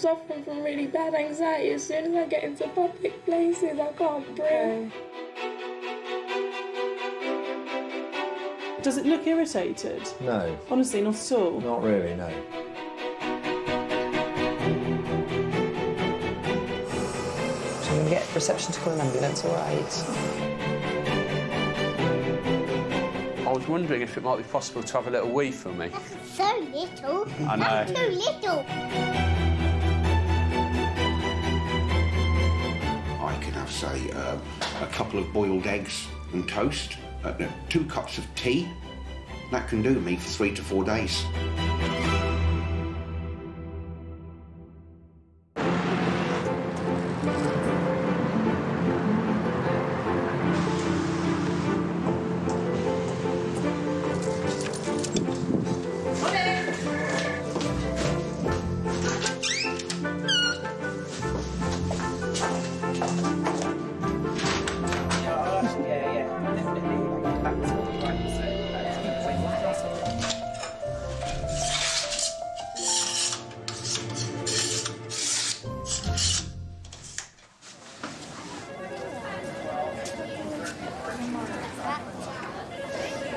suffering from really bad anxiety. As soon as I get into public places, I can't breathe. Does it look irritated? No. Honestly, not at all? Not really, no. So I'm going to get reception to call an ambulance, all right? I was wondering if it might be possible to have a little wee for me. That's so little. I know. That's so little. I can have, say, a couple of boiled eggs and toast, 2 cups of tea. That can do me for 3 to 4 days.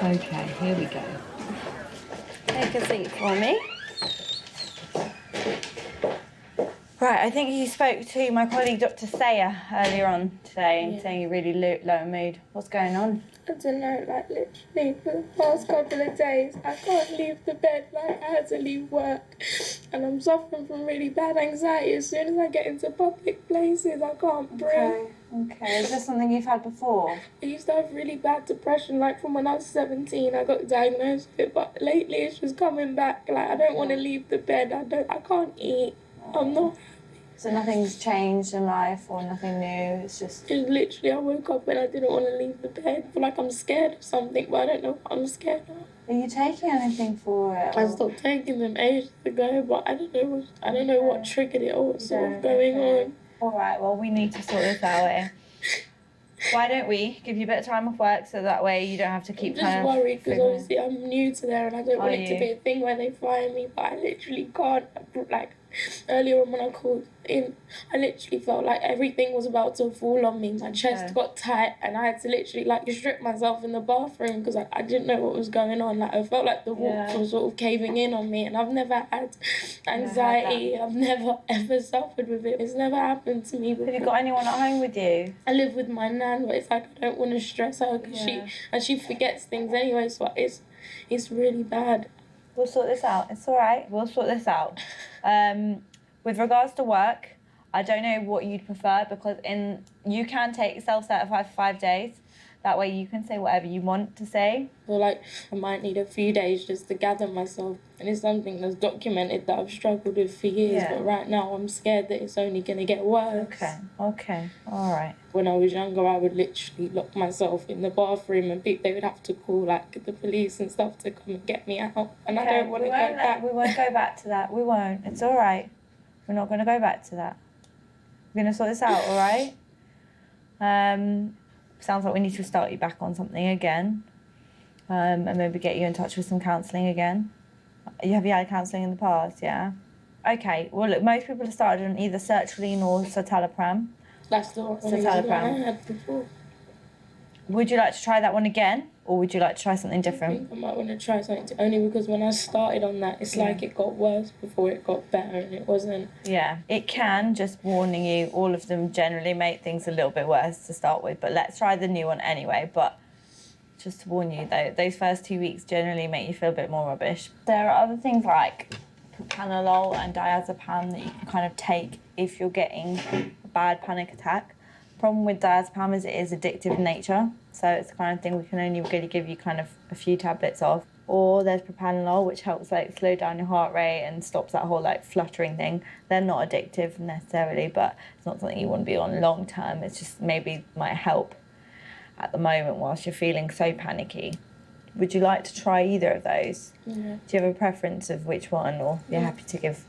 OK, here we go. Take a seat for me. Right, I think you spoke to my colleague Dr. Sayer earlier on today and saying you're really low in mood. What's going on? I don't know, like literally for the past couple of days, I can't leave the bed, like I had to leave work. And I'm suffering from really bad anxiety. As soon as I get into public places, I can't breathe. Okay. Is this something you've had before? I used to have really bad depression, like from when I was 17, I got diagnosed with it, but lately it's just coming back. Like I don't want to leave the bed, I can't eat, I'm not. So nothing's changed in life or nothing new, it's just... It's literally, I woke up and I didn't want to leave the bed. I feel like I'm scared of something, but I don't know what I'm scared of. Are you taking anything for it? I stopped taking them ages ago, but I don't know what triggered it or what's sort of going on. All right, well, we need to sort this out here. Why don't we give you a bit of time off work so that way you don't have to keep I'm just worried because obviously I'm new to there and I don't want it to be a thing where they fire me, but I literally can't, like, earlier on when I called in, I literally felt like everything was about to fall on me. My chest got tight and I had to literally like strip myself in the bathroom because I didn't know what was going on. Like I felt like the walls were sort of caving in on me, and I've never had anxiety. I've never ever suffered with it. It's never happened to me before. Have you got anyone at home with you? I live with my nan, but it's like I don't want to stress her because she forgets things anyway, so it's really bad. We'll sort this out. It's all right. We'll sort this out. With regards to work, I don't know what you'd prefer because you can take self-certified for 5 days. That way you can say whatever you want to say. So like I might need a few days just to gather myself, and it's something that's documented that I've struggled with for years, but right now I'm scared that it's only going to get worse. Okay, all right. When I was younger, I would literally lock myself in the bathroom and they would have to call like the police and stuff to come and get me out, and I don't want to go back. We won't go back to that. We won't. It's all right. We're not going to go back to that. We're going to sort this out, all right? Sounds like we need to start you back on something again, and maybe get you in touch with some counselling again. Have you had counselling in the past, yeah? Okay, well look, most people have started on either sertraline or citalopram. That's the one I had before. Would you like to try that one again, or would you like to try something different? I think I might want to try something, only because when I started on that, it's like it got worse before it got better, and it wasn't. Yeah, it can, just warning you, all of them generally make things a little bit worse to start with, but let's try the new one anyway. But just to warn you, though, those first 2 weeks generally make you feel a bit more rubbish. There are other things like propranolol and diazepam that you can kind of take if you're getting a bad panic attack. Problem with diazepam is it is addictive in nature, so it's the kind of thing we can only really give you kind of a few tablets of. Or there's propranolol, which helps like slow down your heart rate and stops that whole like fluttering thing. They're not addictive necessarily, but it's not something you want to be on long term. It's just maybe might help at the moment whilst you're feeling so panicky. Would you like to try either of those? Yeah. Do you have a preference of which one, or you're happy to give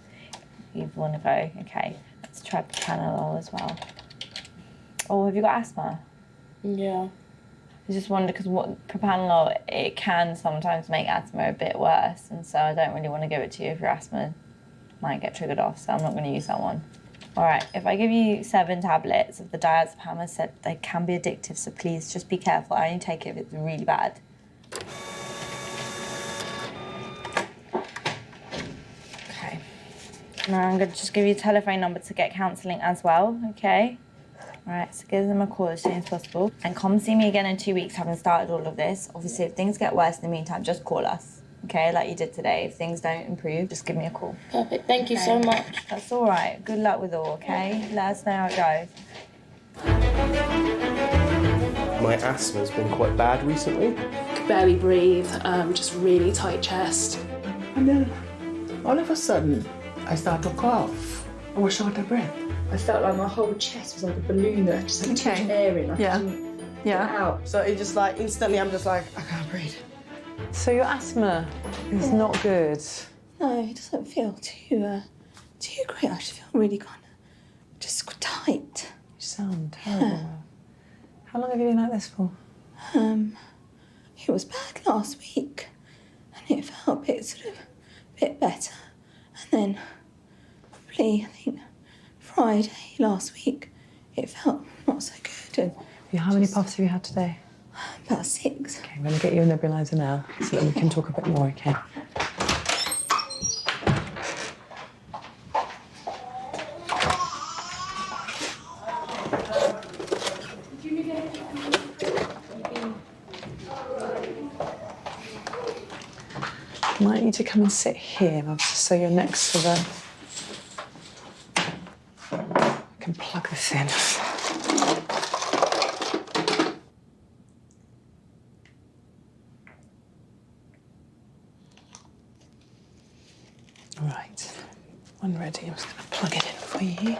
either one a go? Okay, let's try propranolol as well. Oh, have you got asthma? Yeah. I just wonder because what propranolol, it can sometimes make asthma a bit worse, and so I don't really want to give it to you if your asthma might get triggered off, so I'm not going to use that one. All right, if I give you 7 tablets of the diazepam, I said they can be addictive, so please just be careful. I only take it if it's really bad. Okay. Now I'm going to just give you a telephone number to get counselling as well, okay? All right, so give them a call as soon as possible. And come see me again in 2 weeks, having started all of this. Obviously, if things get worse in the meantime, just call us, okay? Like you did today. If things don't improve, just give me a call. Perfect. Thank you so much. That's all right. Good luck with all, okay? Let us know how it goes. My asthma's been quite bad recently. Could barely breathe, just really tight chest. And then, all of a sudden, I start to cough. I was short of breath. I felt like my whole chest was like a balloon that just had too much air in. I couldn't get out. So it just like, instantly I'm just like, I can't breathe. So your asthma is not good? No, it doesn't feel too great. I just feel really kind of just tight. You sound terrible. Yeah. How long have you been like this for? It was bad last week, and it felt a bit better. And then probably, I think, Friday last week, it felt not so good. And How many puffs have you had today? About 6. Okay, I'm going to get you a nebulizer now so that we can talk a bit more, okay? I might need to come and sit here, just so you're next to the... I can plug this in. All right, when ready, I'm just going to plug it in for you.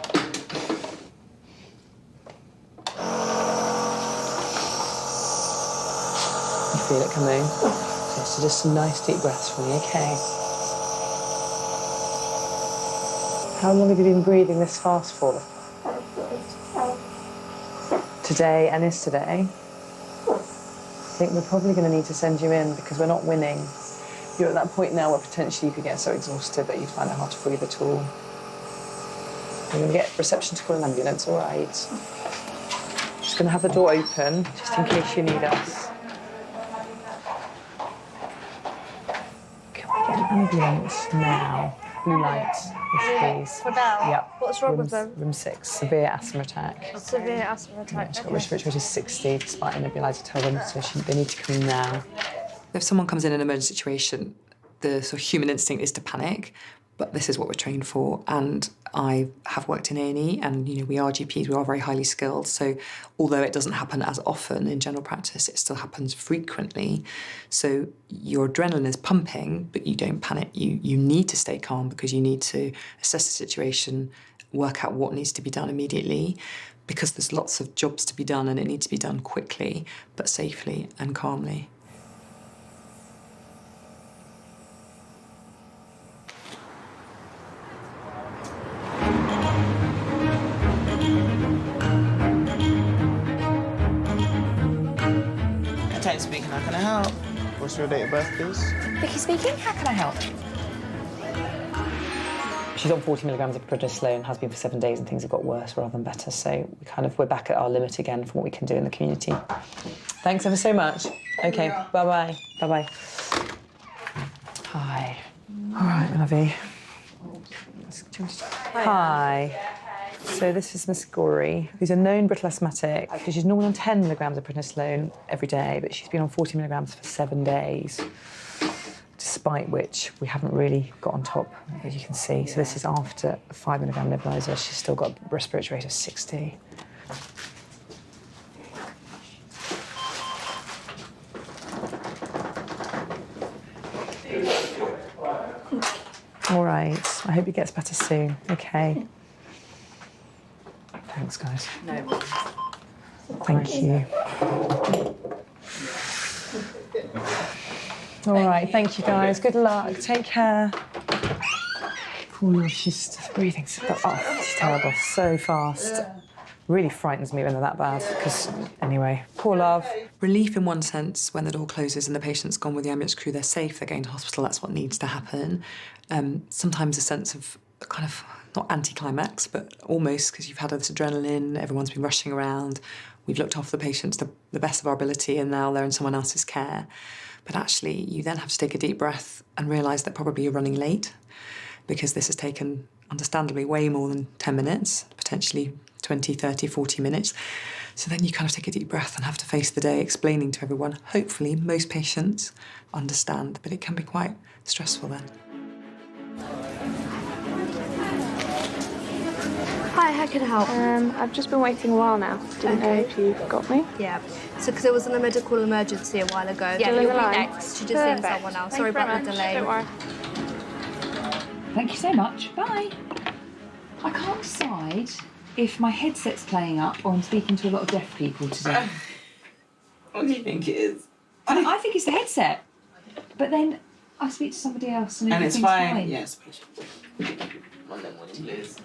You feel it coming? Okay, so just some nice deep breaths for me, okay? How long have you been breathing this fast for? Today and is today? I think we're probably going to need to send you in because we're not winning. You're at that point now where potentially you could get so exhausted that you'd find it hard to breathe at all. We're going to get reception to call an ambulance, all right? Just going to have the door open, just in case you need us. Can we get an ambulance now? Blue lights, yes, please. For now? Yep. What's wrong with them? Room 6, severe asthma attack. Severe asthma attack. She's got respiratory rate of 60, despite a nebulizer tell them, so they need to come in now. If someone comes in an emergency situation, the sort of human instinct is to panic, but this is what we're trained for. And I have worked in A&E, and we are GPs, we are very highly skilled. So although it doesn't happen as often in general practice, it still happens frequently. So your adrenaline is pumping, but you don't panic. You need to stay calm because you need to assess the situation, work out what needs to be done immediately, because there's lots of jobs to be done and it needs to be done quickly, but safely and calmly. Speaking, how can I help? What's your date of birth, please? Vicky speaking, how can I help? She's on 40 milligrams of prednisolone, has been for 7 days, and things have got worse rather than better. So we're back at our limit again for what we can do in the community. Thanks ever so much. Okay, bye-bye. Bye-bye. Hi. All right, lovey. Hi. So this is Miss Gorey, who's a known brittle asthmatic. She's normally on 10 milligrams of prednisolone every day, but she's been on 40 milligrams for 7 days, despite which we haven't really got on top, as you can see. So this is after a 5 milligram nebulizer. She's still got a respiratory rate of 60. All right, I hope it gets better soon, okay? Thanks, guys. No. Thank you. All right, thank you, guys. Good luck. Take care. Poor love, she's just breathing. Oh, it's terrible. So fast. Yeah. Really frightens me when they're that bad, because, anyway, poor love. Relief in one sense, when the door closes and the patient's gone with the ambulance crew, they're safe, they're going to hospital, that's what needs to happen. Sometimes a sense of kind of, not anticlimax, but almost, because you've had this adrenaline, everyone's been rushing around, we've looked after the patients to the best of our ability and now they're in someone else's care. But actually, you then have to take a deep breath and realise that probably you're running late because this has taken, understandably, way more than 10 minutes, potentially 20, 30, 40 minutes. So then you kind of take a deep breath and have to face the day explaining to everyone. Hopefully, most patients understand, but it can be quite stressful then. Hi, how can I help? I've just been waiting a while now. Didn't know if you've got me. Yeah. So, because there was a medical emergency a while ago. Yeah, you'll be line. next. She just seen someone else. Sorry about the delay. Don't worry. Thank you so much. Bye. I can't decide if my headset's playing up or I'm speaking to a lot of deaf people today. What do you think it is? I think it's the headset. But then I speak to somebody else and it's everything's fine. Yes, one of them wanting to lose.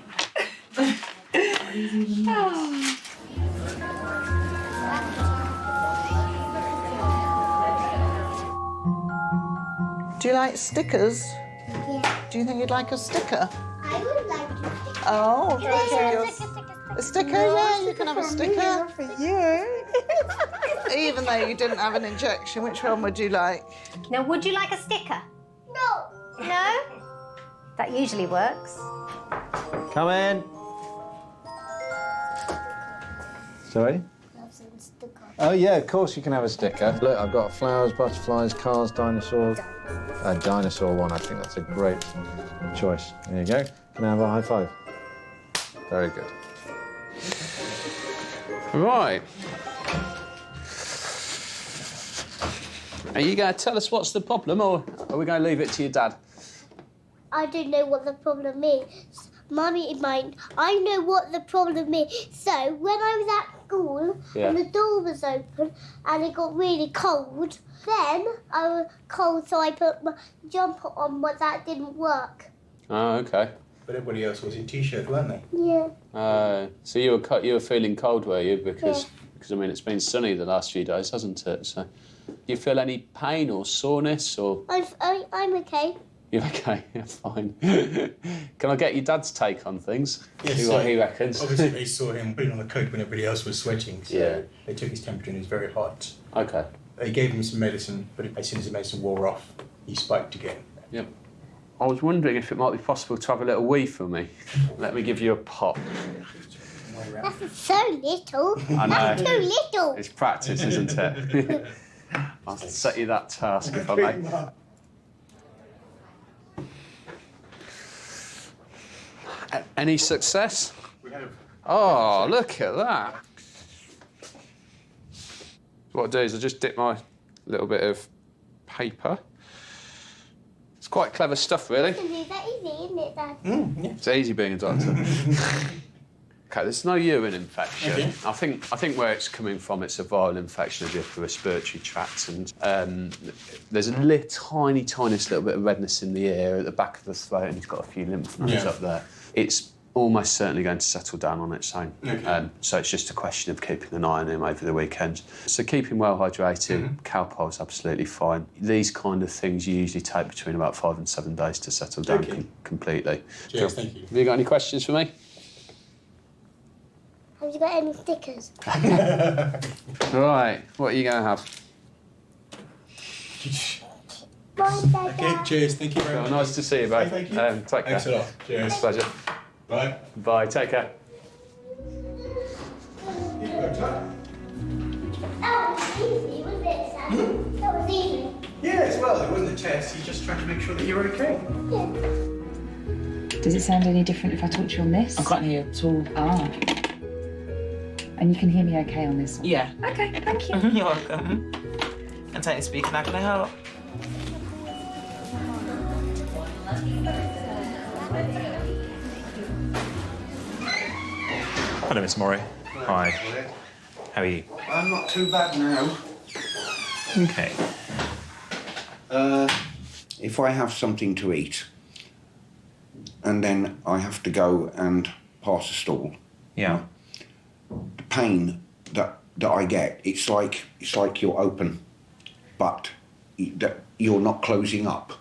Do you like stickers? Yeah. Do you think you'd like a sticker? I would like a sticker. Oh, Sticker. a sticker, yeah, you can have a sticker. For you. Even though you didn't have an injection, which one would you like? Now, would you like a sticker? No. No? That usually works. Come in. Sorry? Oh yeah, of course you can have a sticker. Look, I've got flowers, butterflies, cars, dinosaurs. A dinosaur one, I think that's a great choice. There you go. Can I have a high five? Very good. Right. Are you going to tell us what's the problem, or are we going to leave it to your dad? I don't know what the problem is. Mummy might. I know what the problem is. So when I was at school and the door was open and it got really cold, then I was cold, so I put my jumper on, but that didn't work. Oh, okay. But everybody else was in t-shirts, weren't they? Yeah. So you were feeling cold, were you? Because I mean it's been sunny the last few days, hasn't it? So, do you feel any pain or soreness or? I'm okay. You're okay. You're fine. Can I get your dad's take on things? Yes. See what he reckons. Obviously, they saw him putting on a coat when everybody else was sweating. So they took his temperature and he was very hot. Okay. They gave him some medicine, but as soon as the medicine wore off, he spiked again. Yep. I was wondering if it might be possible to have a little wee for me. Let me give you a pop. That's so little. I know. That's too little. It's practice, isn't it? I'll set you that task if I may. Any success? We have. Oh, look at that. What I do is I just dip my little bit of paper. It's quite clever stuff, really. That easy, isn't it, Dad? Yeah. It's easy being a doctor. Okay, there's no urine infection. Okay. I think where it's coming from, it's a viral infection of the upper respiratory tract, and there's a tiniest little bit of redness in the ear at the back of the throat, and he's got a few lymph nodes up there. It's almost certainly going to settle down on its own. Okay. So it's just a question of keeping an eye on him over the weekend. So keep him well hydrated. Calpol's absolutely fine. These kind of things usually take between about 5 and 7 days to settle down completely. Cheers, thank you. Have you got any questions for me? Have you got any stickers? Right, what are you going to have? Bye, Dad. Okay, cheers. Thank you very much. Nice to see you, babe. Thank you. Take care. Thanks a lot. Cheers. It's a pleasure. Bye. Bye, take care. That was easy, wasn't it, Sam? That was easy. Yes, well, it wasn't a test. He's just trying to make sure that you're okay. Yeah. Does it sound any different if I talk to you on this? I can't hear at all. Ah. And you can hear me okay on this one? Yeah. Okay, thank you. You're welcome. Antonio speaking, how can I help? Hello, Miss Murray. Hi. How are you? I'm not too bad now. Okay. If I have something to eat, and then I have to go and pass a stall. Yeah. The pain that I get, it's like you're open, but that you're not closing up.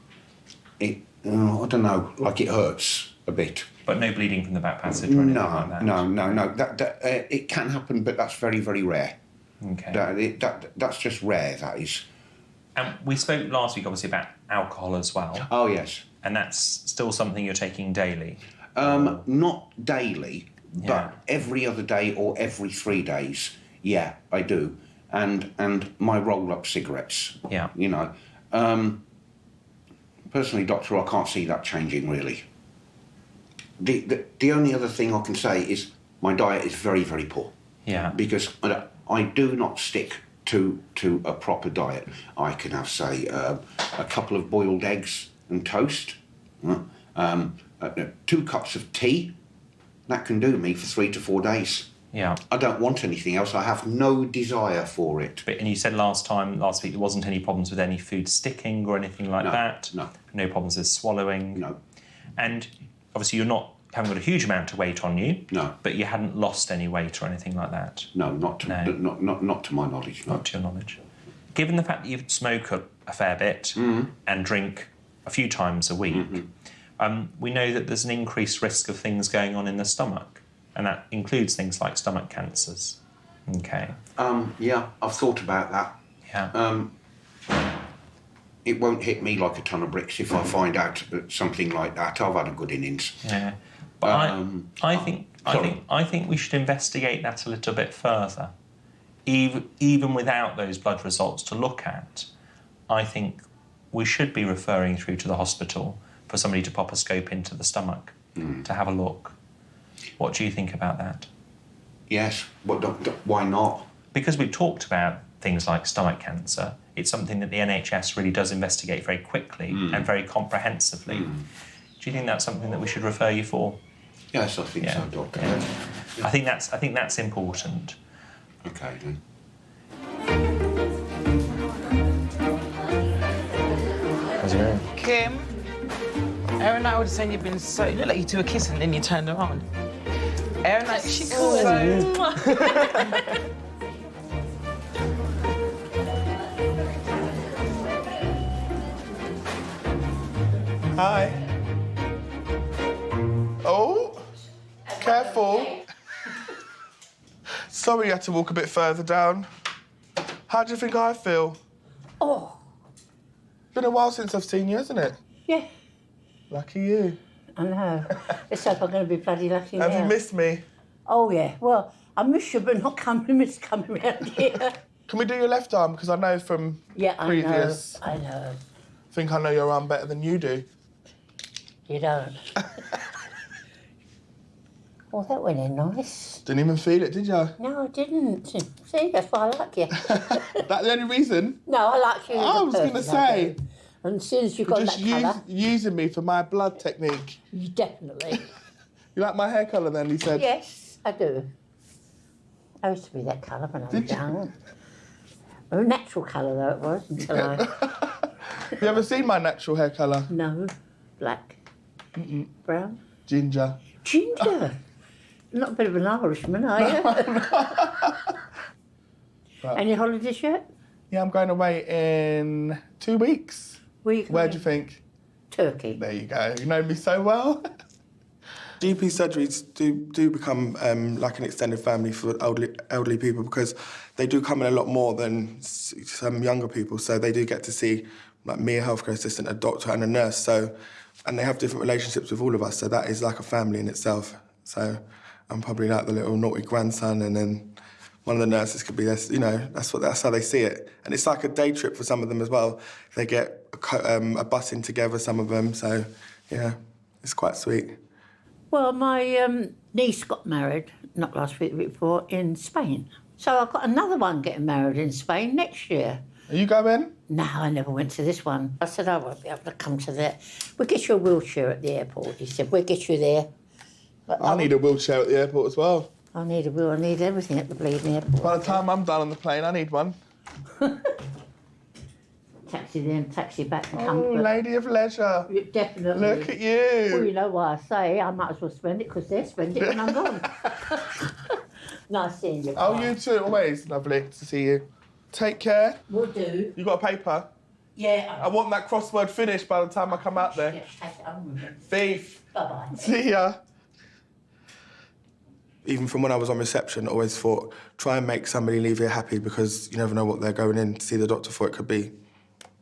I don't know, like it hurts a bit. But no bleeding from the back passage or anything like that? No. It can happen, but that's very, very rare. Okay. That's just rare, that is. And we spoke last week, obviously, about alcohol as well. Oh, yes. And that's still something you're taking daily? Not daily, but every other day or every 3 days. Yeah, I do. And my roll-up cigarettes. Yeah. You know. Personally, Doctor, I can't see that changing, really. The only other thing I can say is my diet is very, very poor. Yeah. Because I do not stick to a proper diet. I can have, say, a couple of boiled eggs and toast, 2 cups of tea. That can do me for 3 to 4 days. Yeah. I don't want anything else. I have no desire for it. And you said last week there wasn't any problems with any food sticking or anything like that? No. No problems with swallowing? No. And obviously haven't got a huge amount of weight on you? No. But you hadn't lost any weight or anything like that? No, not to my knowledge. No. Not to your knowledge. Given the fact that you smoke a fair bit and drink a few times a week, we know that there's an increased risk of things going on in the stomach, and that includes things like stomach cancers. Okay. Yeah, I've thought about that. Yeah. It won't hit me like a ton of bricks if I find out something like that. I've had a good innings. Yeah. But I think we should investigate that a little bit further. Even without those blood results to look at, I think we should be referring through to the hospital for somebody to pop a scope into the stomach to have a look. What do you think about that? Yes, but why not? Because we've talked about things like stomach cancer, it's something that the NHS really does investigate very quickly and very comprehensively. Do you think that's something that we should refer you for? Yes, I think so, Doctor. Yeah. I think that's important. Okay, then. How's it going? Kim, Erin and I were saying you've been so... You look like you two were kissing and then you turned around. Erin, like, she could. Hi. Oh, careful. Sorry you had to walk a bit further down. How do you think I feel? Oh. It's been a while since I've seen you, hasn't it? Yeah. Lucky you. I know. Let's hope I'm going to be bloody lucky now. Have you missed me? Oh, yeah. Well, I miss you, but not coming around here. Can we do your left arm? Because I know from previous... I know. I think I know your arm better than you do. You don't. Oh, that went in nice. Didn't even feel it, did you? No, I didn't. See, that's why I like you. That's the only reason? No, I like you as a I was going to person, say. And as soon as you got that colour... using me for my blood technique. Definitely. You like my hair colour then, he said? Yes, I do. I used to be that colour when I was young. A natural colour, though, it was, until I... Have you ever seen my natural hair colour? No. Black. Brown. Ginger. Ginger? Not a bit of an Irishman, are you? Any holidays yet? Yeah, I'm going away in 2 weeks. Where do you think? Turkey. There you go. You know me so well. GP surgeries do become like an extended family for elderly people because they do come in a lot more than some younger people. So they do get to see like me, a healthcare assistant, a doctor and a nurse. So, and they have different relationships with all of us. So that is like a family in itself. So I'm probably like the little naughty grandson, and then one of the nurses could be this. You know, that's how they see it. And it's like a day trip for some of them as well. They get a bus in together, some of them. So yeah, it's quite sweet. Well, my niece got married, not last week, the week before, in Spain. So I've got another one getting married in Spain next year. Are you going? No, I never went to this one. I said, I won't be able to come to that. We'll get you a wheelchair at the airport. He said, we'll get you there. But I need a wheelchair at the airport as well. I need a wheel. I need everything at the bleeding airport. By the time I'm done on the plane, I need one. Taxi there and taxi back and Oh, comfort. lady of leisure. Definitely. Look at you. Well, you know why I say I might as well spend it because they'll spend it when I'm gone. Nice seeing you. Oh, you too. Always lovely to see you. Take care. Will do. You got a paper? Yeah. I want that crossword finished by the time I come out there. Yes, take it home with me. Thief. Bye-bye. See ya. Even from when I was on reception, I always thought, try and make somebody leave here happy, because you never know what they're going in to see the doctor for. It could be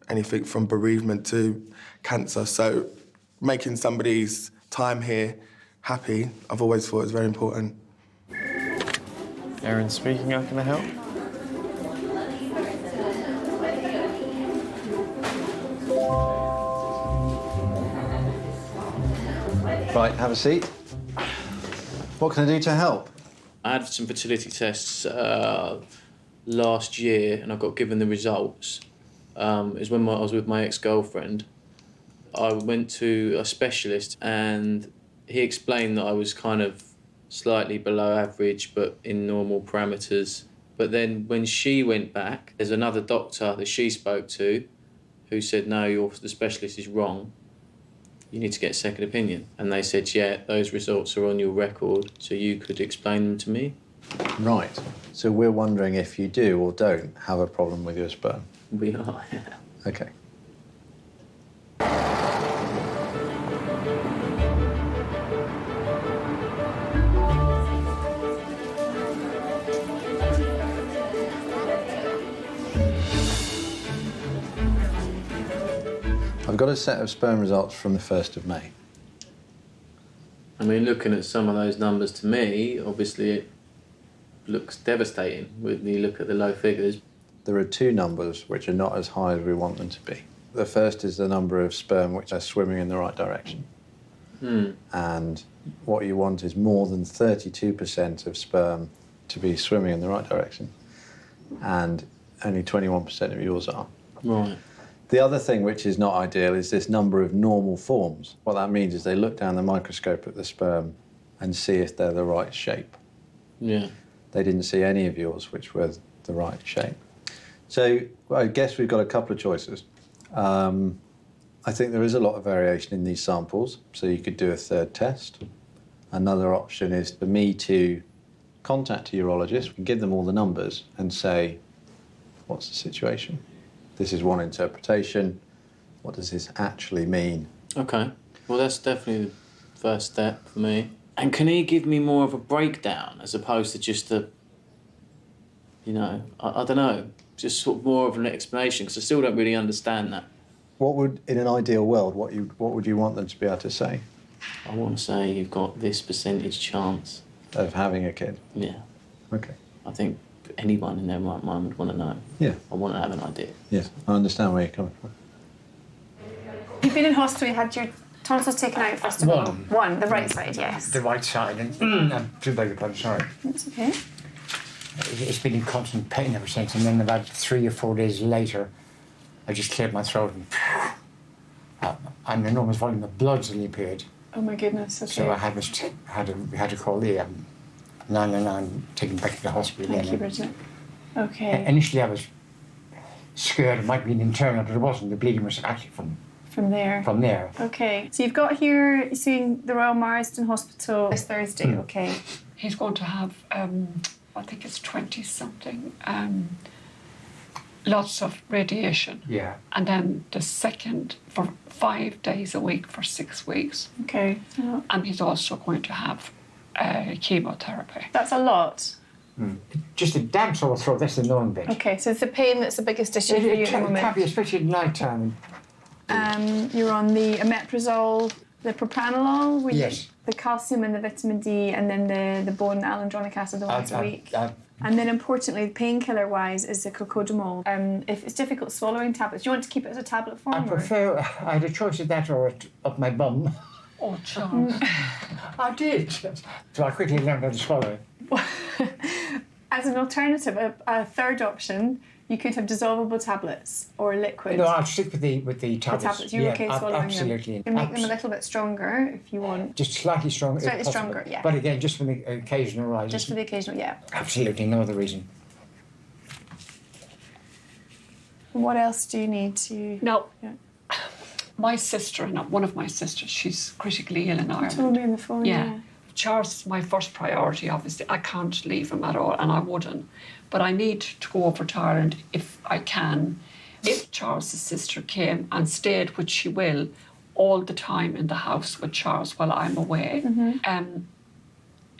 anything from bereavement to cancer. So making somebody's time here happy, I've always thought is very important. Erin speaking, how can I help? Right, have a seat. What can I do to help? I had some fertility tests last year and I got given the results. It was when I was with my ex-girlfriend. I went to a specialist and he explained that I was kind of slightly below average but in normal parameters. But then when she went back, there's another doctor that she spoke to who said, no, the specialist is wrong. You need to get a second opinion. And they said, yeah, those results are on your record, so you could explain them to me. Right. So we're wondering if you do or don't have a problem with your sperm. We are, yeah. Okay. I've got a set of sperm results from the 1st of May. I mean, looking at some of those numbers to me, obviously it looks devastating when you look at the low figures. There are two numbers which are not as high as we want them to be. The first is the number of sperm which are swimming in the right direction. And what you want is more than 32% of sperm to be swimming in the right direction. And only 21% of yours are. Right. The other thing which is not ideal is this number of normal forms. What that means is they look down the microscope at the sperm and see if they're the right shape. Yeah. They didn't see any of yours which were the right shape. So I guess we've got a couple of choices. I think there is a lot of variation in these samples, so you could do a third test. Another option is for me to contact a urologist and give them all the numbers and say, what's the situation? This is one interpretation. What does this actually mean? Okay. Well, that's definitely the first step for me. And can he give me more of a breakdown as opposed to just a, you know, I don't know, just sort of more of an explanation, because I still don't really understand that. What would, in an ideal world, what would you want them to be able to say? I want to say you've got this percentage chance. Of having a kid? Yeah. Okay. I think anyone in their right mind would want to know. Yeah. I want to have an idea. Yes, I understand where you're coming from. You've been in hospital, you had your tonsils taken out first of all? One, the right side, yes. The right side, and I'm too beg your pardon, sorry. That's okay. It's been in constant pain ever since, and then about 3 or 4 days later, I just cleared my throat and an enormous volume of blood suddenly appeared. Oh my goodness, okay. So I had to call the 999, taken back to the hospital. Thank you, Bridget. Okay. Initially, I was scared it might be an internal, but it wasn't. The bleeding was actually from there. From there. Okay. So you've got here seeing the Royal Marsden Hospital this Thursday. Okay. He's going to have, I think it's 20-something, lots of radiation. Yeah. And then the second for 5 days a week for 6 weeks. Okay. Yeah. And he's also going to have chemotherapy. That's a lot. Just a damn sore throat, that's the known bit. Okay, so it's the pain that's the biggest issue for you at the moment. It can be, especially at night time. You're on the omeprazole, the propranolol, Yes. The calcium and the vitamin D, and then the bone alendronic acid once a week. And then importantly, painkiller-wise, is the cocodamol. If it's difficult swallowing tablets, do you want to keep it as a tablet form? I prefer, I had a choice of that or up my bum. Oh, Charles. I did. So I quickly learned how to swallow it. As an alternative, a third option, you could have dissolvable tablets or liquid. No, I'll stick with the tablets. The tablets, you're okay swallowing absolutely. them? You can make them a little bit stronger if you want. Just slightly stronger. Slightly if possible. stronger, yeah. But again, just for the occasional arises. Just for the occasional, yeah. Absolutely, no other reason. What else do you need to... No. Yeah. My sister, one of my sisters, she's critically ill in Ireland. You told me on the phone, yeah. Charles is my first priority, obviously. I can't leave him at all, and I wouldn't. But I need to go over to Ireland if I can. If Charles's sister came and stayed, which she will, all the time in the house with Charles while I'm away.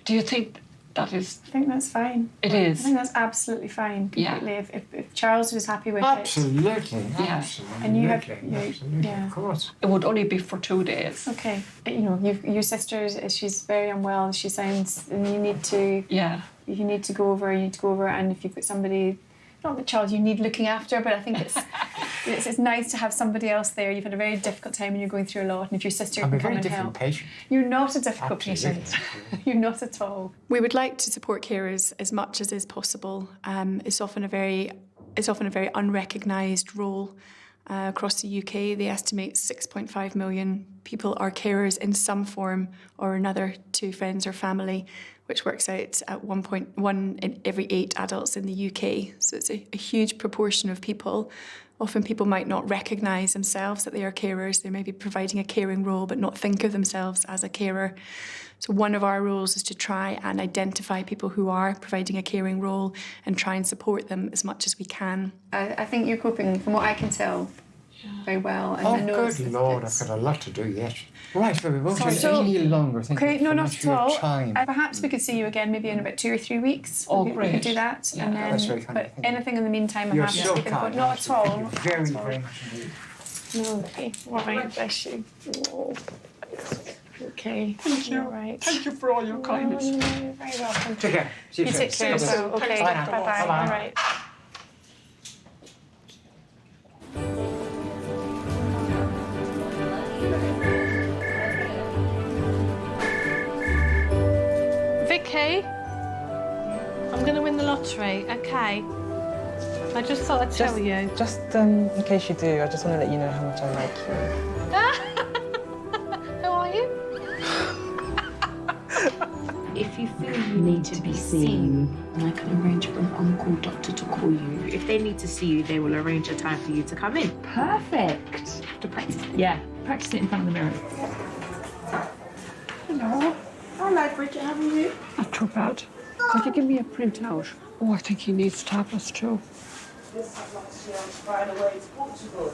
Do you think that is... I think that's fine. It is. I think that's absolutely fine, completely. Yeah. If Charles was happy with Absolutely, it. absolutely. And you have... Absolutely, of course. It would only be for 2 days. Okay. You know, your sister, she's very unwell, she sounds, and you need to... Yeah. You need to go over, and if you've got somebody... Not the child you need looking after, but I think it's nice to have somebody else there. You've had a very difficult time and you're going through a lot, and if your sister can come and help. I'm a very difficult patient. You're not a difficult patient. You're not at all. We would like to support carers as much as is possible. It's often a very unrecognised role. Across the UK, they estimate 6.5 million people are carers in some form or another to friends or family, which works out at 1.1 in every 8 adults in the UK. So it's a huge proportion of people. Often people might not recognise themselves that they are carers. They may be providing a caring role but not think of themselves as a carer. So one of our roles is to try and identify people who are providing a caring role and try and support them as much as we can. I think you're coping, from what I can tell, very well. And I know good Lord, I've got a lot to do yet. Right, but we won't Sorry, take so- any longer. Thank Okay, you no, so not much at for your all. time. Perhaps we could see you again maybe in about 2 or 3 weeks. Oh, We great. could do that. Yeah. And then, That's very kind but of you. anything in the meantime, I'm You're happy so to keep kind. Not at all. Thank you very, Not at all. very much indeed. No, okay. All right, bless you. Oh. Okay. Thank you. All right. Thank you for all your kindness. You're very welcome. Take care. See you You soon. take care. See you So, soon. okay. Bye now. Bye-bye. Bye-bye. All right. Vicky, I'm going to win the lottery, okay? I just thought I'd tell you. Just in case you do, I just want to let you know how much I like you. Who are you? If you feel you need to be seen, and I can arrange for an on-call doctor to call you. If they need to see you, they will arrange a time for you to come in. Perfect. To practice. Yeah, practice it in front of the mirror. Hello. Hello, Bridget, how are you? Not too bad. Could you give me a printout? Oh, I think he needs tablets too. This right away to Portugal.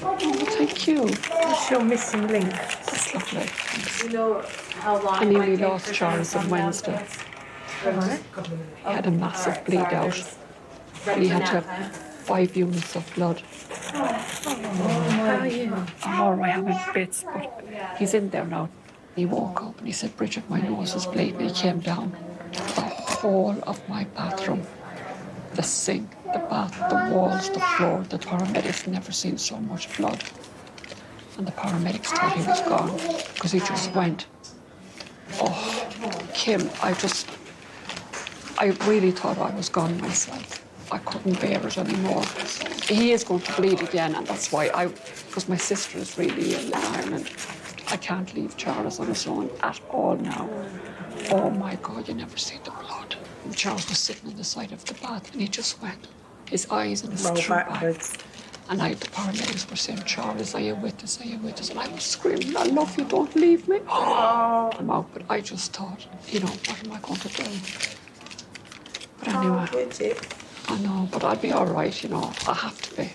Oh, thank you. That's your missing link. That's lovely. You know how long I nearly lost Charles on Wednesday. He had a massive bleed out. He had to have 5 units of blood. How are you? I'm all right, I'm in bits, but he's in there now. He woke up and he said, Bridget, my nose is bleeding. He came down the whole of my bathroom, the sink, the bath, the walls, the floor. The paramedics never seen so much blood. And the paramedics thought he was gone because he just went. Oh, Kim, I really thought I was gone myself. I couldn't bear it anymore. He is going to bleed again, and that's why because my sister is really ill in Ireland. I can't leave Charles on his own at all now. Oh my God, you never see the blood. And Charles was sitting on the side of the bath, and he just went. His eyes and his throat backwards. And the paramedics were saying, Charles, are you with us? Are you with us? And I was screaming, I love you, don't leave me. Oh. I'm out, but I just thought, what am I going to do? But anyway, I know, but I'll be all right, I have to be.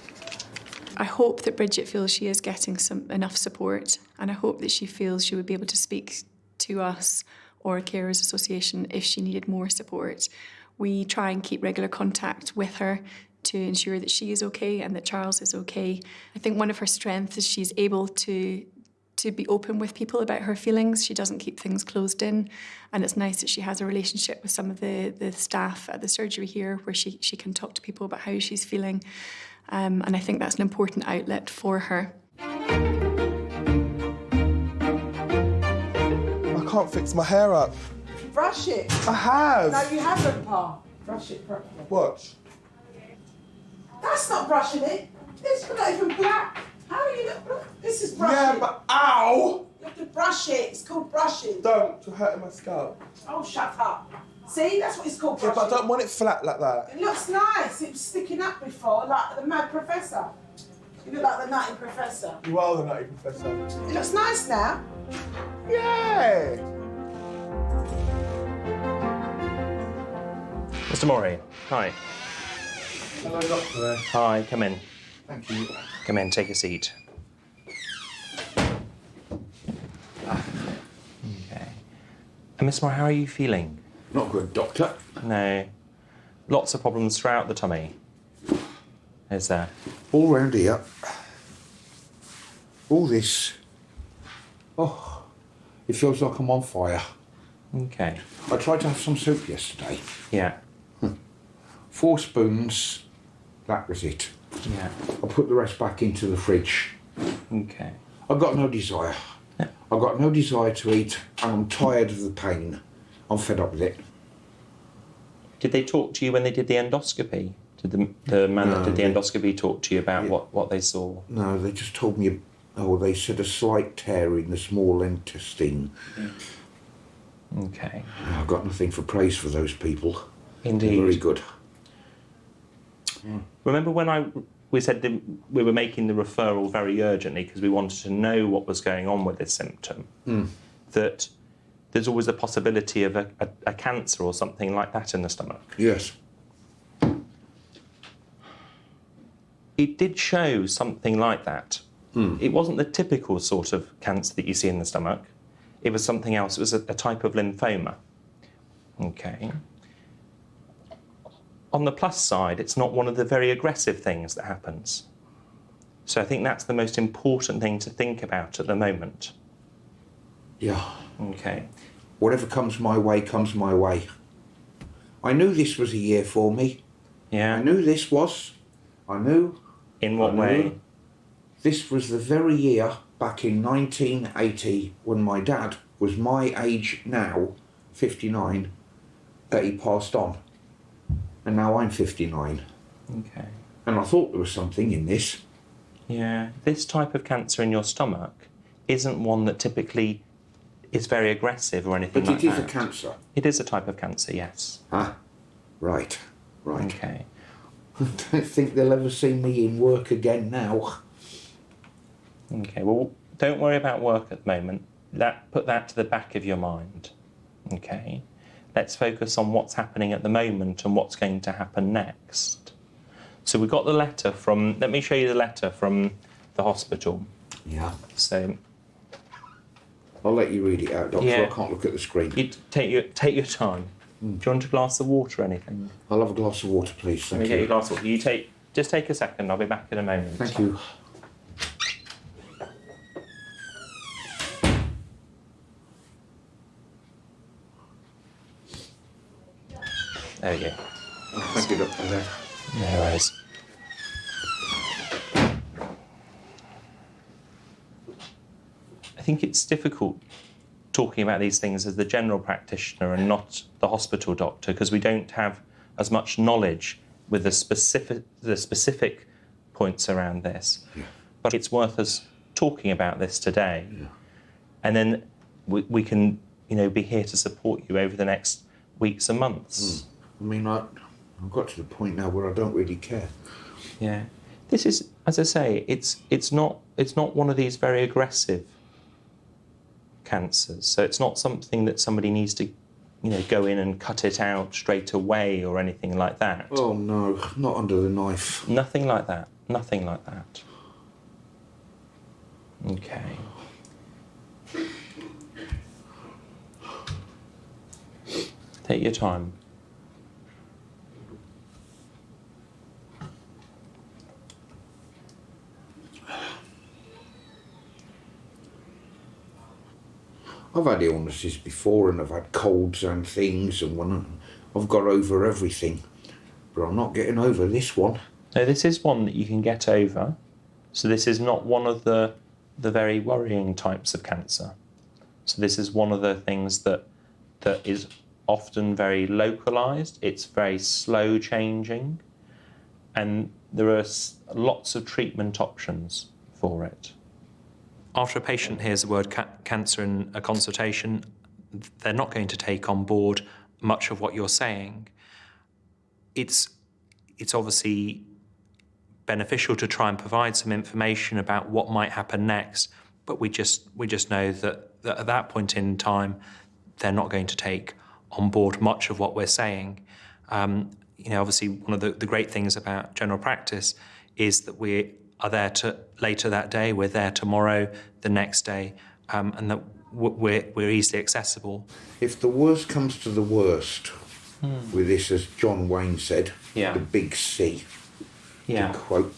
I hope that Bridget feels she is getting enough support, and I hope that she feels she would be able to speak to us or a carers association if she needed more support. We try and keep regular contact with her to ensure that she is okay and that Charles is okay. I think one of her strengths is she's able to be open with people about her feelings. She doesn't keep things closed in, and it's nice that she has a relationship with some of the staff at the surgery here where she can talk to people about how she's feeling. And I think that's an important outlet for her. I can't fix my hair up. Brush it. I have. No, you haven't, Pa. Brush it properly. Watch. That's not brushing it. It's not even black. How are you not? This is brushing. Yeah, but ow! You have to brush it. It's called brushing. Don't. You're hurting my scalp. Oh, shut up. See, that's what it's called Yeah, brushing. but I don't want it flat like that. It looks nice. It was sticking up before, like the Mad Professor. You look like the Nutty Professor. You are the Nutty Professor. It looks nice now. Yeah. Mr. Maury, hi. Hello, Doctor. Hi, come in. Thank you. Come in, take a seat. And Miss Moore, how are you feeling? Not good, Doctor. No. Lots of problems throughout the tummy. Is there? All round here. All this. Oh, it feels like I'm on fire. Okay. I tried to have some soup yesterday. Yeah. 4 spoons, that was it. Yeah. I put the rest back into the fridge. Okay. I've got no desire. Yeah. I've got no desire to eat, and I'm tired of the pain. I'm fed up with it. Did they talk to you when they did the endoscopy? Did the man that did the endoscopy talk to you about what they saw? No, they just told me, they said a slight tear in the small intestine. Okay. I've got nothing for praise for those people. Indeed. Very good. Remember when we said we were making the referral very urgently because we wanted to know what was going on with this symptom? That there's always a possibility of a cancer or something like that in the stomach. Yes. It did show something like that. It wasn't the typical sort of cancer that you see in the stomach. It was something else. It was a type of lymphoma. Okay. On the plus side, it's not one of the very aggressive things that happens. So I think that's the most important thing to think about at the moment. Yeah. Okay. Whatever comes my way, comes my way. I knew this was a year for me. Yeah. I knew this was. I knew. In what way? This was the very year back in 1980 when my dad was my age now, 59, that he passed on. And now I'm 59. Okay. And I thought there was something in this. Yeah. This type of cancer in your stomach isn't one that typically is very aggressive or anything like that. But it is a cancer. It is a type of cancer, yes. Ah, right. Okay. I don't think they'll ever see me in work again now. Okay, well, don't worry about work at the moment. Put that to the back of your mind. Okay. Let's focus on what's happening at the moment and what's going to happen next. So we got the letter from... Let me show you the letter from the hospital. Yeah. So... I'll let you read it out, Doctor. Yeah. I can't look at the screen. You take your time. Do you want a glass of water or anything? I'll have a glass of water, please. Let me get you a glass of water. Just take a second. I'll be back in a moment. Thank you. There we go. Oh, thank you, Doctor. No worries. I think it's difficult talking about these things as the general practitioner and not the hospital doctor because we don't have as much knowledge with the specific points around this. Yeah. But it's worth us talking about this today. Yeah. And then we can, be here to support you over the next weeks and months. I mean, I've got to the point now where I don't really care. Yeah. This is, as I say, it's not one of these very aggressive cancers. So it's not something that somebody needs to, go in and cut it out straight away or anything like that. Oh no, not under the knife. Nothing like that. Nothing like that. Okay. Take your time. I've had illnesses before and I've had colds and things and I've got over everything. But I'm not getting over this one. No, this is one that you can get over. So this is not one of the very worrying types of cancer. So this is one of the things that is often very localised. It's very slow changing. And there are lots of treatment options for it. After a patient hears the word cancer in a consultation, they're not going to take on board much of what you're saying. It's obviously beneficial to try and provide some information about what might happen next, but we just know that at that point in time, they're not going to take on board much of what we're saying. Obviously, one of the great things about general practice is that we are there later that day, we're there tomorrow, the next day, and that we're easily accessible. If the worst comes to the worst, with this, as John Wayne said, Yeah. the big C, Yeah. to quote,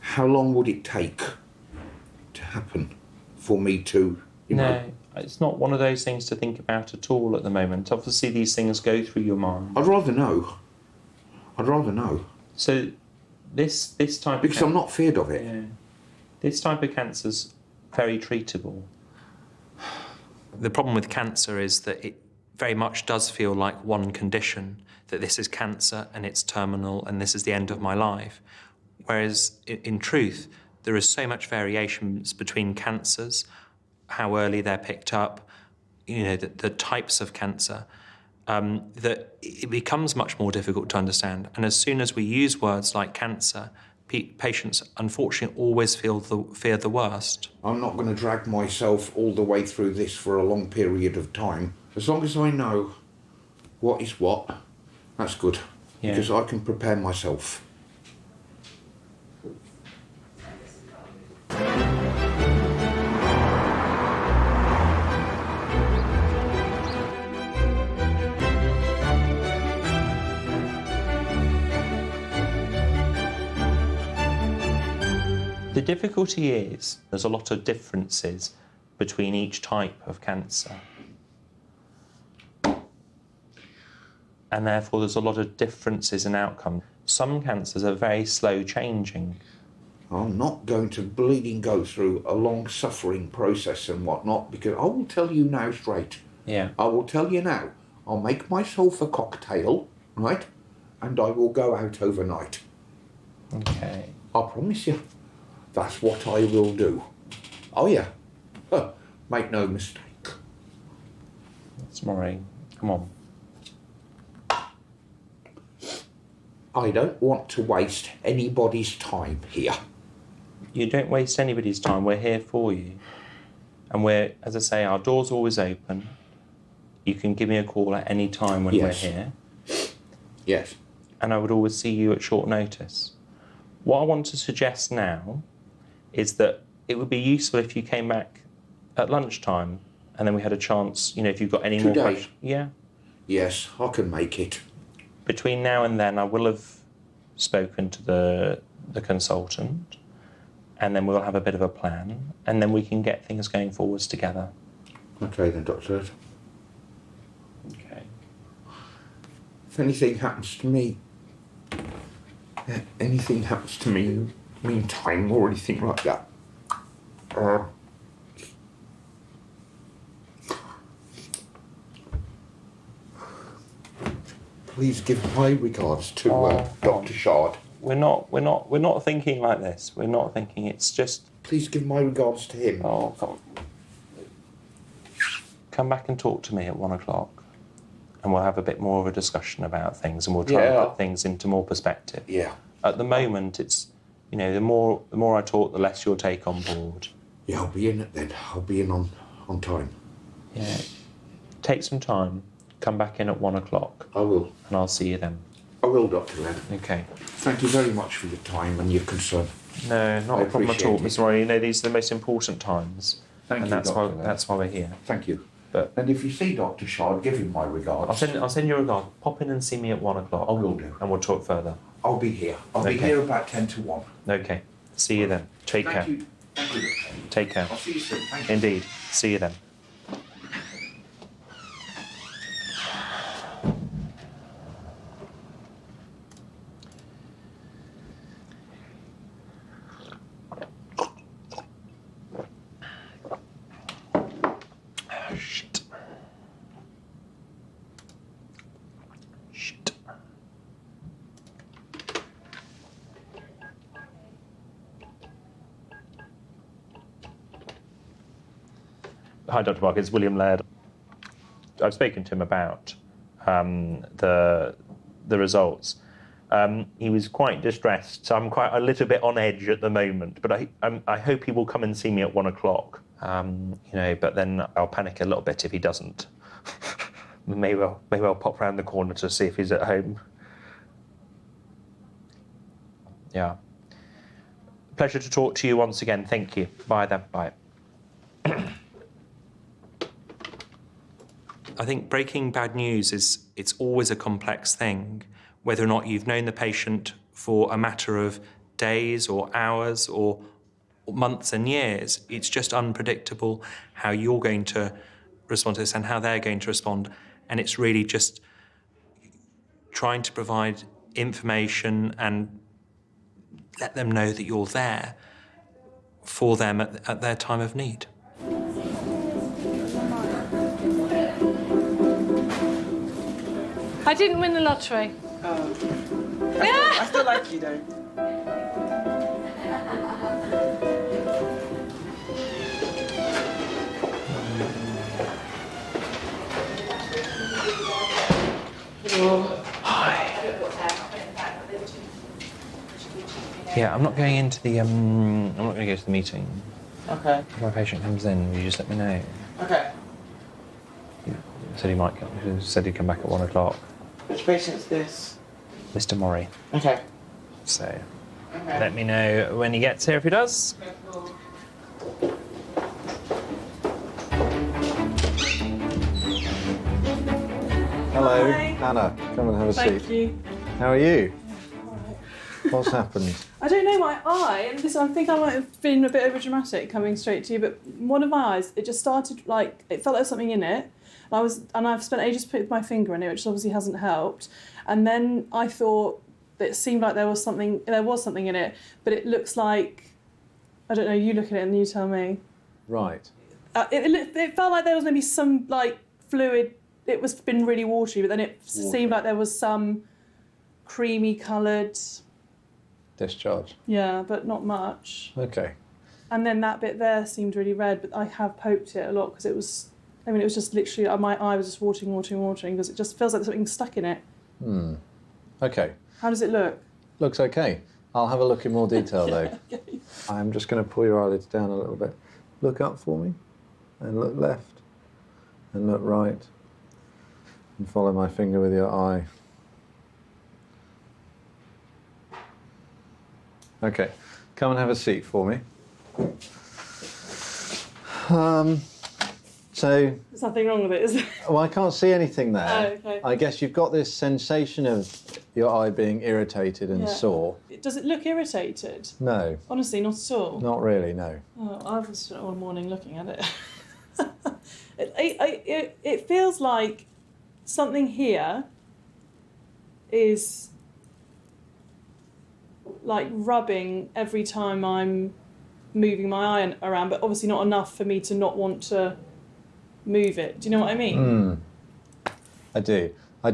how long would it take to happen for me to, you know? No, it's not one of those things to think about at all at the moment. Obviously, these things go through your mind. I'd rather know. So, this type because I'm not feared of it. Yeah. This type of cancer's very treatable. The problem with cancer is that it very much does feel like one condition, that this is cancer and it's terminal and this is the end of my life. Whereas in truth, there is so much variations between cancers, how early they're picked up, you know, the types of cancer, that it becomes much more difficult to understand. And as soon as we use words like cancer, patients unfortunately always fear the worst. I'm not going to drag myself all the way through this for a long period of time. As long as I know what is what, that's good. Yeah. Because I can prepare myself. The difficulty is there's a lot of differences between each type of cancer. And therefore there's a lot of differences in outcome. Some cancers are very slow changing. I'm not going to bleeding go through a long suffering process and whatnot, because I will tell you now straight. Yeah. I will tell you now. I'll make myself a cocktail, right? And I will go out overnight. Okay. I promise you. That's what I will do. Oh yeah. Huh. Make no mistake. It's Maureen. Come on. I don't want to waste anybody's time here. You don't waste anybody's time. We're here for you. And we're, as I say, our door's always open. You can give me a call at any time when Yes. we're here. Yes. And I would always see you at short notice. What I want to suggest now is that it would be useful if you came back at lunchtime and then we had a chance, you know, if you've got any more Today? questions. Yeah. Yes, I can make it. Between now and then, I will have spoken to the consultant, and then we'll have a bit of a plan, and then we can get things going forwards together. Okay then, Doctor. Okay. If anything happens to me, in the meantime or anything like that, please give my regards to Dr. Shard. We're not thinking like this. We're not thinking. It's just. Please give my regards to him. Oh, come back and talk to me at 1 o'clock, and we'll have a bit more of a discussion about things, and we'll try and put things into more perspective. Yeah. At the moment, it's, you know, the more I talk, the less you'll take on board. Yeah, I'll be in it then. I'll be in on time. Yeah. Take some time. Come back in at 1 o'clock. I will. And I'll see you then. I will, Dr. Ed. Okay. Thank you very much for your time and your concern. No, not I a problem at all, appreciate Mr. Roy. You know, these are the most important times. Thank and you, that's Dr. why that's why we're here. Thank you. But and if you see Dr. Shard, give him my regards. I'll send you a regard. Pop in and see me at 1 o'clock. I will do. And we'll talk further. I'll be here. I'll be here about 10 to 1. Okay. See you then. Take care. Thank you. Thank you. Take care. I'll see you soon. Thank you. Indeed. See you then. Shit. Shit. Hi, Dr. Barker. It's William Laird. I've spoken to him about the results. He was quite distressed, so I'm quite a little bit on edge at the moment. But I hope he will come and see me at 1 o'clock. You know, but then I'll panic a little bit if he doesn't. maybe I'll pop round the corner to see if he's at home. Yeah. Pleasure to talk to you once again. Thank you. Bye then. Bye. I think breaking bad news it's always a complex thing, whether or not you've known the patient for a matter of days or hours or months and years. It's just unpredictable how you're going to respond to this and how they're going to respond. And it's really just trying to provide information and let them know that you're there for them at their time of need. I didn't win the lottery. I still like you though. Yeah, I'm not going into the I'm not going to go to the meeting. Okay. If my patient comes in, you just let me know. Okay. He said he might come. He said he'd come back at 1 o'clock. Which patient's this? Mr. Murray. Okay. So, Okay. let me know when he gets here if he does. Hello, Hi. Hannah. Come and have a Thank seat. you. How are you? What's happened? I don't know, my eye, and this, I think I might have been a bit overdramatic coming straight to you, but one of my eyes, it just started like, it felt like there was something in it. And I've spent ages putting my finger in it, which obviously hasn't helped. And then I thought that it seemed like there was something in it, but it looks like, I don't know, you look at it and you tell me. Right. It felt like there was maybe some like fluid, it was been really watery, but then it seemed like there was some creamy coloured, Discharge. yeah, but not much. Okay. And then that bit there seemed really red, but I have poked it a lot because it was just literally, my eye was just watering because it just feels like there's something stuck in it. Okay. How does it look? Looks okay. I'll have a look in more detail though. Okay. I'm just going to pull your eyelids down a little bit. Look up for me, and look left, and look right, and follow my finger with your eye. Okay, come and have a seat for me. So, There's nothing wrong with it, is there? well, I can't see anything there. Oh, okay. I guess you've got this sensation of your eye being irritated and Yeah. sore. Does it look irritated? No, Honestly, not at all. not really, no. Oh, I've spent all morning looking at it. It feels like something here is like rubbing every time I'm moving my eye around, but obviously not enough for me to not want to move it. Do you know what I mean? I do. I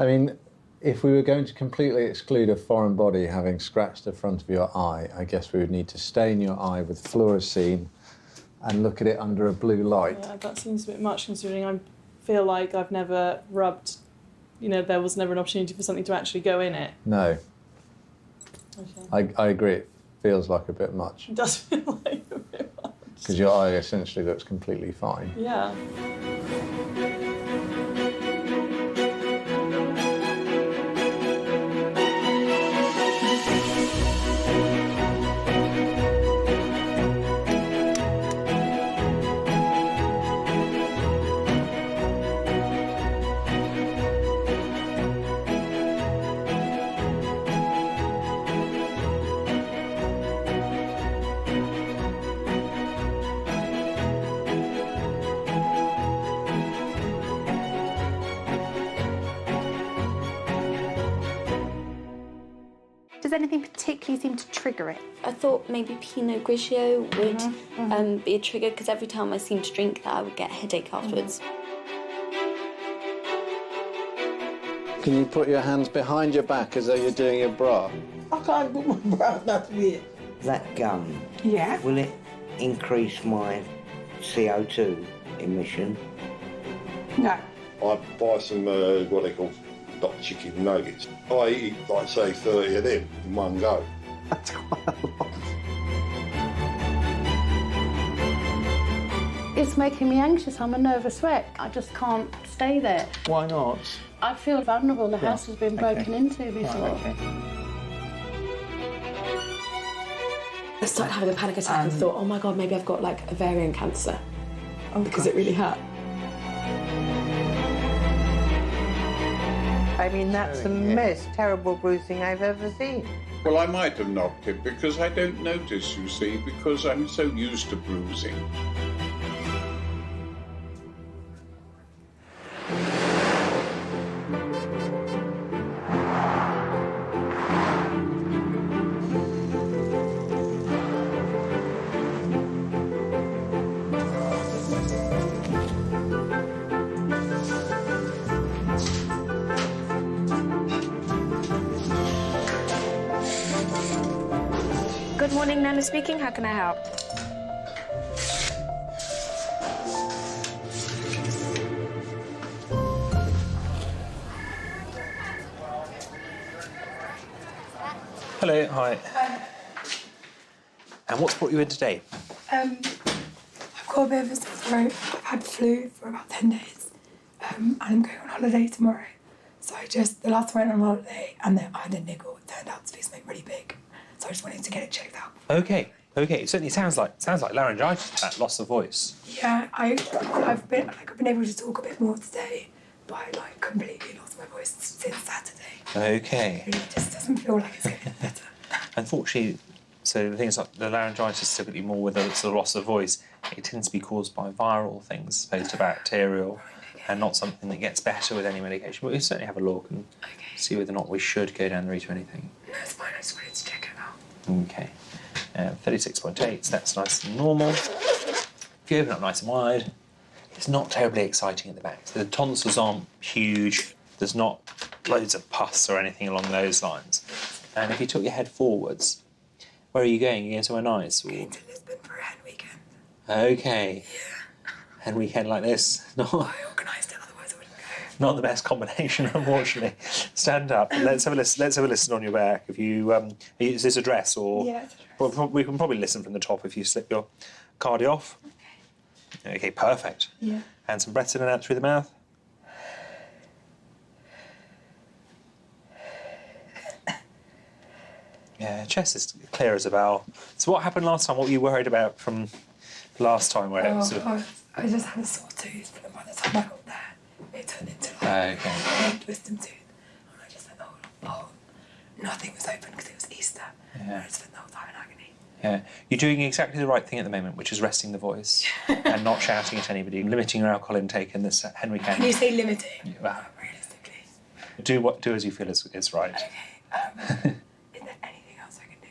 mean, if we were going to completely exclude a foreign body having scratched the front of your eye, I guess we would need to stain your eye with fluorescein and look at it under a blue light. Yeah, that seems a bit much considering I feel like I've never rubbed, there was never an opportunity for something to actually go in it. No, Okay. I agree. It feels like a bit much It does feel like a bit much. because your eye essentially looks completely fine. Yeah. Does anything particularly seem to trigger it? I thought maybe Pinot Grigio would be a trigger because every time I seemed to drink that, I would get a headache afterwards. Can you put your hands behind your back as though you're doing your bra? I can't put my bra that weird. That gun, Yeah. will it increase my CO2 emission? No. I buy some, what they call Dr. Chicken nuggets. I eat, like, say, 30 of them in one go. That's quite a lot. It's making me anxious. I'm a nervous wreck. I just can't stay there. Why not? I feel vulnerable. The house has been broken into before. Right, okay. started having a panic attack and thought, oh my God, maybe I've got like ovarian cancer. Because it really hurt. I mean, that's the most terrible bruising I've ever seen. Well, I might have knocked it because I don't notice, you see, because I'm so used to bruising. Good morning, Nana speaking. How can I help? Hello, hi. And what's brought you in today? I've got a bit of a sore throat. I've had flu for about 10 days. And I'm going on holiday tomorrow. So the last time I went on holiday and then I had a niggle. It turned out to be something really big. So I just wanted to get it checked out. Okay. It certainly sounds like laryngitis, that loss of voice. Yeah, I've been able to talk a bit more today, but I completely lost my voice since Saturday. Okay. It just doesn't feel like it's getting better. Unfortunately, so the thing is, like, the laryngitis is typically more with the loss of voice. It tends to be caused by viral things as opposed to bacterial, and not something that gets better with any medication. But we'll certainly have a look and see whether or not we should go down the route of anything. No, it's fine. I just wanted to check it out. Okay. 36.8, so that's nice and normal. If you open up nice and wide, it's not terribly exciting at the back. So the tonsils aren't huge. There's not loads of pus or anything along those lines. And if you took your head forwards, where are you going? Are you going somewhere nice? Or... Going to Lisbon for a hen weekend. Okay. Yeah. Hen weekend like this. No. I organised it, otherwise I wouldn't go. Not the best combination, unfortunately. Stand up. Let's have a listen. Let's have a listen on your back. If you is this a dress or? Yeah, it's a dress. Well, we can probably listen from the top if you slip your cardi off. Okay, perfect. Yeah. And some breaths in and out through the mouth. Yeah, chest is clear as a bell. So what happened last time? What were you worried about from last time? Where it was sort of... I just had a sore tooth, but by the time I got there, it turned into like a wisdom tooth. And I just went, oh, nothing was open because it was Easter. Yeah. And I just spent the whole time in agony. Yeah, you're doing exactly the right thing at the moment, which is resting the voice and not shouting at anybody, limiting your alcohol intake in this Henry Can. Can you say limiting? Well, realistically. Do as you feel is right. Okay. Is there anything else I can do?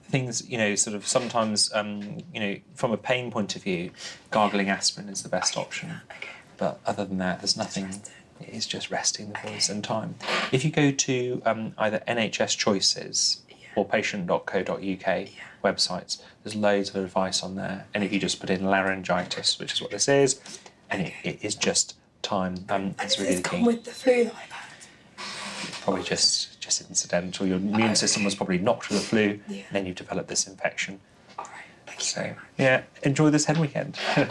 Things, sort of sometimes, from a pain point of view, gargling aspirin is the best option. Okay. But other than that, there's nothing. It's just resting the voice and time. If you go to either NHS Choices or patient.co.uk websites, there's loads of advice on there. And if you just put in laryngitis, which is what this is, and it is just time. It's really the key. With the flu that I've had. Probably just incidental. Your immune system was probably knocked with the flu, and then you've developed this infection. All right, thank you very much. Yeah, enjoy this hen weekend. I'm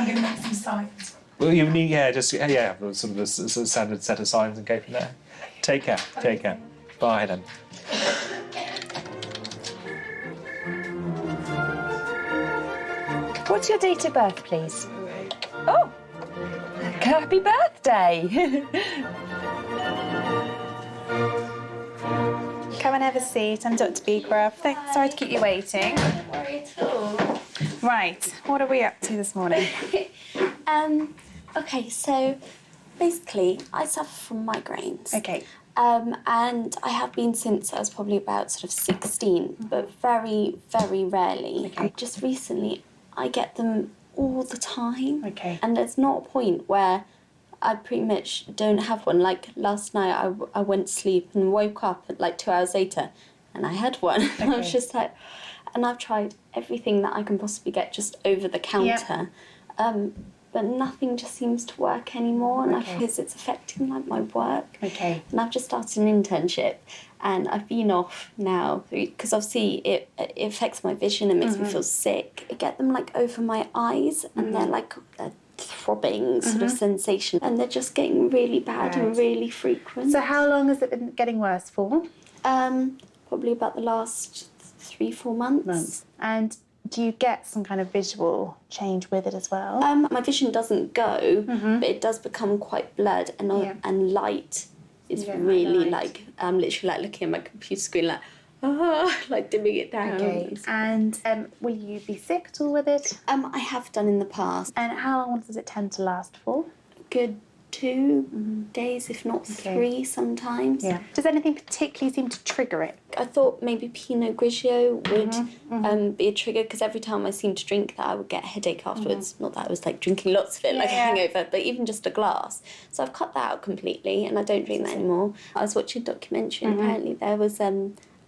going to make some signs. Well, you need, sort of a standard set of signs and go from there. Take care. Take care. Bye then. What's your date of birth, please? Oh, happy birthday! Come and have a seat. I'm Dr. Beecroft. Sorry to keep you waiting. Don't worry at all. Right, what are we up to this morning? Okay, so basically, I suffer from migraines. Okay. And I have been since I was probably about sort of 16, but very, very rarely. Okay. Just recently, I get them all the time. Okay. And there's not a point where I pretty much don't have one. Like last night, I went to sleep and woke up at like 2 hours later, and I had one. Okay. I was just like, and I've tried everything that I can possibly get just over the counter. Yep. But nothing just seems to work anymore, and I feel it's affecting like my work. Okay. And I've just started an internship, and I've been off now because obviously it affects my vision. It makes me feel sick. I get them like over my eyes, and they're like a throbbing sort of sensation, and they're just getting really bad and really frequent. So how long has it been getting worse for? Probably about the last 3-4 months. And do you get some kind of visual change with it as well? My vision doesn't go, but it does become quite blurred and light. It's really like, I'm literally like looking at my computer screen like dimming it down. Okay, and will you be sick at all with it? I have done in the past. And how long does it tend to last for? Good 2 days, if not 3 sometimes. Yeah. Does anything particularly seem to trigger it? I thought maybe Pinot Grigio would be a trigger, because every time I seemed to drink that I would get a headache afterwards. Not that I was like drinking lots of it like a hangover, but even just a glass. So I've cut that out completely and I don't drink that anymore. I was watching a documentary and apparently there was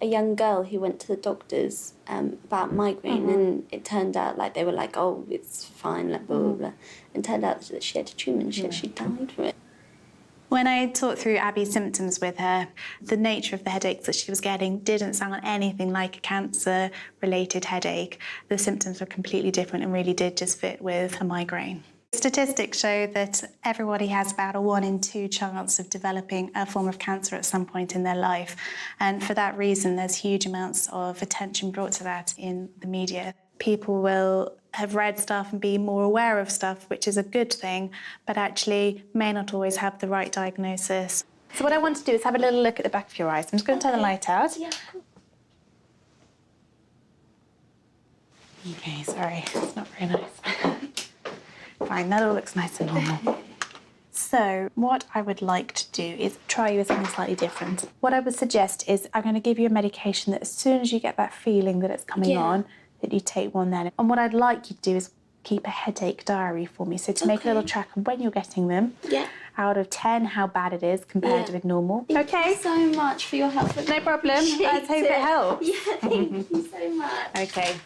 a young girl who went to the doctors about migraine, and it turned out like they were like, oh, it's fine, like blah blah blah, and turned out that she had a tumour and she actually died from it. When I talked through Abby's symptoms with her, the nature of the headaches that she was getting didn't sound anything like a cancer-related headache. The symptoms were completely different and really did just fit with a migraine. Statistics show that everybody has about a 1 in 2 chance of developing a form of cancer at some point in their life. And for that reason, there's huge amounts of attention brought to that in the media. People will have read stuff and be more aware of stuff, which is a good thing, but actually may not always have the right diagnosis. So what I want to do is have a little look at the back of your eyes. I'm just going to turn the light out. Yeah. Okay, sorry, it's not very nice. Fine, that all looks nice and normal. So what I would like to do is try you with something slightly different. What I would suggest is I'm going to give you a medication that as soon as you get that feeling that it's coming on, that you take one then. And what I'd like you to do is keep a headache diary for me. So to make a little track of when you're getting them, out of 10, how bad it is compared with normal. Thank you so much for your help. No problem. Let's hope it helps. Yeah, thank you so much. Okay.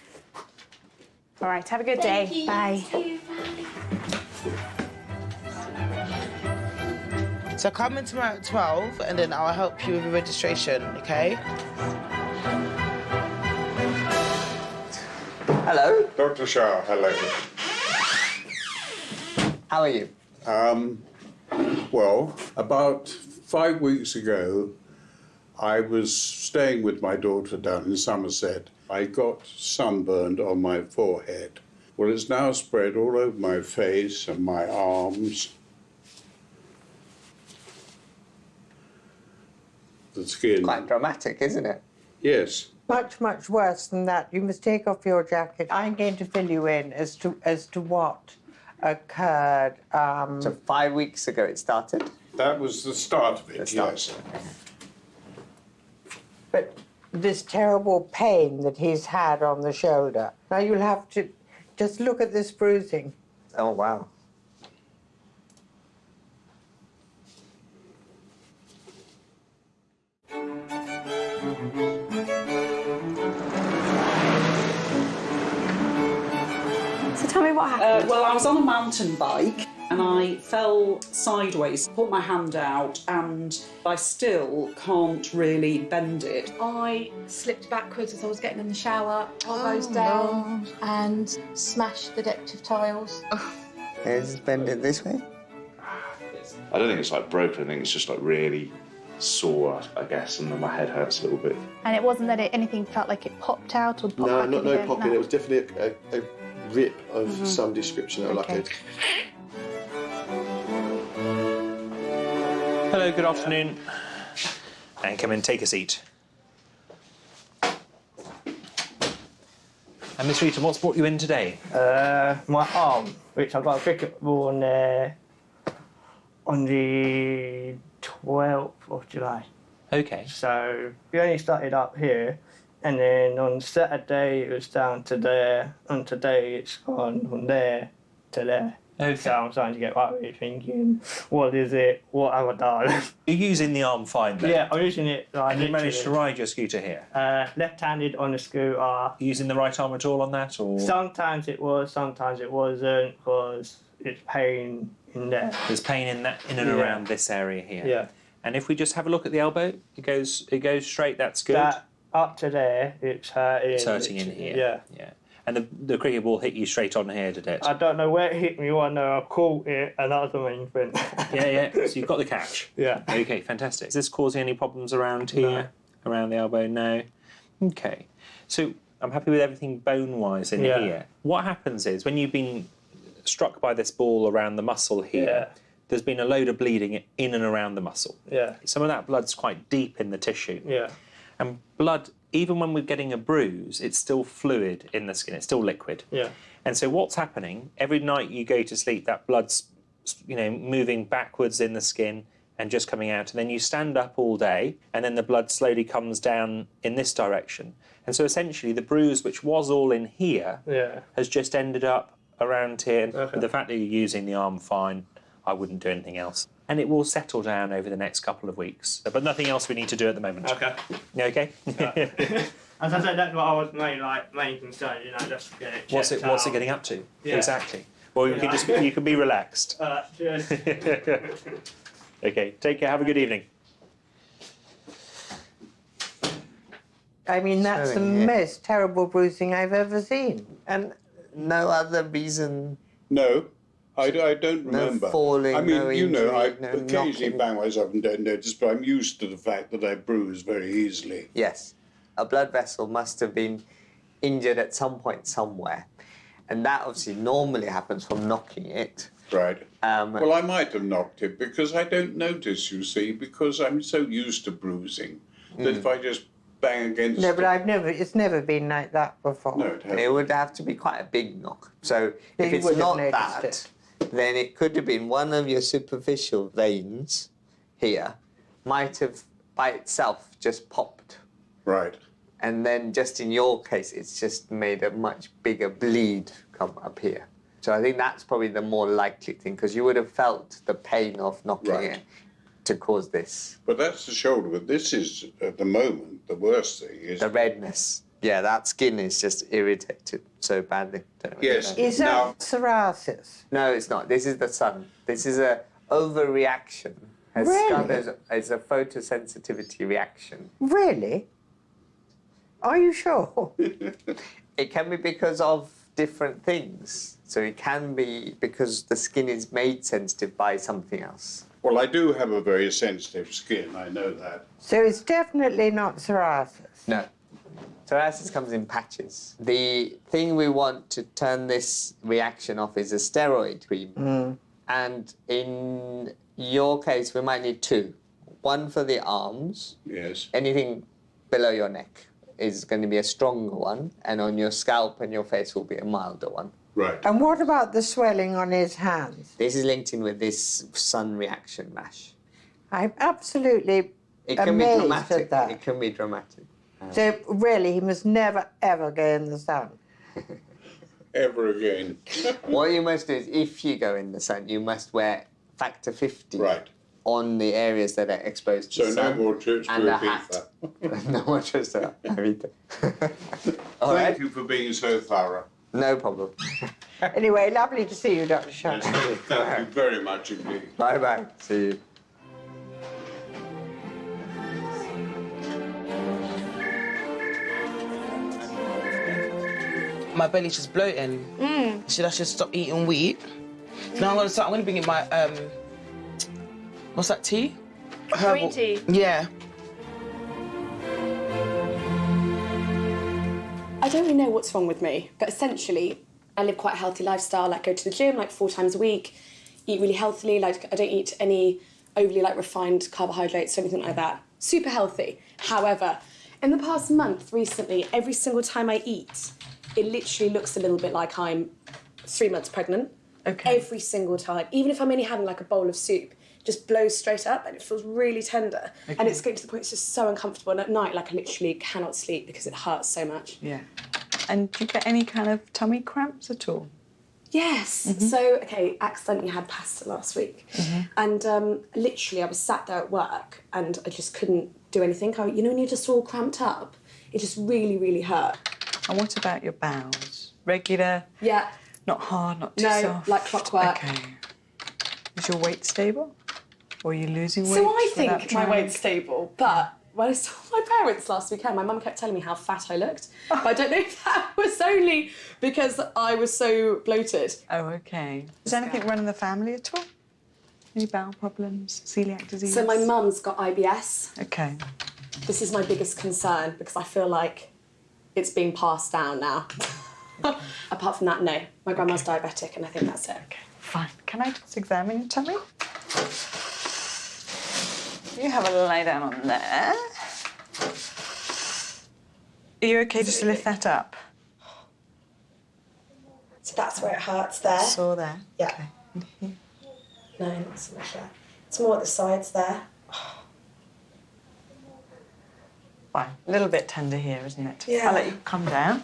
All right, have a good day. You. Bye. You too. Bye. So come in tomorrow at 12 and then I'll help you with your registration, okay? Hello. Dr. Shah, hello. How are you? Well, about 5 weeks ago, I was staying with my daughter down in Somerset. I got sunburned on my forehead. Well, it's now spread all over my face and my arms. The skin. Quite dramatic, isn't it? Yes. Much, much worse than that. You must take off your jacket. I'm going to fill you in as to what occurred. So 5 weeks ago it started? That was the start of it, yes. But this terrible pain that he's had on the shoulder. Now you'll have to just look at this bruising. Oh, wow. So tell me what happened. Well, I was on a mountain bike and I fell sideways, put my hand out, and I still can't really bend it. I slipped backwards as I was getting in the shower, elbows down, and smashed the decorative tiles. Is bend it this way? I don't think it's like broken, I think it's just like really sore, I guess, and then my head hurts a little bit. And it wasn't that anything felt like it popped out or popped No, back in no again? popping. No. It was definitely a rip of some description. Okay. Hello, good afternoon. And come in, take a seat. And Miss Rita, what's brought you in today? My arm, which I got a cricket ball on the 12th of July. Okay. So we only started up here, and then on Saturday it was down to there, and today it's gone from there to there. Okay. So I'm starting to get worried, thinking, what is it? What have I done? You're using the arm fine then? Yeah, I'm using it. Like, and you managed to ride your scooter here? Left-handed on the scooter. Using the right arm at all on that, or? Sometimes it was, sometimes it wasn't, because it's pain in there. There's pain in that, in and around this area here. Yeah. And if we just have a look at the elbow, it goes straight. That's good. That up to there, it's hurting. It's hurting in here. Yeah. Yeah. And the cricket ball hit you straight on here, did it? I don't know where it hit me. All I know, I caught it, and that was the main thing. Yeah. So you've got the catch. Yeah. Okay, fantastic. Is this causing any problems around here, around the elbow? No. Okay. So I'm happy with everything bone-wise in here. What happens is when you've been struck by this ball around the muscle here, there's been a load of bleeding in and around the muscle. Yeah. Some of that blood's quite deep in the tissue. Yeah. And blood, even when we're getting a bruise, it's still fluid in the skin. It's still liquid. Yeah. And so what's happening, every night you go to sleep, that blood's, moving backwards in the skin and just coming out. And then you stand up all day, and then the blood slowly comes down in this direction. And so essentially the bruise, which was all in here, has just ended up around here. And the fact that you're using the arm fine, I wouldn't do anything else. And it will settle down over the next couple of weeks. But nothing else we need to do at the moment. Okay. You okay? As I said, that's what I was main concern, just get it checked out. What's it getting up to? Yeah. Exactly. Well, you can be relaxed. Cheers. Okay, take care. Have a good evening. I mean, that's the most terrible bruising I've ever seen. And no other reason? No, I don't remember. No falling, I mean, no injury, I no occasionally knocking. bang myself and don't notice, but I'm used to the fact that I bruise very easily. Yes. A blood vessel must have been injured at some point somewhere. And that obviously normally happens from knocking it. Right. Well, I might have knocked it because I don't notice, you see, because I'm so used to bruising that if I just bang against No, but it's never been like that before. No, it hasn't. It would have to be quite a big knock. So Yeah, if you it's would have not noticed that, then it could have been one of your superficial veins here might have by itself just popped. Right. And then just in your case, it's just made a much bigger bleed come up here. So I think that's probably the more likely thing, because you would have felt the pain of knocking it to cause this. But that's the shoulder. But this is, at the moment, the worst thing is... The redness. Yeah, that skin is just irritated so badly. Don't know what Yes. you know. Is that psoriasis? No, it's not. This is the sun. This is a overreaction. Really? It's a photosensitivity reaction. Really? Are you sure? It can be because of different things. So it can be because the skin is made sensitive by something else. Well, I do have a very sensitive skin, I know that. So it's definitely not psoriasis? No. Psoriasis comes in patches. The thing we want to turn this reaction off is a steroid cream. And in your case, we might need two. One for the arms. Yes. Anything below your neck is going to be a stronger one, and on your scalp and your face will be a milder one. Right. And what about the swelling on his hands? This is linked in with this sun reaction rash. I'm absolutely It can be amazed dramatic. at that. It can be dramatic. So really, he must never, ever go in the sun. Ever again. What you must do is, if you go in the sun, you must wear factor 50 on the areas that are exposed to So the sun. no more trips to and a hat. Ibiza. No more trips to Ibiza. Thank you for being so thorough. No problem. Anyway, lovely to see you, Dr. Sharp. Thank you very much indeed. Bye-bye. See you. My belly's just bloating. Should I just stop eating wheat? No, I'm gonna bring in my what's that tea? Green tea. Yeah. I don't really know what's wrong with me, but essentially, I live quite a healthy lifestyle. Like, go to the gym like 4 times a week, eat really healthily. Like, I don't eat any overly refined carbohydrates or anything like that. Super healthy. However, in the past month, recently, every single time I eat, it literally looks a little bit like I'm 3 months pregnant. Okay. Every single time, even if I'm only having like a bowl of soup, just blows straight up and it feels really tender. Okay. And it's getting to the point it's just so uncomfortable. And at night, like, I literally cannot sleep because it hurts so much. Yeah. And do you get any kind of tummy cramps at all? Yes. So, okay, accidentally had pasta last week. And literally I was sat there at work and I just couldn't do anything. You know when you're just all cramped up? It just really, really hurt. And what about your bowels? Regular? Yeah. Not hard, not too No, soft? like clockwork. Okay. Is your weight stable? Or are you losing weight? So I without think my trying? weight's stable, but when I saw my parents last weekend, my mum kept telling me how fat I looked. But I don't know if that was only because I was so bloated. Oh, okay. Is anything run in the family at all? Any bowel problems? Celiac disease? So my mum's got IBS. Okay. This is my biggest concern because I feel like it's being passed down now. Apart from that, no. My grandma's diabetic and I think that's it. Okay, fine. Can I just examine your tummy? You have a lie down on there. Are you okay just to lift that up? So that's where it hurts there. Saw there. Yeah. Okay. No, not so much there. It's more at the sides there. Fine. A little bit tender here, isn't it? Yeah. I'll let you come down.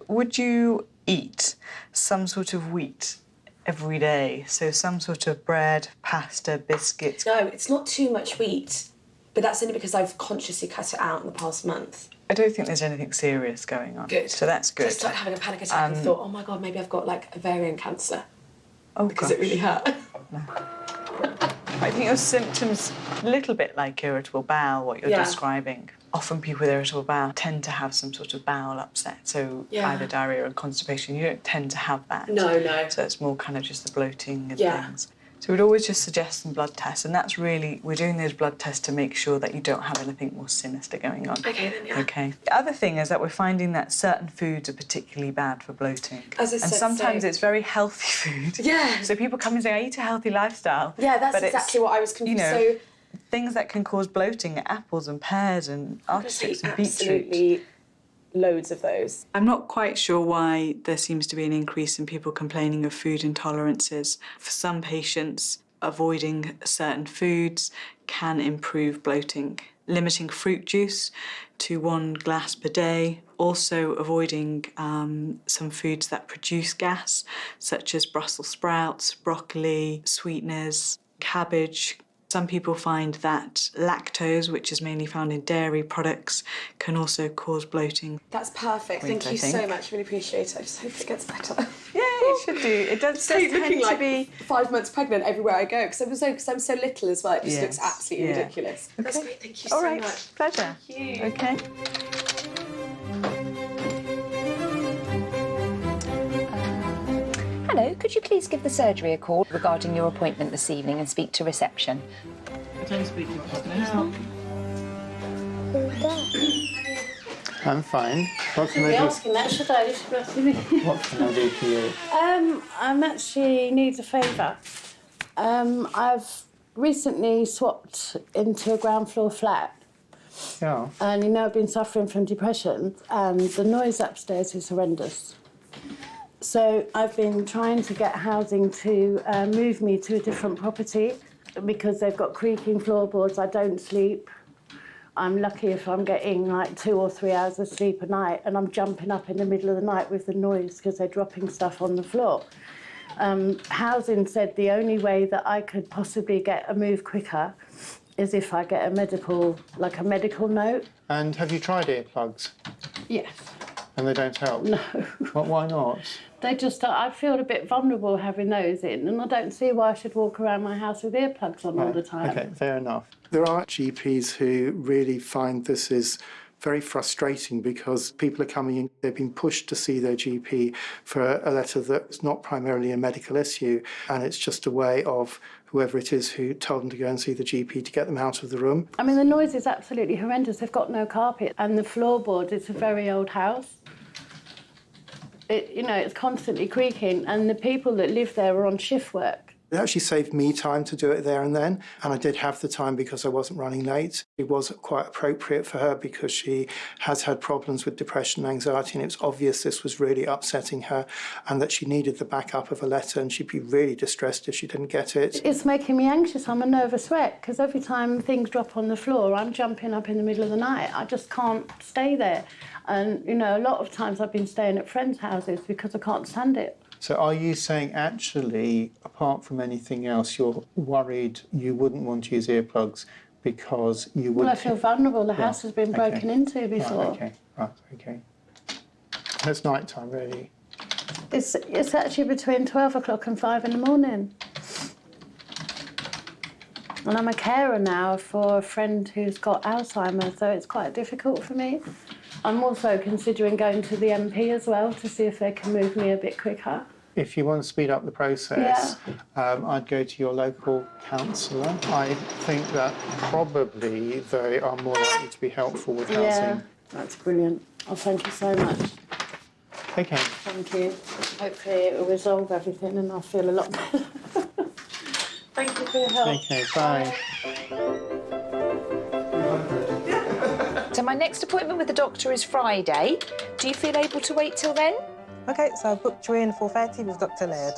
Would you eat some sort of wheat every day? So some sort of bread, pasta, biscuits? No, it's not too much wheat, but that's only because I've consciously cut it out in the past month. I don't think there's anything serious going on. Good. So that's good. So I started having a panic attack and thought, oh my God, maybe I've got like ovarian cancer. Oh, because it really hurt. I think your symptoms, a little bit like irritable bowel, what you're Yeah. describing. Often people with irritable bowel tend to have some sort of bowel upset, so Yeah. either diarrhea or constipation. You don't tend to have that. No, no. So it's more kind of just the bloating and Yeah. things. So we'd always just suggest some blood tests, and that's really, we're doing those blood tests to make sure that you don't have anything more sinister going on. Okay, then, yeah. Okay. The other thing is that we're finding that certain foods are particularly bad for bloating. As I and said, sometimes so- it's very healthy food. Yeah. So people come and say, I eat a healthy lifestyle. Yeah, that's but it's, exactly what I was confused. You know, So things that can cause bloating are apples and pears and artichokes and beetroot. absolutely loads of those. I'm not quite sure why there seems to be an increase in people complaining of food intolerances. For some patients, avoiding certain foods can improve bloating. Limiting fruit juice to 1 glass per day. Also avoiding some foods that produce gas, such as Brussels sprouts, broccoli, sweeteners, cabbage. Some people find that lactose, which is mainly found in dairy products, can also cause bloating. That's perfect. Wait, Thank I you so think. much. Really appreciate it. I just hope it gets better. Yeah, it should do. It does Keep looking tend to like be 5 months pregnant everywhere I go because I'm so little as well. It just Yes, looks absolutely yeah. ridiculous. Okay. That's great. Thank you All so right, much. pleasure. Thank you. Okay. Hello, could you please give the surgery a call regarding your appointment this evening and speak to reception? I don't speak to help. I'm fine. What can Shouldn't be I do? asking that, should I? You should be asking me. What can I do for you? I'm actually need a favour. I've recently swapped into a ground floor flat. Yeah. And you know I've been suffering from depression and the noise upstairs is horrendous. So I've been trying to get housing to move me to a different property because they've got creaking floorboards. I don't sleep. I'm lucky if I'm getting like 2 or 3 hours of sleep a night and I'm jumping up in the middle of the night with the noise because they're dropping stuff on the floor. Housing said the only way that I could possibly get a move quicker is if I get a medical note. And have you tried earplugs? Yes. And they don't help? No. Why not? They just, I feel a bit vulnerable having those in, and I don't see why I should walk around my house with earplugs on all the time. Okay, fair enough. There are GPs who really find this is very frustrating because people are coming in, they've been pushed to see their GP for a letter that's not primarily a medical issue, and it's just a way of whoever it is who told them to go and see the GP to get them out of the room. I mean, the noise is absolutely horrendous. They've got no carpet, and the floorboard, it's a very old house. It's constantly creaking, and the people that live there are on shift work. It actually saved me time to do it there and then, and I did have the time because I wasn't running late. It was quite appropriate for her because she has had problems with depression and anxiety, and it was obvious this was really upsetting her and that she needed the backup of a letter, and she'd be really distressed if she didn't get it. It's making me anxious. I'm a nervous wreck because every time things drop on the floor, I'm jumping up in the middle of the night. I just can't stay there. And, a lot of times I've been staying at friends' houses because I can't stand it. So are you saying actually, apart from anything else, you're worried you wouldn't want to use earplugs because you would... Well, I feel vulnerable. The house has been broken into before. Right, okay. It's night time, really. It's actually between 12 o'clock and 5 in the morning. And I'm a carer now for a friend who's got Alzheimer's, so it's quite difficult for me. I'm also considering going to the MP as well to see if they can move me a bit quicker. If you want to speed up the process, I'd go to your local counsellor. I think that probably they are more likely to be helpful with housing. Yeah, that's brilliant. Oh, thank you so much. Okay. Thank you. Hopefully it will resolve everything and I'll feel a lot better. Thank you for your help. Okay, bye. So my next appointment with the doctor is Friday. Do you feel able to wait till then? OK, so I've booked you in 4:30 with Dr Laird.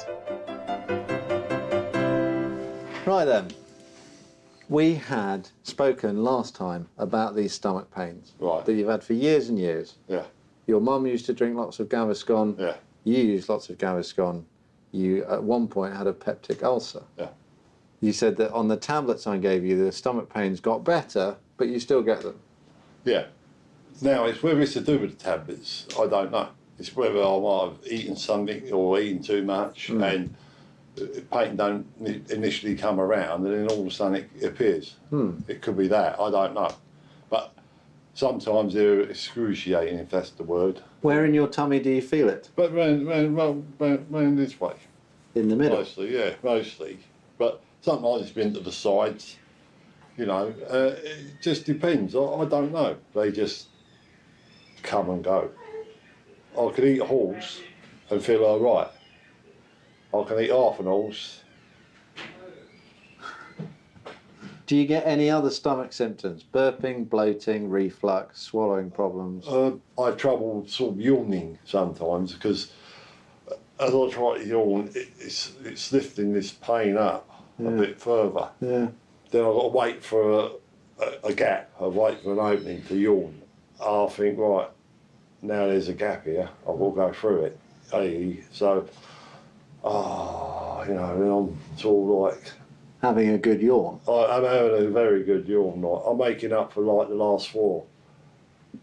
Right then. We had spoken last time about these stomach pains that you've had for years and years. Yeah. Your mum used to drink lots of Gaviscon. Yeah. You used lots of Gaviscon. You, at one point, had a peptic ulcer. Yeah. You said that on the tablets I gave you, the stomach pains got better, but you still get them. Yeah. Now, it's whether it's to do with the tablets, I don't know. It's whether I might have eaten something or eaten too much and the pain don't initially come around and then all of a sudden it appears. It could be that, I don't know. But sometimes they're excruciating, if that's the word. Where in your tummy do you feel it? But round this way. In the middle? Mostly, yeah, mostly. But sometimes it's been to the sides, you know. It just depends, I don't know. They just come and go. I can eat a horse and feel all right. I can eat half an horse. Do you get any other stomach symptoms? Burping, bloating, reflux, swallowing problems? I have trouble sort of yawning sometimes because as I try to yawn, it's lifting this pain up a bit further. Yeah. Then I've got to wait for a gap. I wait for an opening to yawn. I think, right, now there's a gap here. I will go through it. So, you know, then I'm sort of like having a good yawn. I'm having a very good yawn. Like, I'm making up for like the last 4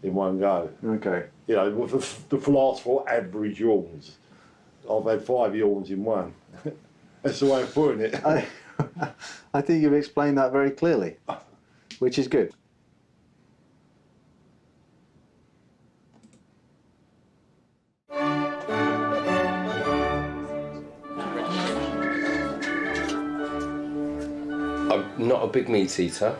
in one go. Okay. You know, with the last 4 average yawns, I've had 5 yawns in one. That's the way of putting it. I think you've explained that very clearly, which is good. I'm not a big meat eater.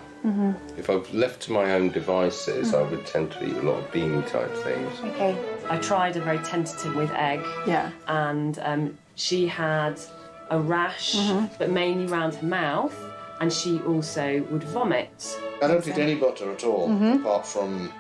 If I've left to my own devices, I would tend to eat a lot of beanie type things. Okay. I tried a very tentative with egg. Yeah. And she had a rash, but mainly around her mouth, and she also would vomit. I don't eat any butter at all, apart from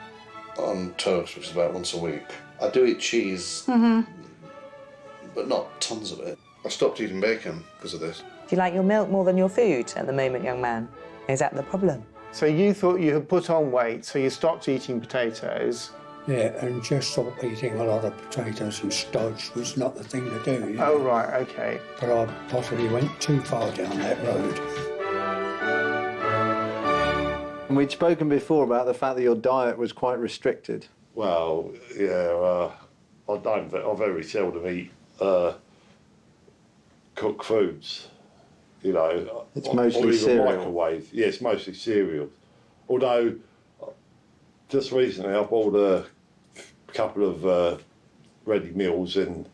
on toast, which is about once a week. I do eat cheese, but not tons of it. I stopped eating bacon because of this. Do you like your milk more than your food at the moment, young man? Is that the problem? So you thought you had put on weight, so you stopped eating potatoes. Yeah, and just stopped eating a lot of potatoes and stodge was not the thing to do. You know? Oh, right, okay. But I possibly went too far down that road. And we'd spoken before about the fact that your diet was quite restricted. Well, yeah, I very seldom eat cooked foods. You know, it's mostly or even cereal. Microwave. Yeah, it's mostly cereal. Although, just recently I bought a couple of ready meals and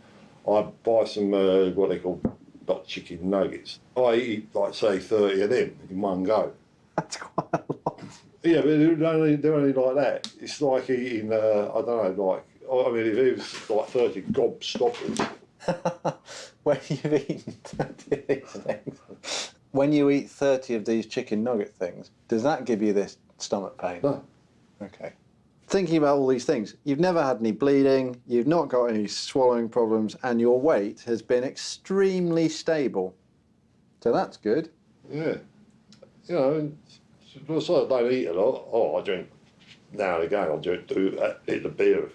I buy some what they call not chicken nuggets. I eat like say 30 of them in one go. That's quite a lot. Yeah, but they're only like that. It's like eating I don't know, like I mean if it was like 30 gobstoppers. When you've eaten 30 of these things, when you eat 30 of these chicken nugget things, does that give you this stomach pain? No. Okay. Thinking about all these things, you've never had any bleeding, you've not got any swallowing problems, and your weight has been extremely stable. So that's good. Yeah. You know, so I don't eat a lot. Oh, I drink now and again. I do eat the beer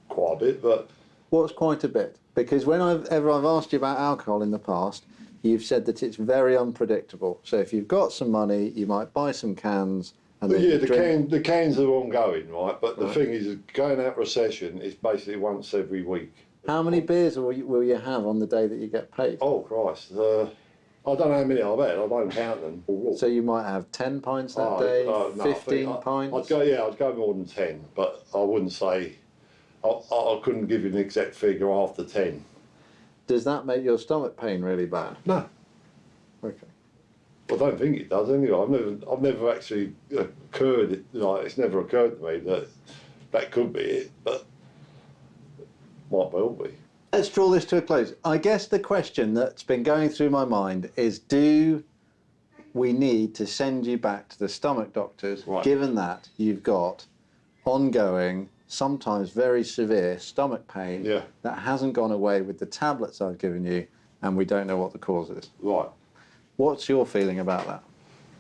quite a bit, but... What's quite a bit? Because whenever I've asked you about alcohol in the past, you've said that it's very unpredictable. So if you've got some money, you might buy some cans and then yeah, drink. the cans are ongoing, right? But the thing is, going out recession is basically once every week. How many beers will you have on the day that you get paid? Oh, Christ. I don't know how many I've had. I don't count them. So you might have 10 pints that day, no, 15 pints? I'd go more than 10, but I wouldn't say... I couldn't give you an exact figure after 10. Does that make your stomach pain really bad? No. Okay. I don't think it does anyway. I've never actually occurred. It's never occurred to me that could be it, but might well be. Let's draw this to a close. I guess the question that's been going through my mind is, do we need to send you back to the stomach doctors, given that you've got ongoing, sometimes very severe stomach pain that hasn't gone away with the tablets I've given you, and we don't know what the cause is? Right. What's your feeling about that?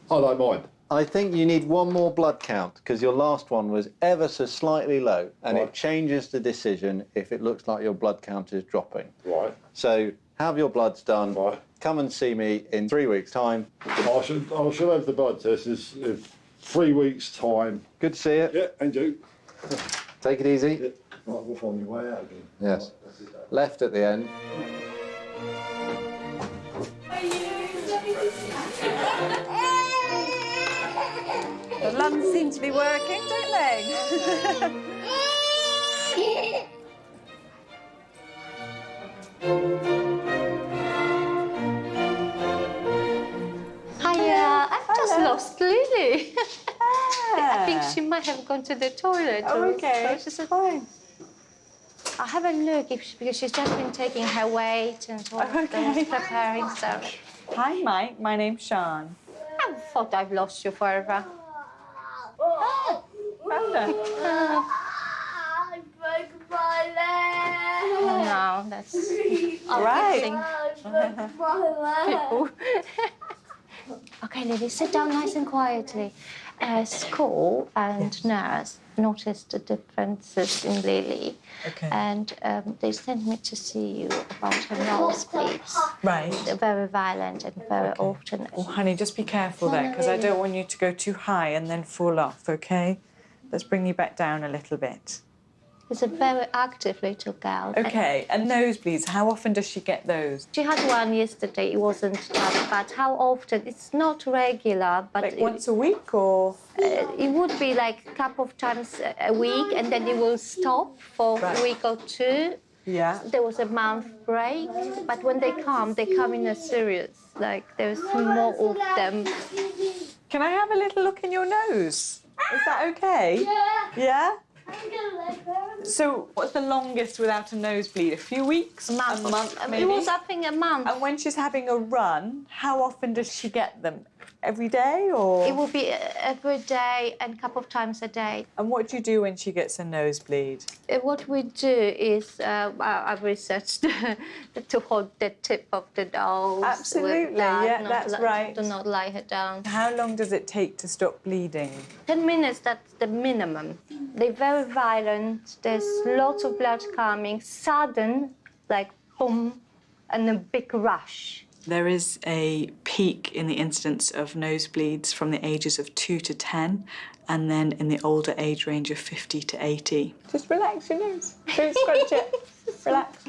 I don't mind. I think you need one more blood count, because your last one was ever so slightly low, and it changes the decision if it looks like your blood count is dropping. Right. So have your bloods done. Right. Come and see me in 3 weeks' time. I should have the blood test in 3 weeks' time. Good to see you. Yeah, and you. Take it easy. Yeah. Right, we'll find your way out again. Yes. Left at the end. The lungs seem to be working, don't they? Hiya, I've just lost Lily. I think she might have gone to the toilet. Oh, okay. So she said, fine. I haven't looked because she's just been taking her weight and all preparing stuff. Hi, Mike. My name's Sean. I thought I've lost you forever. Brenda. I broke my leg. No, that's Right. People. Okay, Lily, sit down nice and quietly. School and nurse noticed the differences in Lily. Okay. And they sent me to see you about her nosebleeds. Right. They're very violent and very often. Oh, honey, just be careful there, because I don't want you to go too high and then fall off, okay? Let's bring you back down a little bit. She's a very active little girl. Okay, and nosebleeds, how often does she get those? She had one yesterday. It wasn't that bad. How often? It's not regular, but like once a week, or it would be like a couple of times a week, and then it will stop for a week or two. Yeah. There was a month break, but when they come in a serious. Like there's more of them. Can I have a little look in your nose? Is that okay? Yeah. So, what's the longest without a nosebleed? A few weeks? A month, maybe? It was, I think, a month. And when she's having a run, how often does she get them? Every day, or...? It will be every day and a couple of times a day. And what do you do when she gets a nosebleed? What we do is, I've researched to hold the tip of the nose. Absolutely, yeah, that's right. Do not lie her down. How long does it take to stop bleeding? 10 minutes, that's the minimum. They're very violent. There's lots of blood coming, sudden, like boom, and a big rush. There is a peak in the incidence of nosebleeds from the ages of 2 to 10, and then in the older age range of 50 to 80. Just relax your nose. Don't scrunch it. Relax.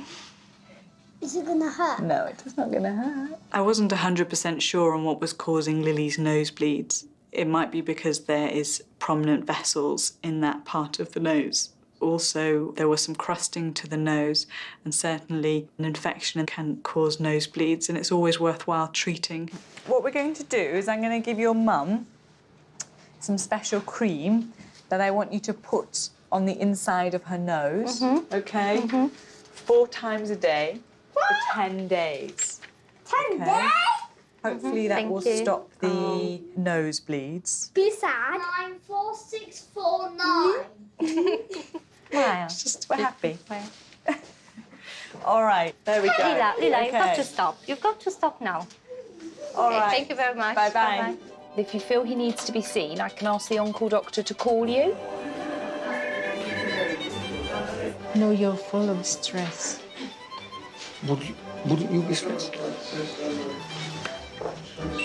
Is it going to hurt? No, it's not going to hurt. I wasn't 100% sure on what was causing Lily's nosebleeds. It might be because there is prominent vessels in that part of the nose. Also, there was some crusting to the nose, and certainly an infection can cause nosebleeds, and it's always worthwhile treating. What we're going to do is I'm going to give your mum some special cream that I want you to put on the inside of her nose, okay? 4 times a day for 10 days. 10 days? Hopefully that will stop the nosebleeds. Be sad. 94649. Wow. We're happy. All right, there we go. Lila, Okay. you've got to stop. You've got to stop now. All right. Thank you very much. Bye-bye. If you feel he needs to be seen, I can ask the on-call doctor to call you. No, you're full of stress. Wouldn't you be stressed?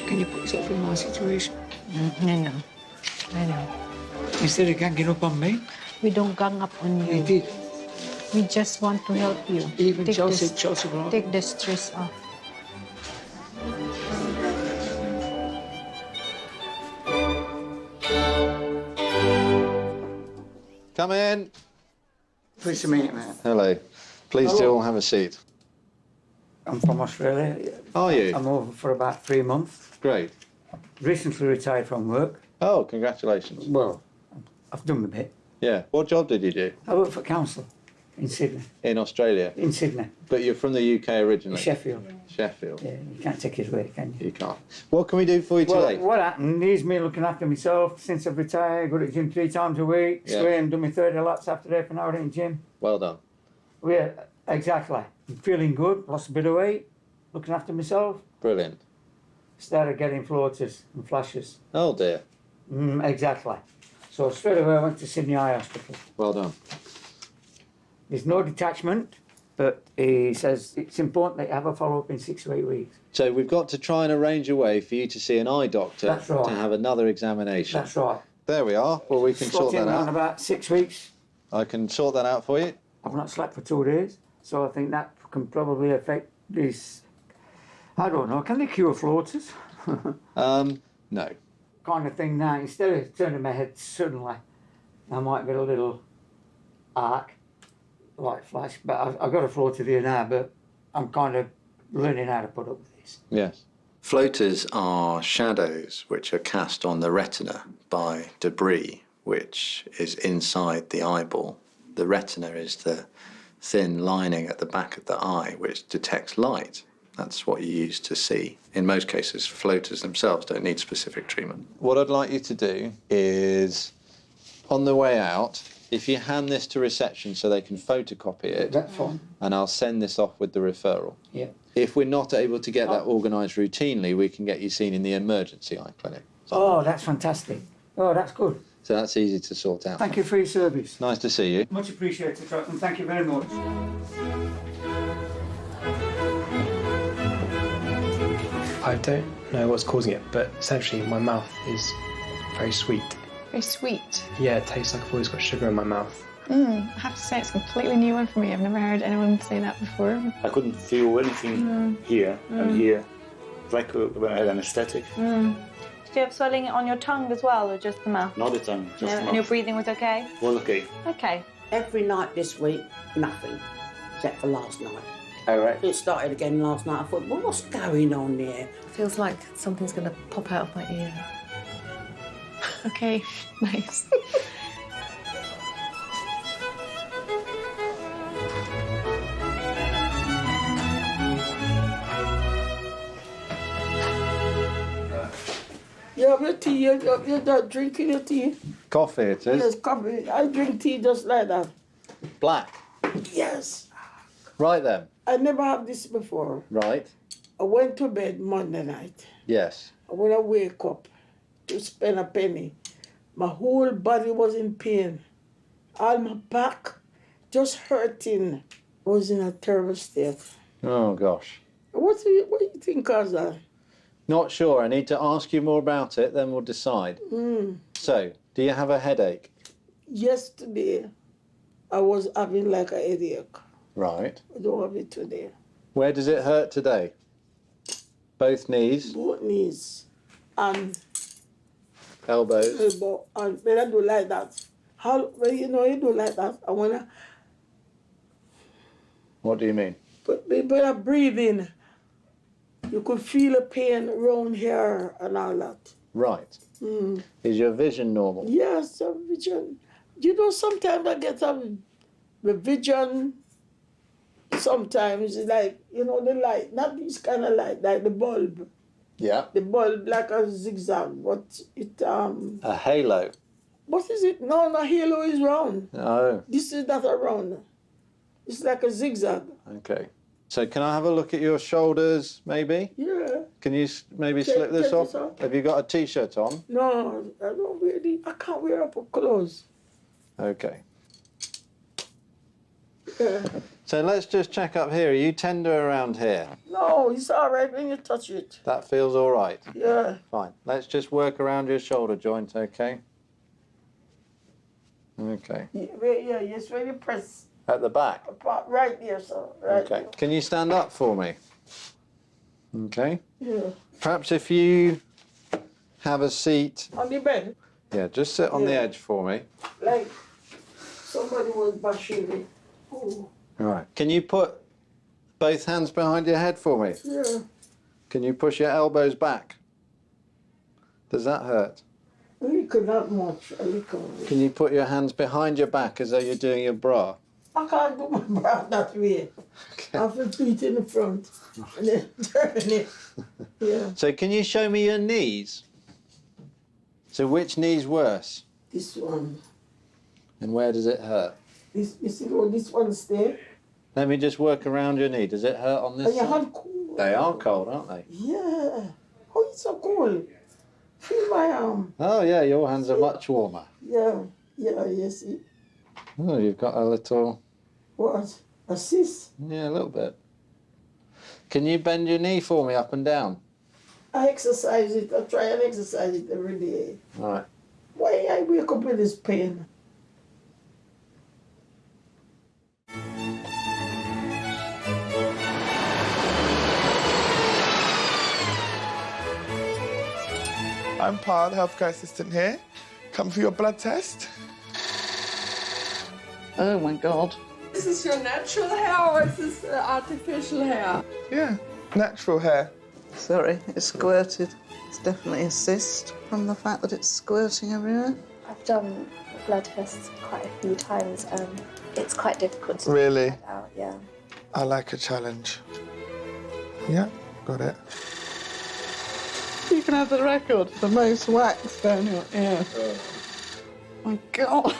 Can you put yourself in my situation? I know. Instead of ganging up on me? We don't gang up on you. You did. We just want to help you. Even Take Chelsea this- Clark. Take the stress off. Come in. Pleased to meet you, man. Hello. Please do all have a seat. I'm from Australia. Are you? I'm over for about 3 months. Great. Recently retired from work. Oh, congratulations. Well, I've done a bit. Yeah. What job did you do? I work for council in Sydney. In Australia? In Sydney. But you're from the UK originally? Sheffield. Sheffield. Yeah, you can't take his way, can you? You can't. What can we do for you Well, today? what happened is me looking after myself since I've retired. Go to the gym 3 times a week. Yeah. Swim, do my 30 laps after half an hour in the gym. Well done. Yeah, exactly. I'm feeling good, lost a bit of weight, looking after myself. Brilliant. Started getting floaters and flashes. Oh dear. Exactly. So straight away I went to Sydney Eye Hospital. Well done. There's no detachment, but he says it's important that you have a follow-up in 6 to 8 weeks. So we've got to try and arrange a way for you to see an eye doctor. That's right. To have another examination. That's right. There we are. Well, we can sort Slot in that around out. about 6 weeks. I can sort that out for you. I've not slept for 2 days, so I think that can probably affect this. I don't know, can they cure floaters? No. Kind of thing now, instead of turning my head suddenly, I might get a little arc, light flash, but I've got a floater there now, but I'm kind of learning how to put up with this. Yes. Floaters are shadows which are cast on the retina by debris which is inside the eyeball. The retina is the thin lining at the back of the eye which detects light. That's what you use to see. In most cases, floaters themselves don't need specific treatment. What I'd like you to do is, on the way out, if you hand this to reception so they can photocopy it, That's fine. and I'll send this off with the referral. Yeah. If we're not able to get that organised routinely, we can get you seen in the emergency eye clinic. Oh, that's fantastic. Oh, that's good. So that's easy to sort out. Thank you for your service. Nice to see you. Much appreciated, and thank you very much. I don't know what's causing it, but essentially my mouth is very sweet. Very sweet. Yeah, it tastes like I've always got sugar in my mouth. I have to say it's a completely new one for me. I've never heard anyone say that before. I couldn't feel anything here and here. It's like when I had anesthetic. Did you have swelling on your tongue as well, or just the mouth? Not the tongue, just the And your mouth. breathing was okay? Well, okay. Okay. Every night this week, nothing, except for last night. All right. It started again last night. I thought, well, what's going on there? Feels like something's going to pop out of my ear. Okay, nice. You have your tea, you're not drinking your tea? Coffee it is. Yes, coffee. I drink tea just like that. Black. Yes. Right then. I never had this before. Right. I went to bed Monday night. Yes. When I wake up to spend a penny, my whole body was in pain. All my back just hurting. I was in a terrible state. Oh gosh. What do you think caused that? Not sure. I need to ask you more about it, then we'll decide. So, do you have a headache? Yesterday, I was having like a headache. Right. I don't have it today. Where does it hurt today? Both knees? Both knees. And Elbows? elbow. And when I do like that, when you do like that, I wanna, What do you mean? but when I breathe in, you could feel a pain around here and all that. Right. Is your vision normal? Yes, a vision. You know, sometimes I get the vision. Sometimes, like, the light, not this kind of light, like the bulb. Yeah. The bulb, like a zigzag, but it, A halo? what is it? No, halo is round. Oh, This is not a round. It's like a zigzag. okay. So can I have a look at your shoulders, maybe? Yeah. Can you maybe Take- slip this take off? this off. Have you got a T-shirt on? No, I don't really, I can't wear up clothes. Okay. Yeah. So let's just check up here. Are you tender around here? No, it's all right when you touch it. That feels all right? Yeah. Fine. Let's just work around your shoulder joint, okay? Okay. Yeah, yes, when you press At the back? right there, so right Okay. Can you stand up for me? Okay. there. Yeah. Perhaps if you have a seat. On the bed, Yeah, just sit on the Yeah. edge for me. like somebody was bashing me. Oh. All right. Can you put both hands behind your head for me? Yeah. Can you push your elbows back? Does that hurt? A little, not much. A little. Can you put your hands behind your back as though you're doing your bra? I can't do my bra that way. I have to do it in the front and then turn it. Yeah. So can you show me your knees? So which knee's worse? This one. And where does it hurt? This, you see how this one's there? Let me just work around your knee. Does it hurt on this And your side? hand cold. They are cold, aren't they? Yeah. Oh, it's so cold. Feel my arm. Oh, yeah, your hands are much warmer. Yeah. Yeah, you see. Oh, you've got a little... What? A cyst? Yeah, a little bit. Can you bend your knee for me up and down? I exercise it. I try and exercise it every day. All right. Why I wake up with this pain? I'm Paul, the healthcare assistant here. Come for your blood test. Oh my God. Is this your natural hair or is this artificial hair? Yeah, natural hair. Sorry, it's squirted. It's definitely a cyst from the fact that it's squirting everywhere. I've done blood tests quite a few times and it's quite difficult to Really? find out, yeah. I like a challenge. Yeah, got it. You can have the record for most wax down your ear. Oh my God.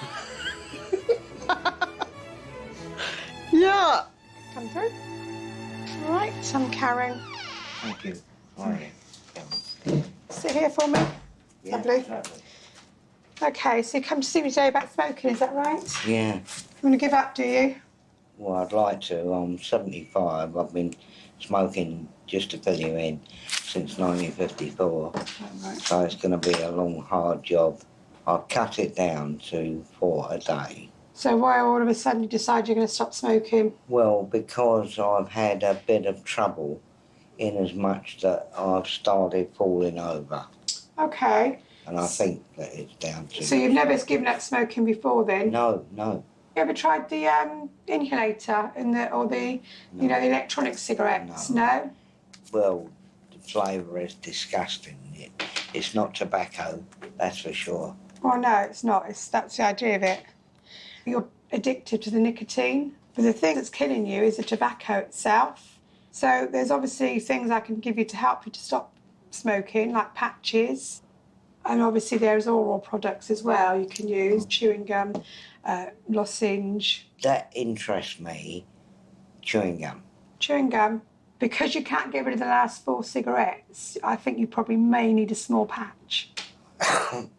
Yeah. Come through. All right, I'm Karen. Thank you. How are you? Sit here for me. Yeah, Lovely. exactly. Okay, so you come to see me today about smoking, is that right? Yeah. You want to give up, do you? Well, I'd like to. I'm 75. I've been smoking, just to fill you in, since 1954. Right. So it's going to be a long, hard job. I've cut it down to 4 a day. So why all of a sudden you decide you're going to stop smoking? Well, because I've had a bit of trouble in as much that I've started falling over. Okay. And I think that it's down to... So you've never given up smoking before then? No, no. You ever tried the inhalator and the you know, the electronic cigarettes? No. Well, the flavour is disgusting. It's not tobacco, that's for sure. Well, no, it's not. That's the idea of it. You're addicted to the nicotine, but the thing that's killing you is the tobacco itself. So there's obviously things I can give you to help you to stop smoking, like patches. And obviously there's oral products as well you can use, chewing gum, lozenge. That interests me, chewing gum. Chewing gum, because you can't get rid of the last 4 cigarettes, I think you probably may need a small patch.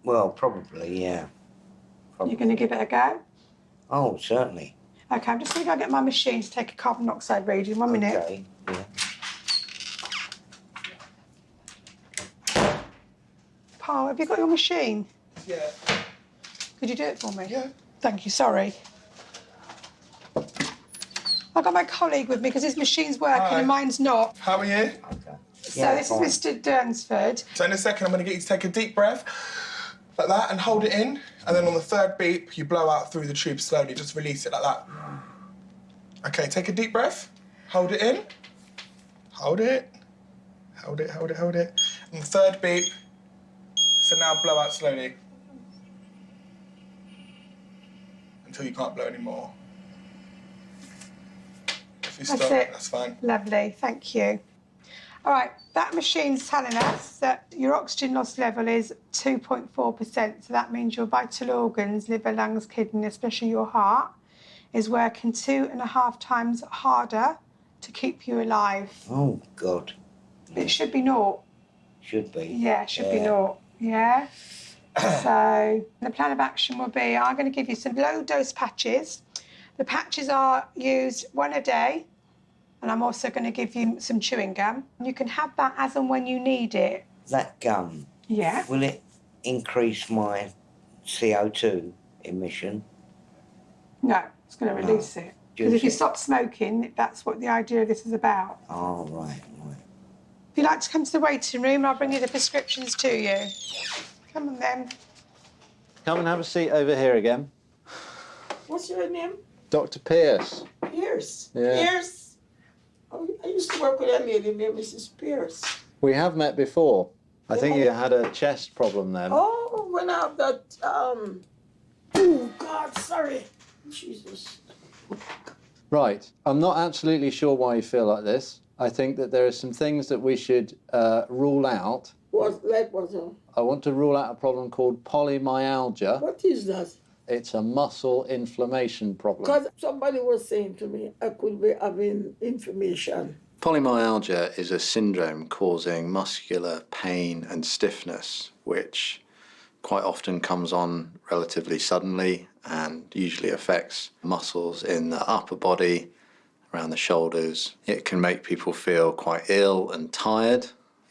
Well, probably, yeah. You're going to give it a go? Oh, certainly. OK, I'm just going to go get my machine to take a carbon monoxide reading. 1 minute. Okay, yeah. Paul, have you got your machine? Yeah. Could you do it for me? Yeah. Thank you, sorry. I've got my colleague with me because his machine's working Hi. and mine's not. How are you? So this is Mr. Durnsford. So in a second, I'm going to get you to take a deep breath, like that, and hold it in. And then on the 3rd beep, you blow out through the tube slowly. Just release it like that. OK, take a deep breath. Hold it in. Hold it. Hold it, hold it, hold it. And the 3rd beep. So now blow out slowly. Until you can't blow anymore. If you That's stop, it. that's fine. Lovely, thank you. All right, that machine's telling us that your oxygen loss level is 2.4%. So that means your vital organs, liver, lungs, kidney, especially your heart, is working 2.5 times harder to keep you alive. Oh, God. It should be naught. Should be. Yeah, it should be naught. Yeah. So the plan of action will be I'm going to give you some low-dose patches. The patches are used 1 a day, and I'm also going to give you some chewing gum. You can have that as and when you need it. That gum, Yeah. will it increase my CO2 emission? No, it's going to release it. Because if you stop smoking, that's what the idea of this is about. Oh, right, right. If you'd like to come to the waiting room, I'll bring you the prescriptions to you. Come on, then. Come and have a seat over here again. What's your name? Dr. Pierce. Pierce. Yeah. Pierce. I used to work with a lady named Mrs. Pierce. We have met before. I think you had a chest problem then. Oh, when I have that, oh God, sorry. Jesus. Right. I'm not absolutely sure why you feel like this. I think that there are some things that we should rule out. What, like what? I want to rule out a problem called polymyalgia. What is that? It's a muscle inflammation problem. Because somebody was saying to me, I could be having inflammation. Polymyalgia is a syndrome causing muscular pain and stiffness, which quite often comes on relatively suddenly and usually affects muscles in the upper body, around the shoulders. It can make people feel quite ill and tired.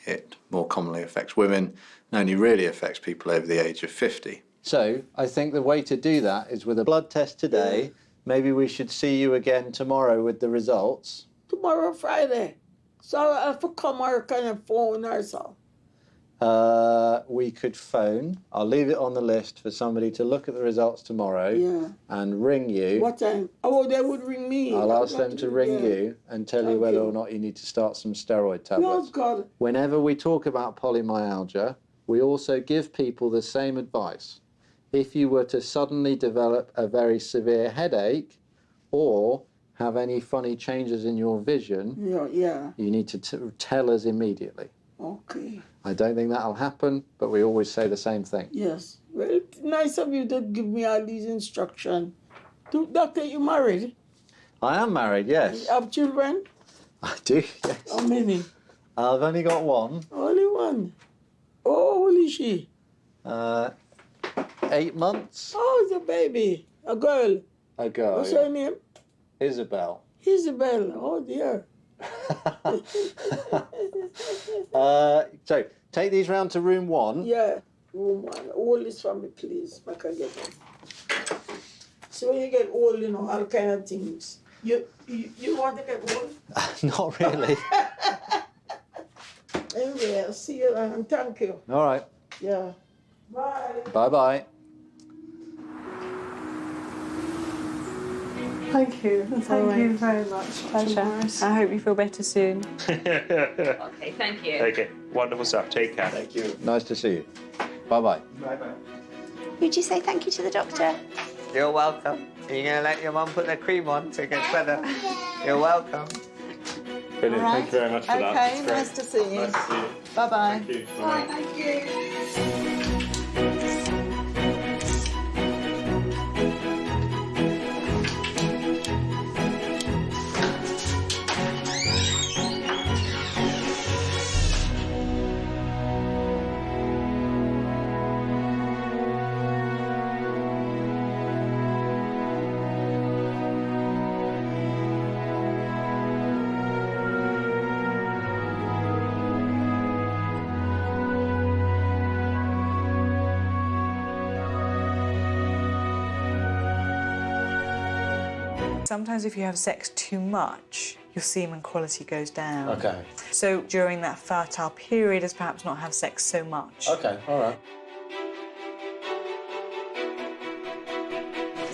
It more commonly affects women and only really affects people over the age of 50. So I think the way to do that is with a blood test today. Maybe we should see you again tomorrow with the results. Tomorrow, Friday. So I have to come or kind of phone or so. We could phone. I'll leave it on the list for somebody to look at the results tomorrow and ring you. What time? Oh, they would ring me. I'll ask them to ring you and tell you whether or not you need to start some steroid tablets. Oh, God. Whenever we talk about polymyalgia, we also give people the same advice. If you were to suddenly develop a very severe headache or have any funny changes in your vision, you need to tell us immediately. Okay. I don't think that'll happen, but we always say the same thing. Yes. Well, it's nice of you to give me all these instructions. Doctor, you married? I am married, yes. You have children? I do, yes. How many? I've only got one. Only one. Oh, how old is she? 8 months. Oh, it's a baby. A girl. A girl. What's her name? Isabel. Isabel. Oh, dear. So, take these round to room 1. Yeah, room 1. Hold this for me, please. I can get them. So when you get old, you know, all kind of things. You want to get old? Not really. Anyway, I'll see you and thank you. All right. Yeah. Bye. Bye-bye. Thank you. Thank you very much. Pleasure. I hope you feel better soon. Okay, thank you. Okay, wonderful stuff. Take care. Thank you. Nice to see you. Bye-bye. Bye-bye. Would you say thank you to the doctor? You're welcome. Are you going to let your mum put the cream on so it gets better? You're welcome. Brilliant. Right. Thank you very much for that. Okay, It's great. nice to see you. Nice to see you. Bye-bye. Thank you. Bye, thank you. Sometimes if you have sex too much, your semen quality goes down. Okay. So during that fertile period is perhaps not have sex so much. Okay, all right.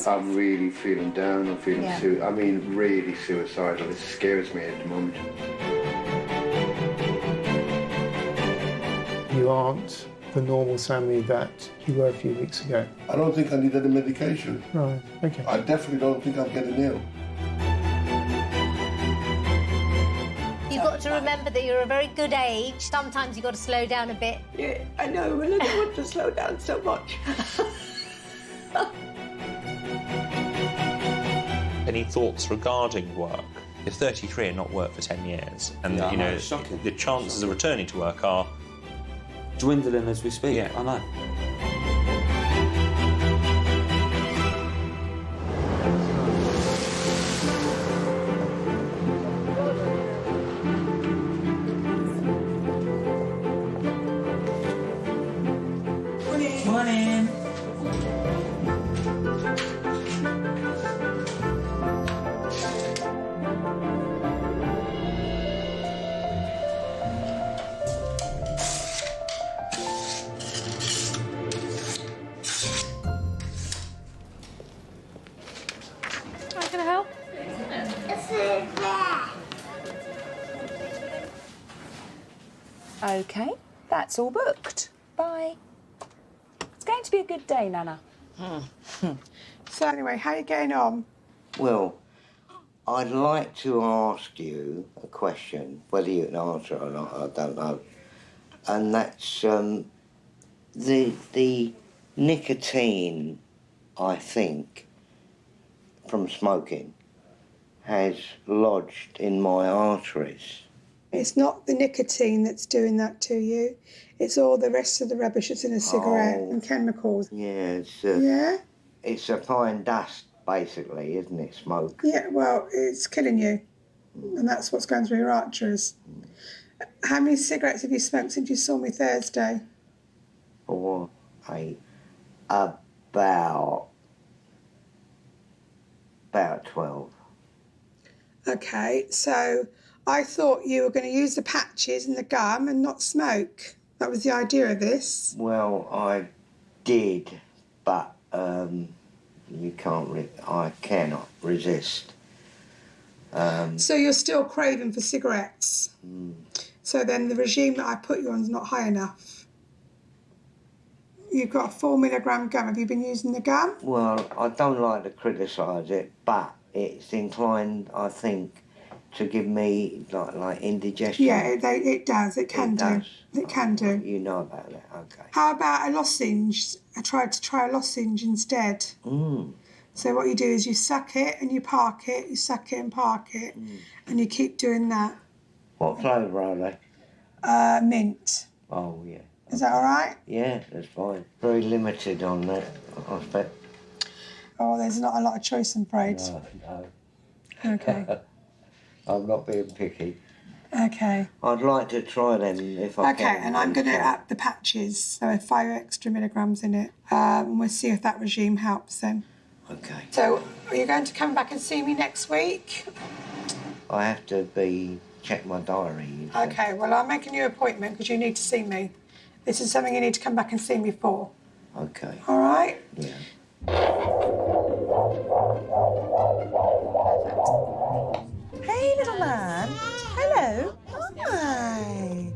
I'm really feeling down. I'm feeling, really suicidal. It scares me at the moment. You aren't the normal Sammy that you were a few weeks ago. I don't think I need any medication. Right, okay. I definitely don't think I'm getting ill. You've got to remember that you're a very good age. Sometimes you've got to slow down a bit. Yeah, I know, and I don't want to slow down so much. Any thoughts regarding work? You're 33 and not worked for 10 years, and Yeah, I you know, know it's shocking. the chances of returning to work are dwindling as we speak. Yeah. I know. Morning. OK, that's all booked. Bye. It's going to be a good day, Nana. So anyway, how are you getting on? Well, I'd like to ask you a question, whether you can answer it or not, I don't know. And that's the nicotine, I think, from smoking has lodged in my arteries. It's not the nicotine that's doing that to you. It's all the rest of the rubbish that's in a cigarette and chemicals. Yeah, Yeah? It's a fine dust, basically, isn't it, smoke? Yeah, well, it's killing you. And that's what's going through your arteries. How many cigarettes have you smoked since you saw me Thursday? 4, 8, about 12. Okay, so I thought you were going to use the patches and the gum and not smoke. That was the idea of this. Well, I did, but I cannot resist. So you're still craving for cigarettes. So then the regime that I put you on is not high enough. You've got a 4 milligram gum. Have you been using the gum? Well, I don't like to criticise it, but it's inclined, I think, to give me like indigestion. Yeah, it does. It can do. It can do. You know about that, okay. How about a lozenge? I tried to try a lozenge instead. So what you do is you suck it and you park it, you suck it and park it, and you keep doing that. What flavour are they? Mint. Oh, yeah. Is that all right? Yeah, that's fine. Very limited on that, I expect. Oh, there's not a lot of choice, I'm afraid. No. Okay. I'm not being picky. Okay. I'd like to try them if I can. Okay, and I'm going to up the patches, so 5 extra milligrams in it. And we'll see if that regime helps then. Okay. So, are you going to come back and see me next week? I have to check my diary. Okay, well, I'll make a new appointment because you need to see me. This is something you need to come back and see me for. Okay. All right? Yeah. Hey, little man. Hello. Hi.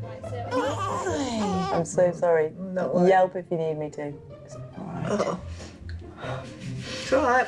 Hi. I'm so sorry. Yelp if you need me to. It's all right.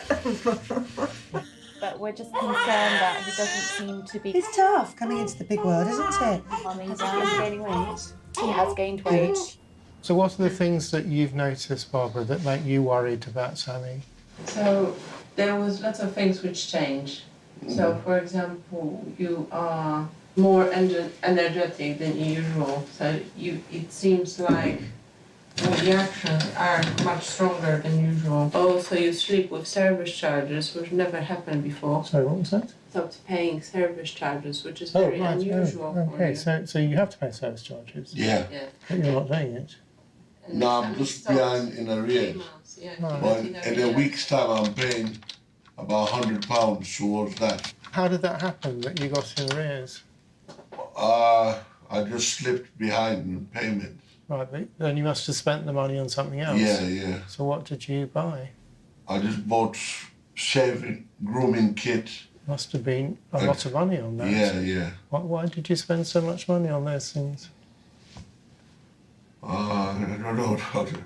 But we're just concerned that he doesn't seem to be... It's tough coming into the big world, isn't it? Calming down, gaining weight. He has gained weight. So what are the things that you've noticed, Barbara, that make you worried about Sammy? So there was lots of things which changed. So, for example, you are more energetic than usual. So it seems like the reactions are much stronger than usual. Also, you sleep with service charges, which never happened before. Sorry, what was that? Stopped paying service charges, which is very unusual. Okay, so you have to pay service charges? Yeah. But you're not doing it? No, I'm just behind in arrears. But in a week's time, I'm paying about £100 towards that. How did that happen, that you got in arrears? I just slipped behind in payments. Right, but then you must have spent the money on something else. Yeah. So what did you buy? I just bought shaving, grooming kit. Must have been a lot of money on that. Yeah. Why did you spend so much money on those things? I don't know how to...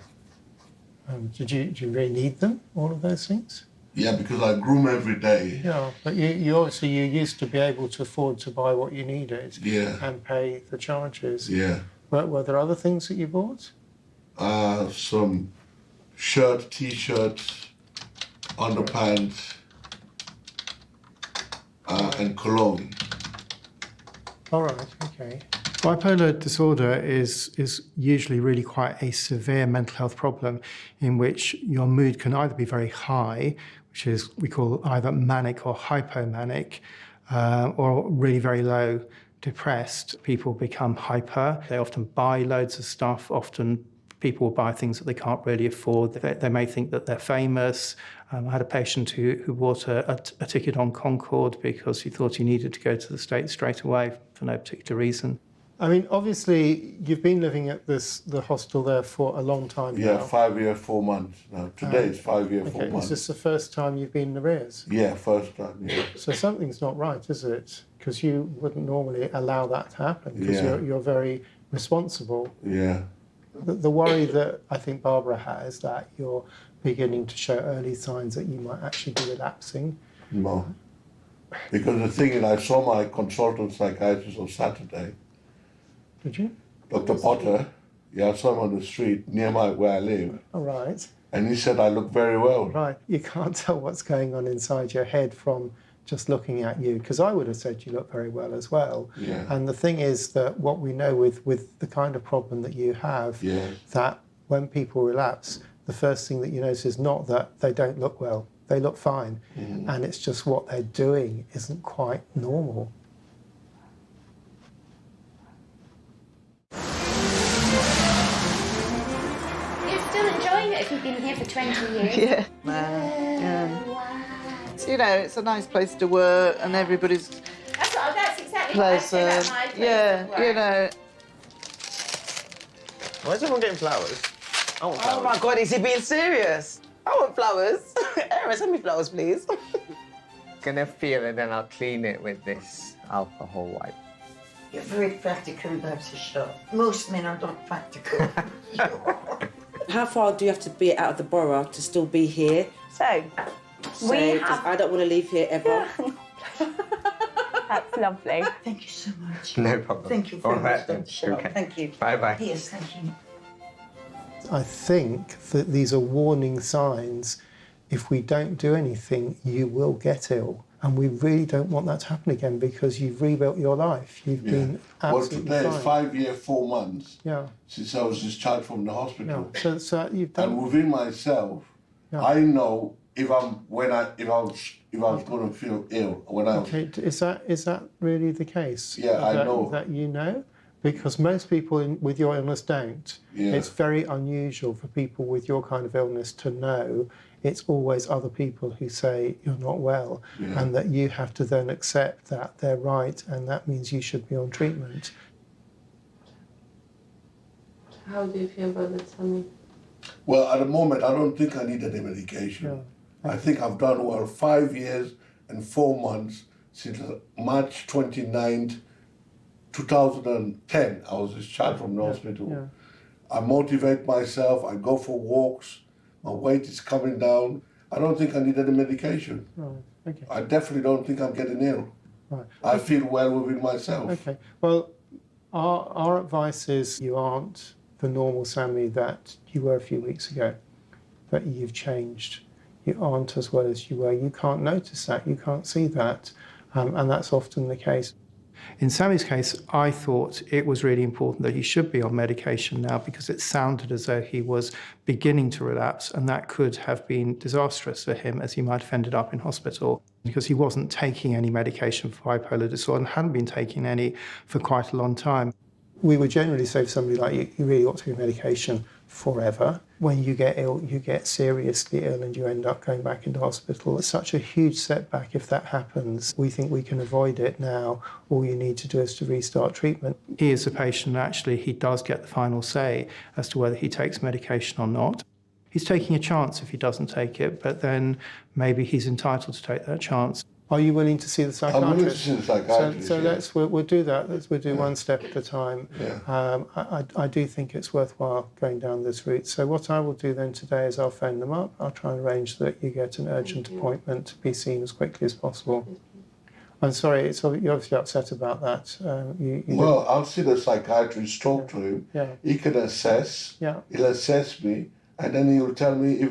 Did you really need them, all of those things? Yeah, because I groom every day. Yeah, but you obviously you used to be able to afford to buy what you needed and pay the charges. Yeah. Were there other things that you bought? Some shirt, t-shirts, underpants, and cologne. All right, okay. Bipolar disorder is usually really quite a severe mental health problem in which your mood can either be very high, which is we call either manic or hypomanic, or really very low, depressed. People become hyper. They often buy loads of stuff. Often people will buy things that they can't really afford. They may think that they're famous. I had a patient who bought a ticket on Concorde because he thought he needed to go to the States straight away for no particular reason. I mean, obviously, you've been living at the hospital there for a long time now. Yeah, 5 years, 4 months. Now, today is 5 years, 4 Okay, months. is this the first time you've been in arrears? Yeah, first time, yeah. So something's not right, is it? Because you wouldn't normally allow that to happen, because you're very responsible. Yeah. The worry that I think Barbara has is that you're beginning to show early signs that you might actually be relapsing. No. Because the thing is, I saw my consultant psychiatrist on Saturday. Did you? Dr. Potter. Yeah, I saw him on the street near where I live. All right. And he said I look very well. Right. You can't tell what's going on inside your head from just looking at you, because I would have said you look very well as well. Yeah. And the thing is that what we know with the kind of problem that you have, that when people relapse, the first thing that you notice is not that they don't look well. They look fine. And it's just what they're doing isn't quite normal. You're still enjoying it if you've been here for 20 years? Yeah. Yeah. You know, it's a nice place to work and everybody's That's exactly what I say about pleasant. my place Yeah, of work. you know. Why is everyone getting flowers? I want flowers. Oh my God, is he being serious? I want flowers. Aaron, send me flowers, please. Gonna feel it, then I'll clean it with this alcohol wipe. You're very practical about the shop. Most men are not practical. How far do you have to be out of the borough to still be here? So, we 'cause have... I don't want to leave here ever. That's lovely. Thank you so much. No problem. Thank you very All much, right, then. Dr. Sherlock. Okay. Thank you. Bye-bye. Yes, thank you. I think that these are warning signs. If we don't do anything, you will get ill. And we really don't want that to happen again, because you've rebuilt your life. You've been absolutely well, today fine. is 5 years, 4 months Yeah. since I was discharged from the hospital. Yeah. So you've done... And within myself, I know if I was going to feel ill when I was... Okay, is that really the case? Yeah, I know. That you know? Because most people with your illness don't. Yeah. It's very unusual for people with your kind of illness to know. It's always other people who say you're not well, and that you have to then accept that they're right, and that means you should be on treatment. How do you feel about that, Sammy? Well, at the moment, I don't think I need any medication. I think I've done well 5 years and 4 months since March 29th, 2010. I was discharged from the hospital. I motivate myself, I go for walks, my weight is coming down. I don't think I need any medication. Right, okay. I definitely don't think I'm getting ill. Right. I feel well within myself. Okay, well, our advice is you aren't the normal Sammy that you were a few weeks ago, that you've changed. You aren't as well as you were. You can't notice that, you can't see that, and that's often the case. In Sammy's case, I thought it was really important that he should be on medication now, because it sounded as though he was beginning to relapse, and that could have been disastrous for him, as he might have ended up in hospital, because he wasn't taking any medication for bipolar disorder and hadn't been taking any for quite a long time. We would generally say to somebody like you really ought to be on medication forever. When you get ill, you get seriously ill and you end up going back into hospital. It's such a huge setback if that happens. We think we can avoid it now. All you need to do is to restart treatment. He is a patient, actually, he does get the final say as to whether he takes medication or not. He's taking a chance if he doesn't take it, but then maybe he's entitled to take that chance. Are you willing to see the psychiatrist? I'm willing to see the psychiatrist. So we'll do that. We'll do one step at a time. Yeah. I do think it's worthwhile going down this route. So what I will do then today is I'll phone them up. I'll try and arrange that you get an urgent appointment to be seen as quickly as possible. I'm sorry, you're obviously upset about that. Well, I'll see the psychiatrist, talk to him. Yeah. He can assess. Yeah. He'll assess me, and then he'll tell me if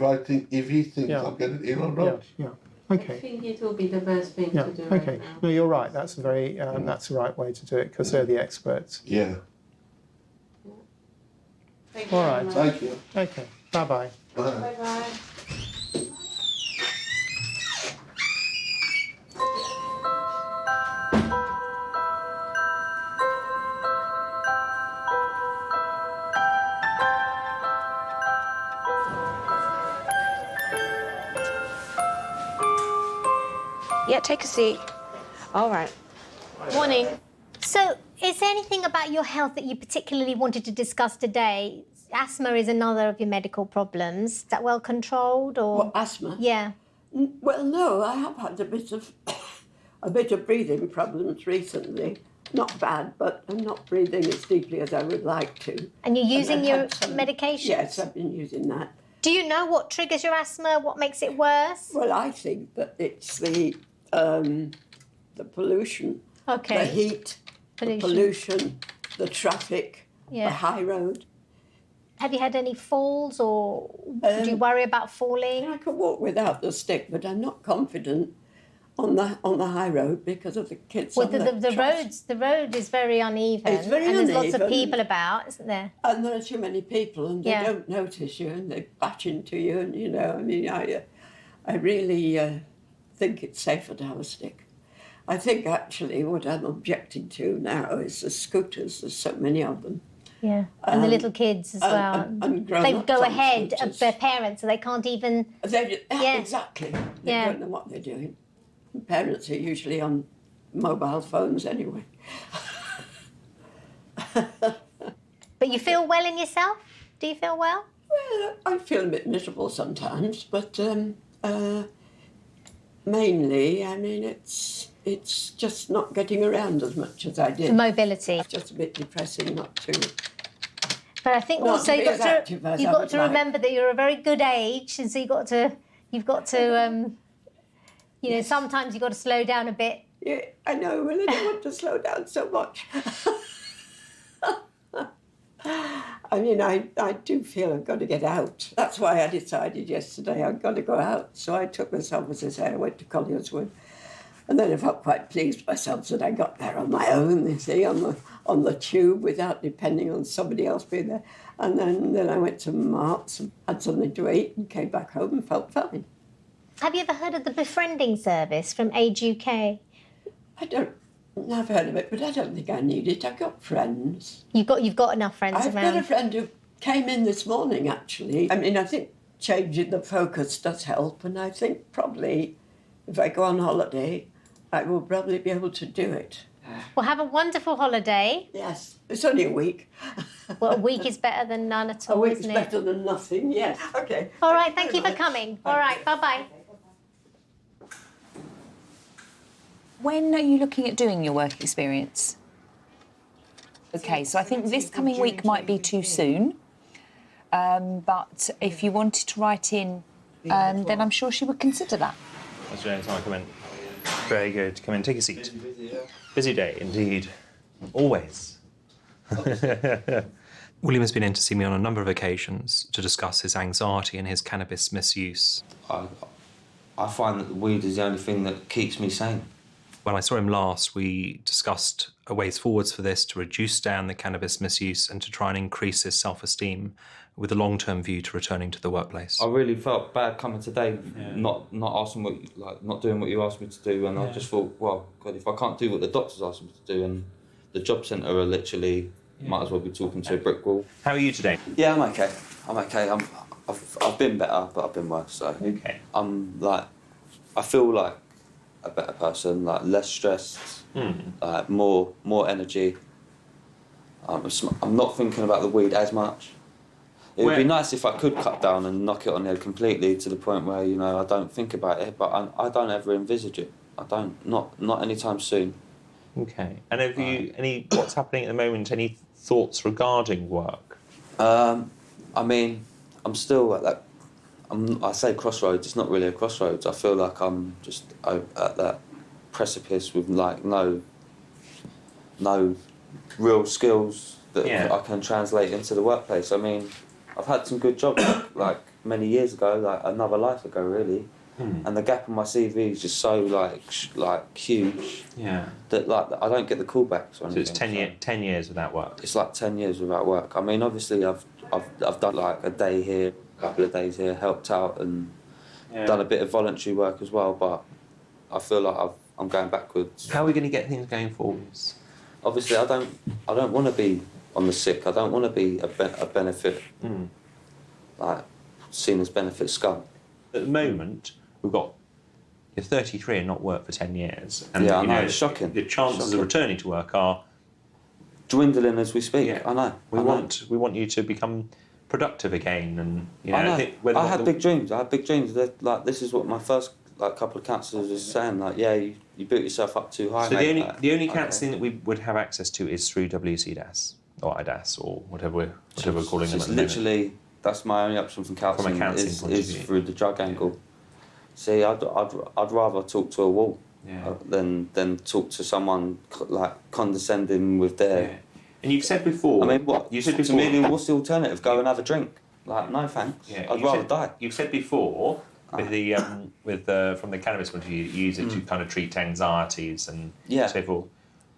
he thinks I'm getting ill or not. Yeah. Okay. I think it will be the best thing to do Okay. right now. No, you're right. That's that's the right way to do it, because they're the experts. Yeah. Thank you All very right. much. Thank you. Okay. Bye-bye. Bye-bye. Yeah, take a seat. All right. Morning. So, Is there anything about your health that you particularly wanted to discuss today? Asthma is another of your medical problems. Is that well controlled, or What, asthma? Yeah. Well, no, I have had a bit of breathing problems recently. Not bad, but I'm not breathing as deeply as I would like to. And you're using I've your had some- medications? Yes, I've been using that. Do you know what triggers your asthma? What makes it worse? Well, I think that it's the pollution, Okay. the heat, the pollution, the traffic, the high road. Have you had any falls, or do you worry about falling? I could walk without the stick, but I'm not confident on the high road because of the kids. Well, on the road is very uneven. It's very and there's lots of uneven. people about, isn't there? And there are too many people, and they Yeah. don't notice you, and they bash into you, and I mean, I really think it's safer to have a stick. I think actually what I'm objecting to now is the scooters. There's so many of them. Yeah, and the little kids as well. And They grown-ups go on ahead of scooters. their parents, so they can't even. Exactly. They Yeah. don't know what they're doing. Parents are usually on mobile phones anyway. But you feel well in yourself? Do you feel well? Well, I feel a bit miserable sometimes, but mainly, I mean, it's just not getting around as much as I did. The mobility. It's just a bit depressing not to. But I think Not also to be you've as got active to as you've I got would to like. remember that you're a very good age, and so you've got to you know, sometimes you've got to slow down a bit. Yeah, I know. Well, I don't want to slow down so much. I mean, I do feel I've got to get out. That's why I decided yesterday I've got to go out. So I took myself, as I say, I went to Collier's Wood. And then I felt quite pleased with myself that I got there on my own, you see, on the tube without depending on somebody else being there. And then I went to Mark's and had something to eat and came back home and felt fine. Have you ever heard of the befriending service from Age UK? I've heard of it, but I don't think I need it. I've got friends. You've got enough friends I've around. got a friend who came in this morning, actually. I mean, I think changing the focus does help, and I think probably if I go on holiday, I will probably be able to do it. Well, have a wonderful holiday. Yes, it's only a week. Well, a week is better than none at all, A week's isn't it? better than nothing, yes. Okay. All right, thank you for coming. All right, bye-bye. When are you looking at doing your work experience? Okay, so I think this coming week might be too soon. But if you wanted to write in, then I'm sure she would consider that. That's the only time I come in. Very good. Come in, take a seat. Busy day, indeed. Always. William has been in to see me on a number of occasions to discuss his anxiety and his cannabis misuse. I find that the weed is the only thing that keeps me sane. When I saw him last, we discussed ways forwards for this to reduce down the cannabis misuse and to try and increase his self-esteem with a long-term view to returning to the workplace. I really felt bad coming today, not asking not doing what you asked me to do, and I just thought, well, God, if I can't do what the doctors asked me to do, and the job centre are literally might as well be talking to a brick wall. How are you today? Yeah, I'm okay. I've been better, but I've been worse. So okay. I feel like a better person, like less stressed, like more energy. I'm not thinking about the weed as much. It would be nice if I could cut down and knock it on the head completely to the point where, you know, I don't think about it, but I don't ever envisage it. I don't, not anytime soon. Okay. And have you what's happening at the moment, any thoughts regarding work? I mean, I'm still at that, I say crossroads, it's not really a crossroads. I feel like I'm just at that precipice with like no real skills that I can translate into the workplace. I mean, I've had some good jobs like many years ago, like another life ago really, and the gap in my CV is just so like huge. Yeah. That like I don't get the callbacks or anything. So it's 10 years without work. It's like 10 years without work. I mean, obviously I've done like a day here, a couple of days here, helped out and done a bit of voluntary work as well, but I feel like I'm going backwards. How are we going to get things going forwards? Obviously, I don't want to be on the sick. I don't want to be a benefit, like seen as benefit scum. At the moment, we've got you're 33 and not worked for 10 years. And I know, it's shocking. The chances of returning to work are dwindling as we speak. I know. We want you to become productive again, and you know. I know. think whether I had big dreams. That, like, this is what my first couple of counsellors was saying. Like, yeah, you built yourself up too high. So mate. the only counselling that we would have access to is through WCDAS or IDAS or whatever we're calling them. It's at the literally moment. that's my only option from counselling. From a counselling point of is view. through the drug angle. See, I'd rather talk to a wall than talk to someone like condescending with their. Yeah. And you've said before. I mean, what you said before. To me, what's the alternative? Go and have a drink. Like, no thanks. Yeah, I'd rather die. You've said before with the from the cannabis point of view, you use it to kind of treat anxieties and so forth.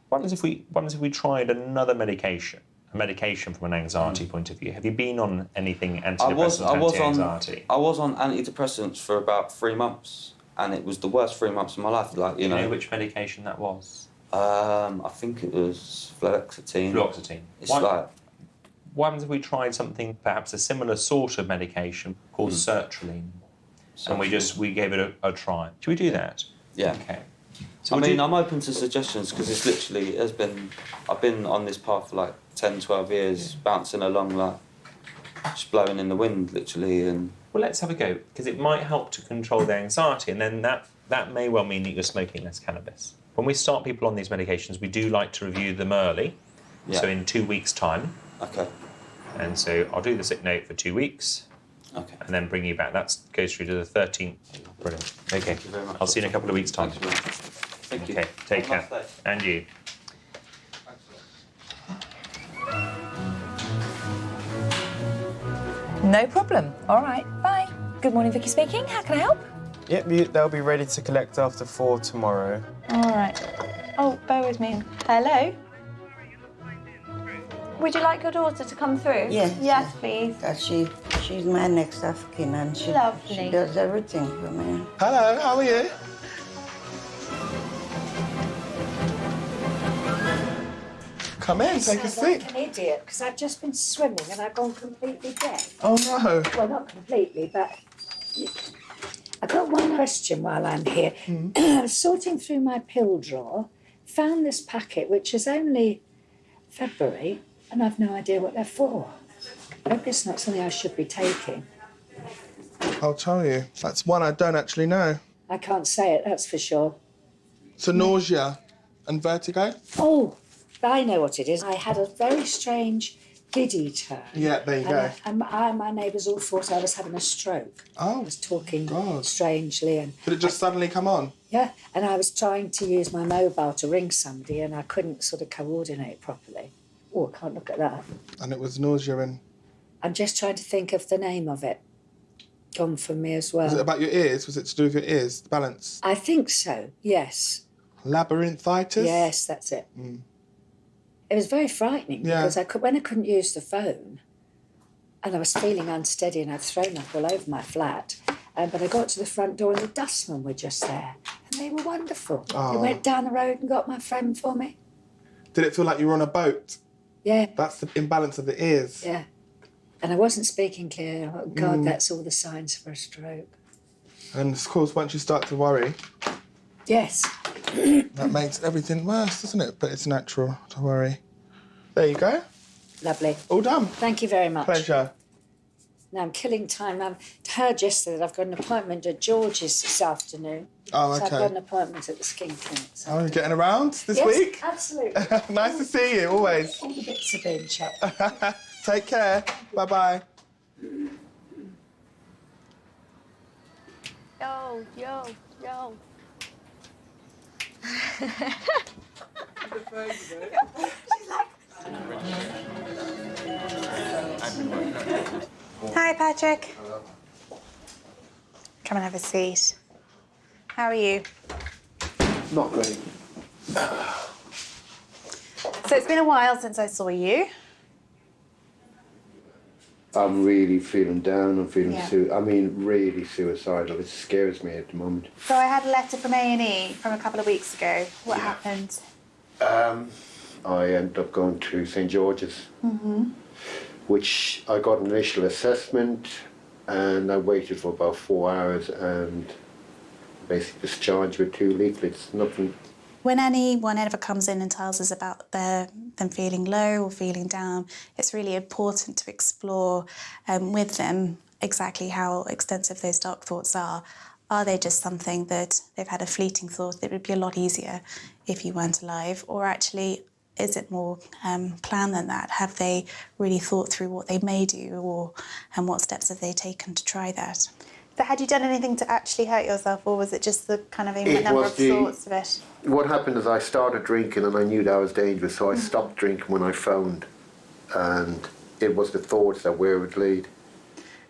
What if we tried another medication? A medication from an anxiety point of view. Have you been on anything antidepressant, anti-anxiety? I was on antidepressants for about 3 months, and it was the worst 3 months of my life. Like, Do you know which medication that was? I think it was fluoxetine. Fluoxetine. What happens if we tried something, perhaps a similar sort of medication called sertraline, and we gave it a try? Should we do that? Yeah. Okay. So I'm open to suggestions because it's literally I've been on this path for like 10, 12 years, bouncing along like just blowing in the wind, literally. And well, let's have a go because it might help to control the anxiety, and then that may well mean that you're smoking less cannabis. When we start people on these medications, we do like to review them early, so in 2 weeks' time. Okay. And so I'll do the sick note for 2 weeks. Okay. And then bring you back. That goes through to the 13th. Brilliant. Okay. Thank you very much. I'll see you in a couple of weeks' time. Thank you. Okay. Take care. Have a nice day. And you. No problem. All right, bye. Good morning, Vicky speaking. How can I help? Yep, they'll be ready to collect after 4 tomorrow. All right. Oh, bear with me. Hello? Would you like your daughter to come through? Yes. Yes, please. She's my next of kin and she does everything for me. Hello, how are you? Come in, take a seat. I'm an idiot because I've just been swimming and I've gone completely deaf. Oh no. Well, not completely, but I've got one question while I'm here. I was sorting through my pill drawer, found this packet which is only February, and I've no idea what they're for. I hope it's not something I should be taking. I'll tell you. That's one I don't actually know. I can't say it, that's for sure. So nausea and vertigo? Oh, I know what it is. I had a very strange giddy turn. Yeah, there you go. And my neighbours all thought I was having a stroke. Oh, I was talking strangely. And did it just suddenly come on? Yeah, and I was trying to use my mobile to ring somebody and I couldn't sort of coordinate properly. Oh, I can't look at that. And it was nausea and... I'm just trying to think of the name of it. Gone from me as well. Was it about your ears? Was it to do with your ears, the balance? I think so, yes. Labyrinthitis? Yes, that's it. It was very frightening because when I couldn't use the phone and I was feeling unsteady and I'd thrown up all over my flat, but I got to the front door and the dustmen were just there and they were wonderful. Oh. They went down the road and got my friend for me. Did it feel like you were on a boat? Yeah. That's the imbalance of the ears. Yeah. And I wasn't speaking clear. Oh, God, that's all the signs for a stroke. And of course, once you start to worry... Yes. That makes everything worse, doesn't it? But it's natural to worry. There you go. Lovely. All done. Thank you very much. Pleasure. Now I'm killing time. I've heard yesterday that I've got an appointment at George's this afternoon. Oh, So okay. I've got an appointment at the skin clinic. So Oh, you're getting around this yes, week? Absolutely. Nice to see you, always. All the bits are being checked. Take care. Bye-bye. Yo, yo, yo. Hi, Patrick. Come and have a seat. How are you? Not great. So it's been a while since I saw you. I'm really feeling down. I'm feeling Yeah. really suicidal. It scares me at the moment. So I had a letter from A&E from a couple of weeks ago. What happened? I ended up going to St George's, which I got an initial assessment, and I waited for about 4 hours and basically discharged with 2 leaflets. Nothing When anyone ever comes in and tells us about them feeling low or feeling down, it's really important to explore with them exactly how extensive those dark thoughts are. Are they just something that they've had a fleeting thought that would be a lot easier if you weren't alive? Or actually, is it more planned than that? Have they really thought through what they may do, and what steps have they taken to try that? So had you done anything to actually hurt yourself, or was it just the kind of number of thoughts of it? What happened is I started drinking and I knew that was dangerous, so I stopped drinking when I phoned, and it was the thoughts that where it would lead.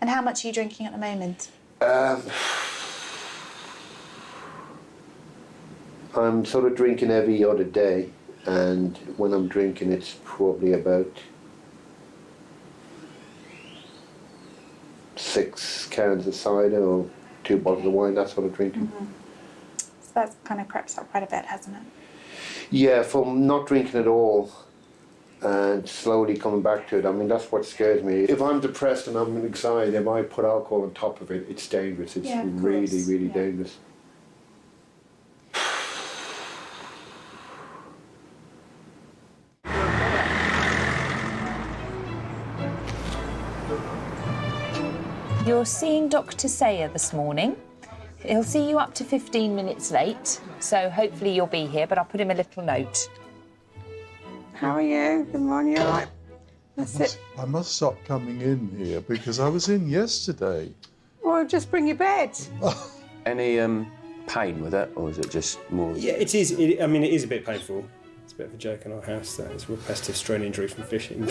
And how much are you drinking at the moment? I'm sort of drinking every other day, and when I'm drinking it's probably about 6 cans of cider or 2 bottles of wine, that sort of drinking. So that's kind of crept up quite a bit, hasn't it? Yeah, from not drinking at all and slowly coming back to it, I mean, that's what scares me. If I'm depressed and I'm anxiety, if I put alcohol on top of it, it's dangerous. It's really, really dangerous. You're seeing Dr. Sayer this morning. He'll see you up to 15 minutes late, so hopefully you'll be here, but I'll put him a little note. How are you? Good morning, you all right? That's it. I must stop coming in here because I was in yesterday. Well, just bring your bed. Any pain with it, or is it just more? Yeah, it is. It is a bit painful. It's a bit of a joke in our house that it's a repetitive strain injury from fishing.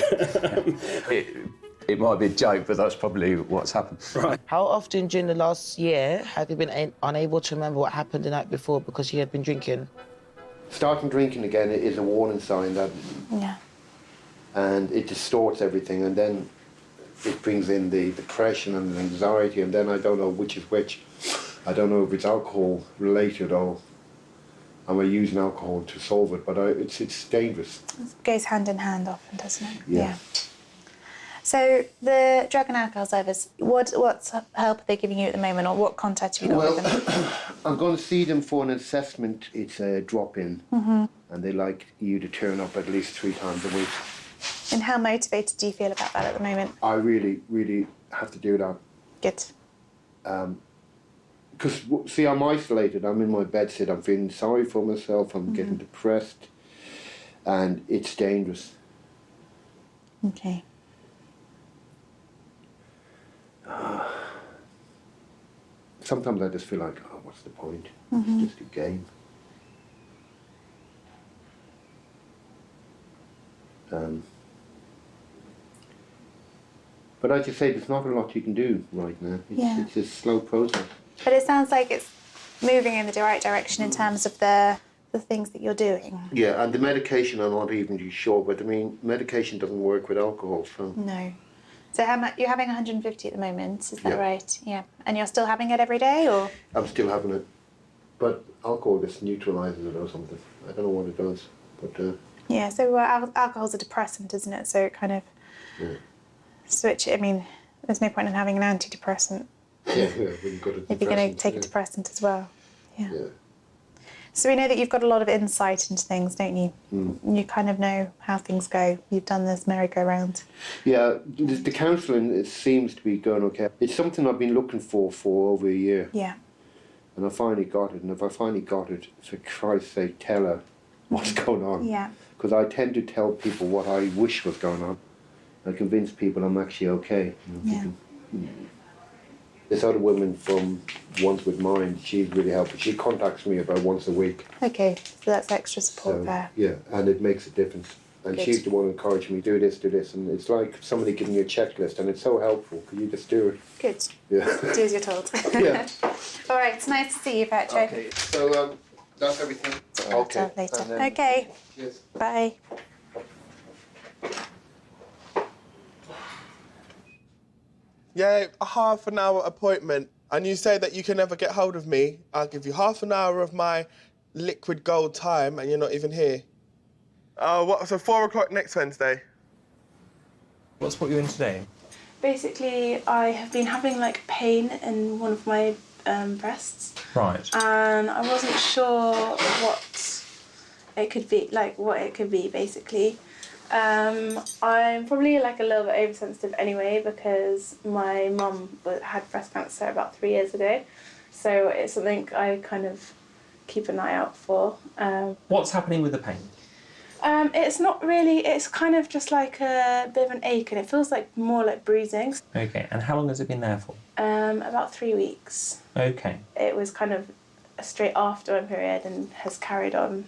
It might be a joke, but that's probably what's happened. Right. How often during the last year have you been unable to remember what happened the night before because you had been drinking? Starting drinking again is a warning sign that, and it distorts everything, and then it brings in the depression and the anxiety, and then I don't know which is which. I don't know if it's alcohol related or am I using alcohol to solve it, but it's dangerous. It goes hand in hand often, doesn't it? Yeah. So the drug and alcohol service, what help are they giving you at the moment, or what contact have you got with them? I'm going to see them for an assessment. It's a drop-in, and they like you to turn up at least 3 times a week. And how motivated do you feel about that at the moment? I really, really have to do that. Good. Because, see, I'm isolated. I'm in my bedsit. I'm feeling sorry for myself. I'm getting depressed, and it's dangerous. Okay. Sometimes I just feel like, oh, what's the point? Mhm. It's just a game. But as you say, there's not a lot you can do right now. It's a slow process. But it sounds like it's moving in the right direction in terms of the things that you're doing. Yeah, and the medication I'm not even too sure, but I mean, medication doesn't work with alcohol, so... No. So how much, you're having 150 at the moment, is that Yeah. right? Yeah. And you're still having it every day, or? I'm still having it. But alcohol just neutralises it or something. I don't know what it does, but... Yeah, so alcohol's a depressant, isn't it? So it kind of switch, I mean, there's no point in having an antidepressant Yeah, when you've got a if you're going to take a depressant as well. Yeah. So we know that you've got a lot of insight into things, don't you? You kind of know how things go. You've done this merry-go-round. Yeah, the counselling, it seems to be going okay. It's something I've been looking for over a year. Yeah. And I finally got it, and if I finally got it, for Christ's sake, tell her what's going on. Yeah. Because I tend to tell people what I wish was going on. I convince people I'm actually okay. Yeah. This other woman from Ones With Mind, she's really helpful. She contacts me about once a week. Okay, so that's extra support there. Yeah, and it makes a difference. And Good. she's the one encouraging me, do this, and it's like somebody giving you a checklist, and it's so helpful, because you just do it. Good. Yeah. Do as you're told. Yeah. All right, it's nice to see you, Patrick. Okay, so that's everything. Okay. Later. And then- Okay. Cheers. Bye. Yeah, a half an hour appointment. And you say that you can never get hold of me. I'll give you half an hour of my liquid gold time and you're not even here. Oh, what? So 4 o'clock next Wednesday? What's brought you in today? Basically, I have been having like pain in one of my breasts. Right. And I wasn't sure what it could be, like what it could be basically. I'm probably like a little bit oversensitive anyway because my mum had breast cancer about 3 years ago, so it's something I kind of keep an eye out for. What's happening with the pain? It's not really, it's kind of just like a bit of an ache, and it feels like more like bruising. Okay, and how long has it been there for? About 3 weeks. Okay. It was kind of straight after my period and has carried on.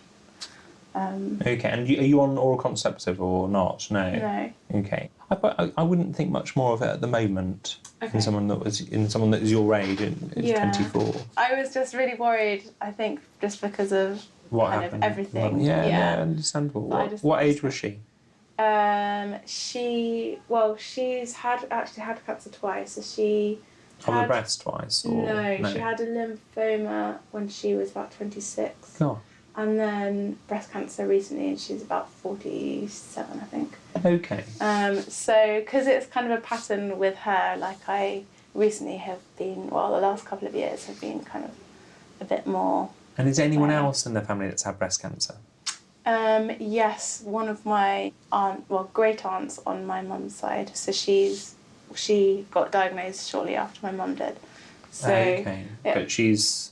Okay, and are you on oral contraceptive or not? No. No. Okay. I wouldn't think much more of it at the moment Okay. in someone that is your age, is 24. I was just really worried, I think, just because of What kind happened? of everything. Yeah, understandable. But I just What age was she? She's actually had cancer twice. So she Of the had, breast twice? Or no, she had a lymphoma when she was about 26. Oh. And then breast cancer recently, and she's about 47, I think. Okay. So, because it's kind of a pattern with her, like I recently have been, the last couple of years have been kind of a bit more. And is there anyone else in the family that's had breast cancer? Yes, one of my great aunts on my mum's side. So she got diagnosed shortly after my mum did. So, okay, yeah. but she's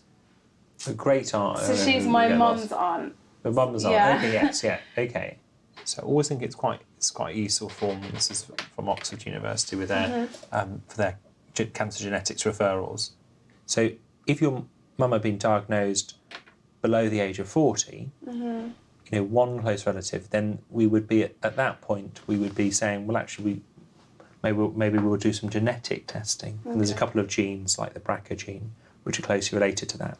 a great aunt. So she's my mum's aunt. The mum's aunt. Yeah. Okay, yes, yeah, okay. So I always think it's quite a useful form. This is from Oxford University with their for their cancer genetics referrals. So if your mum had been diagnosed below the age of 40, one close relative, then we would be at that point we would be saying, well, actually maybe we'll do some genetic testing. And there's a couple of genes like the BRCA gene which are closely related to that.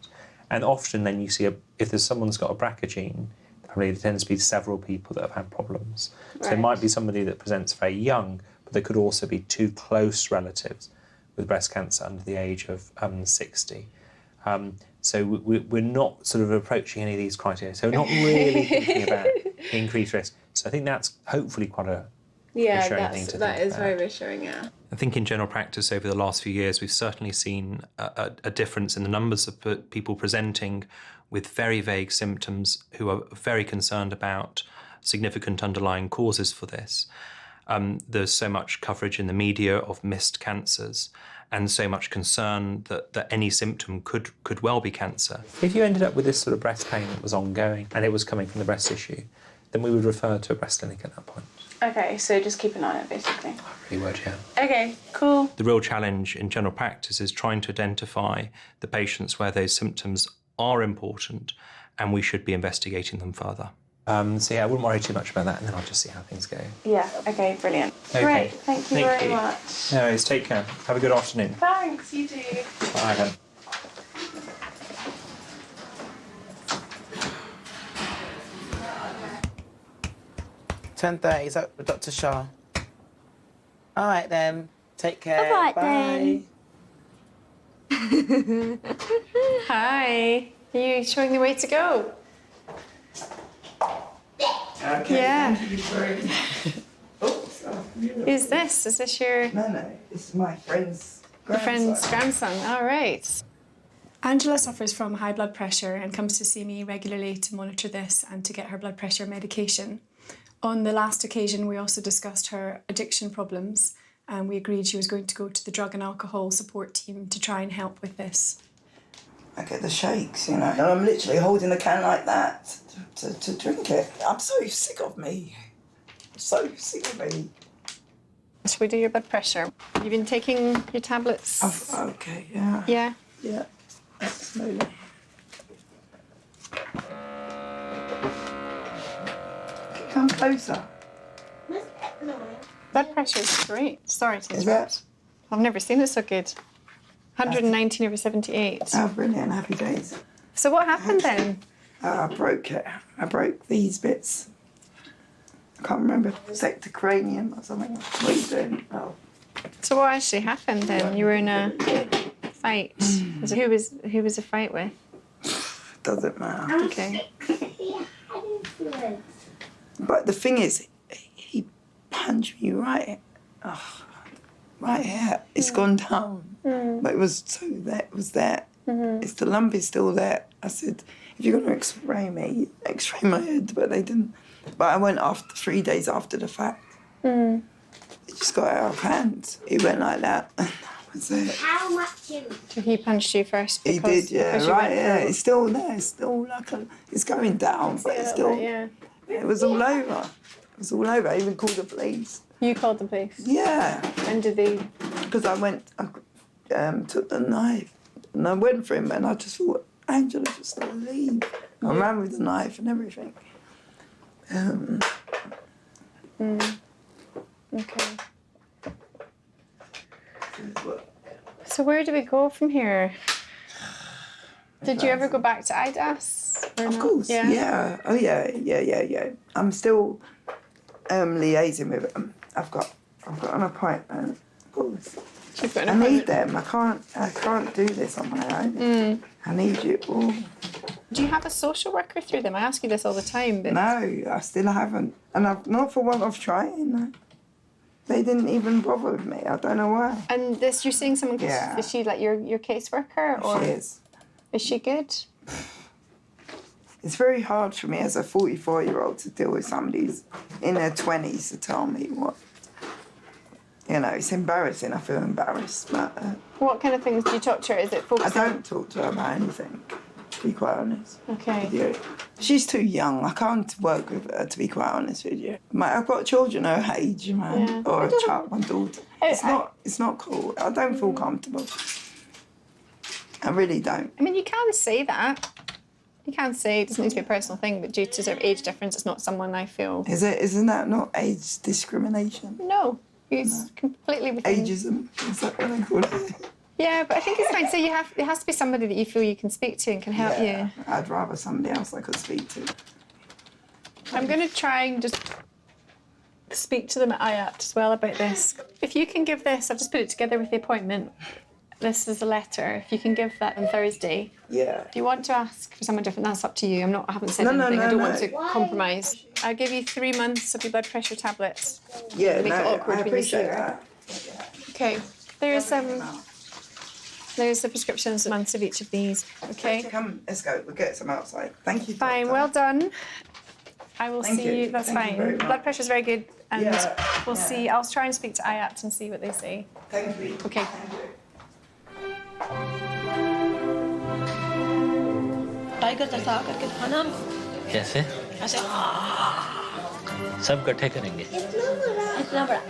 And often then you see, if someone's got a BRCA gene, probably there tends to be several people that have had problems. Right. So it might be somebody that presents very young, but there could also be 2 close relatives with breast cancer under the age of 60. So we're not sort of approaching any of these criteria. So we're not really thinking about increased risk. So I think that's hopefully quite a reassuring thing to think that is about. very reassuring, yeah. I think in general practice over the last few years, we've certainly seen a difference in the numbers of people presenting with very vague symptoms who are very concerned about significant underlying causes for this. There's so much coverage in the media of missed cancers and so much concern that any symptom could well be cancer. If you ended up with this sort of breast pain that was ongoing and it was coming from the breast tissue, then we would refer to a breast clinic at that point. Okay, so just keep an eye on it, basically. You would, yeah. Okay, cool. The real challenge in general practice is trying to identify the patients where those symptoms are important and we should be investigating them further. So yeah, I wouldn't worry too much about that, and then I'll just see how things go. Yeah, okay, brilliant. Okay. Great, thank you very much. No worries, take care. Have a good afternoon. Thanks, you too. Bye then. $10:30, is that with Dr. Shah? All right then, take care. All right Bye. then. Hi. Are you showing the way to go? Okay. Yeah. Thank you very much. Oops, Who's this? Is this your... No, it's my friend's Your grandson. friend's grandson. All right. Angela suffers from high blood pressure and comes to see me regularly to monitor this and to get her blood pressure medication. On the last occasion, we also discussed her addiction problems, and we agreed she was going to go to the drug and alcohol support team to try and help with this. I get the shakes, and I'm literally holding a can like that to drink it. I'm so sick of me. So sick of me. Should we do your blood pressure? You've been taking your tablets? Okay, yeah. Yeah? Yeah, absolutely. Come closer. Blood pressure's great. Sorry to Is interrupt. I've never seen it so good. 119 over 78. Oh, brilliant. Happy days. So what happened then? I broke it. I broke these bits. I can't remember. Sector cranium or something. What are you doing? Oh. So what actually happened then? You were in a fight. Who was the fight with? Doesn't matter. Okay. But the thing is, he punched me right here. It's gone down. But it was so there. It was there. It's the lump is still there. I said, if you're going to X-ray me, X-ray my head, but they didn't. But I went after 3 days after the fact. It just got out of hand. It went like that. And that was it. How much? So he punched you first? He did, yeah, right, yeah. It's still there. It's still like it's going down, but it's still. Yeah. It was all over. It was all over. I even called the police. You called the police? Yeah. And did they? Because I took the knife and I went for him and I just thought, Angela, just leave. I ran with the knife and everything. Okay. So where do we go from here? Did you ever go back to IDAS? Of course, yeah. Oh, yeah. I'm still liaising with them. I've got an appointment. Of course. I need them. I can't do this on my own. I need you all. Do you have a social worker through them? I ask you this all the time. But... No, I still haven't. And I've not for want of trying. No. They didn't even bother with me. I don't know why. And this, you're seeing someone, Yeah. is she like your caseworker? Or She is. Is she good? It's very hard for me as a 44-year-old to deal with somebody who's in their 20s to tell me what. You know, it's embarrassing. I feel embarrassed. But, What kind of things do you talk to her? Is it focused I don't talk to her about anything, to be quite honest. Okay. With you. She's too young. I can't work with her, to be quite honest with you. I've got children her age, man, Yeah. or a child, my daughter. It's not cool. I don't feel comfortable. I really don't. I mean, you can say that. You can say it doesn't need to be a personal thing, but due to sort of age difference, it's not someone I feel. Isn't that not age discrimination? No, it's completely within. Ageism, is that what they call it? Yeah, but I think it's fine. So it has to be somebody that you feel you can speak to and can help you. I'd rather somebody else I could speak to. I'm going to try and just speak to them at IAPT as well about this. If you can give this, I've just put it together with the appointment. This is a letter. If you can give that on Thursday. Yeah. If you want to ask for someone different, that's up to you. I haven't said anything. I don't want to compromise. I'll give you 3 months of your blood pressure tablets. Yeah, Make it awkward I when you see appreciate her. that. Okay. There's the prescriptions, months of each of these. Okay. Come, let's go. We'll get some outside. Thank you. Fine. Well done. I will Thank see you. That's Thank you very fine. much. Blood pressure's very good, and we'll yeah. see. I'll try and speak to IAPT and see what they say. Thank you. Okay. कैसे सब इकट्ठे करेंगे इतना बड़ा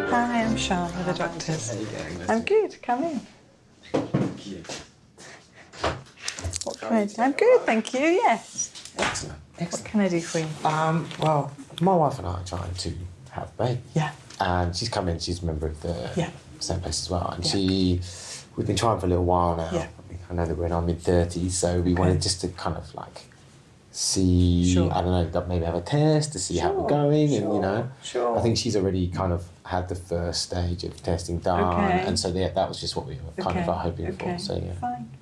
Hi, I'm Sean with the doctors. I'm good, come in. What can I do? I'm good, thank you, yes. Excellent. What can I do for you? Well, my wife and I are trying to have a baby. Yeah. And she's come in, she's a member of the same place as well. And Yeah. we've been trying for a little while now. Yeah. I know that we're in our mid-30s, so we wanted just to kind of like see, I don't know, maybe have a test to see how we're going. And, you know, I think she's already kind of had the first stage of testing done. Okay. And so that was just what we were kind of like hoping for. So, yeah.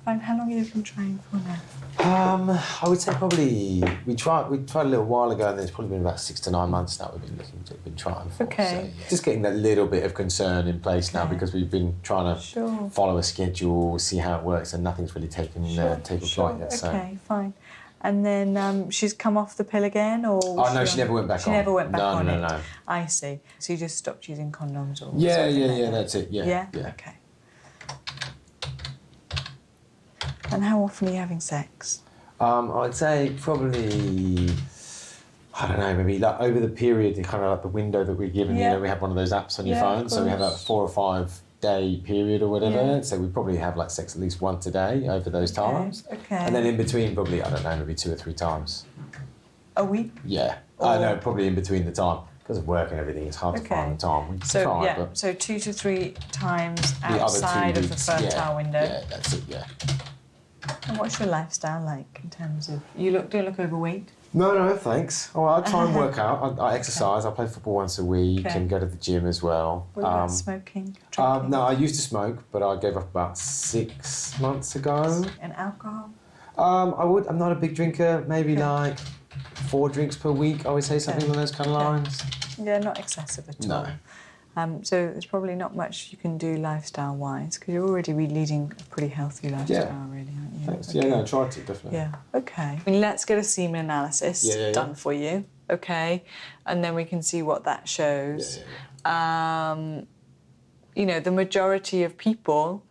Fine. How long have you been trying for now? I would say probably we tried a little while ago, and it's probably been about 6 to 9 months now we've been trying for. Okay. So, yeah. Just getting that little bit of concern in place now because we've been trying to follow a schedule, see how it works, and nothing's really taken flight yet. So. Okay, fine. And then she's come off the pill again, or? Oh no, she never went back on. She never went back on it. No. I see. So you just stopped using condoms, or? Yeah. That's it. Yeah. Yeah. Okay. And how often are you having sex? I'd say probably, I don't know, maybe like over the period, kind of like the window that we're given. You know, we have one of those apps on your phone, so we have like a 4 or 5 day period or whatever. Yeah. So we probably have like sex at least once a day over those times. Okay. And then in between, probably, I don't know, maybe 2 or 3 times. A week? Yeah. I know, probably in between the time. Because of work and everything, it's hard to find the time. We try, but so 2 to 3 times the other 2 outside of the weeks, fertile window. Yeah, that's it, yeah. And what's your lifestyle like in terms of... don't look overweight? No, thanks. Oh, I try and work out. I exercise. I play football once a week and go to the gym as well. What about smoking? No, I used to smoke, but I gave up about 6 months ago. And alcohol? I'm not a big drinker. Maybe like 4 drinks per week. I would say something along those kind of lines. Yeah, not excessive at all. So there's probably not much you can do lifestyle-wise, because you're already leading a pretty healthy lifestyle, really, aren't you? Thanks. Okay. Yeah, no, I tried to, definitely. Yeah, OK. I mean, let's get a semen analysis done for you, OK? And then we can see what that shows. You know, the majority of people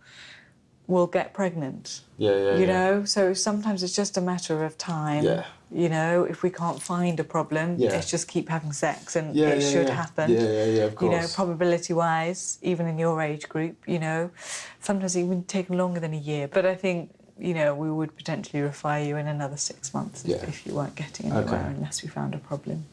will get pregnant. You know, so sometimes it's just a matter of time. You know, if we can't find a problem, let's just keep having sex and it should happen. Of course. You know, probability-wise, even in your age group, you know, sometimes it even take longer than a year. But I think, you know, we would potentially refer you in another 6 months if you weren't getting anywhere unless we found a problem.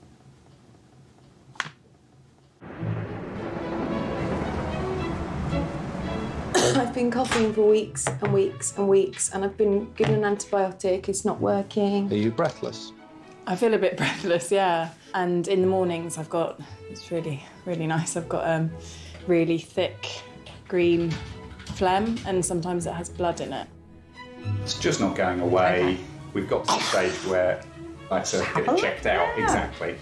I've been coughing for weeks and weeks and weeks, and I've been given an antibiotic. It's not working. Are you breathless? I feel a bit breathless, yeah. And in the mornings, it's really, really nice. I've got really thick green phlegm, and sometimes it has blood in it. It's just not going away. We've got to the stage where I have to get it checked out. Exactly.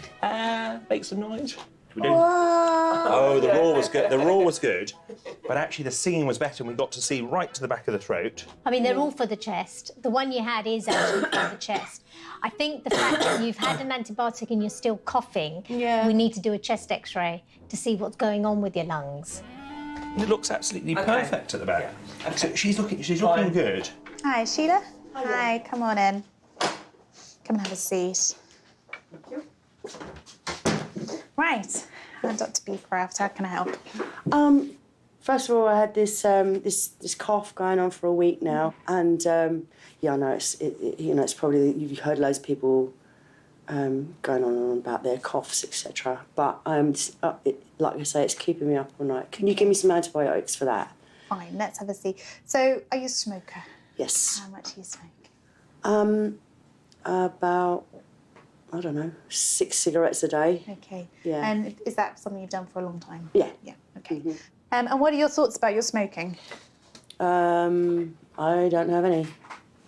Make some noise. Oh, the roar was good. The roar was good, but actually the singing was better, and we got to see right to the back of the throat. I mean, they're all for the chest. The one you had is actually for the chest. I think the fact that you've had an antibiotic and you're still coughing, we need to do a chest X-ray to see what's going on with your lungs. It looks absolutely perfect at the back. So she's looking good. Hi, Sheila. Hi, come on in. Come and have a seat. Thank you. Right, Dr. Beecraft, how can I help? First of all, I had this this cough going on for a week now, and yeah, I know it's probably you've heard loads of people going on and on about their coughs, etc. But like I say, it's keeping me up all night. Can you give me some antibiotics for that? Fine, let's have a see. So, are you a smoker? Yes. How much do you smoke? About, I don't know, 6 cigarettes a day. Okay. Yeah. And is that something you've done for a long time? Yeah. Yeah, okay. And what are your thoughts about your smoking? I don't have any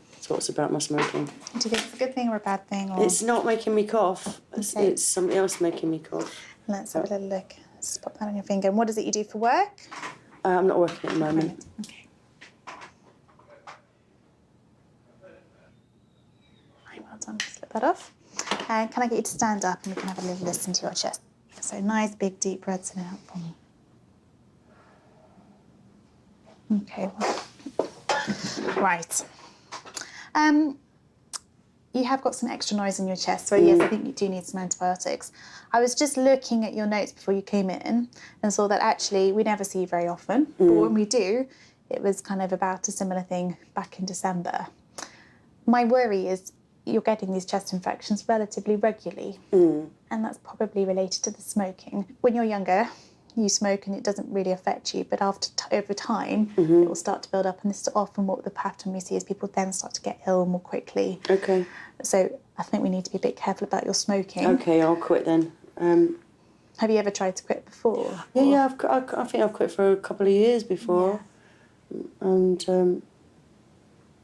thoughts about my smoking. Do you think it's a good thing or a bad thing? Or... It's not making me cough. Okay. It's something else making me cough. Let's have a little look. Just pop that on your finger. And what is it you do for work? I'm not working at the moment. Okay. Right, well done. Slip that off. And can I get you to stand up and we can have a little listen to your chest? So nice, big, deep breaths in and out for me. Okay. Right. You have got some extra noise in your chest, so yes, I think you do need some antibiotics. I was just looking at your notes before you came in and saw that actually we never see you very often, but when we do, it was kind of about a similar thing back in December. My worry is you're getting these chest infections relatively regularly, and that's probably related to the smoking. When you're younger, you smoke and it doesn't really affect you, but over time, it will start to build up, and this is often what the pattern we see is people then start to get ill more quickly. Okay. So I think we need to be a bit careful about your smoking. Okay, I'll quit then. Have you ever tried to quit before? Yeah, I think I've quit for a couple of years before, and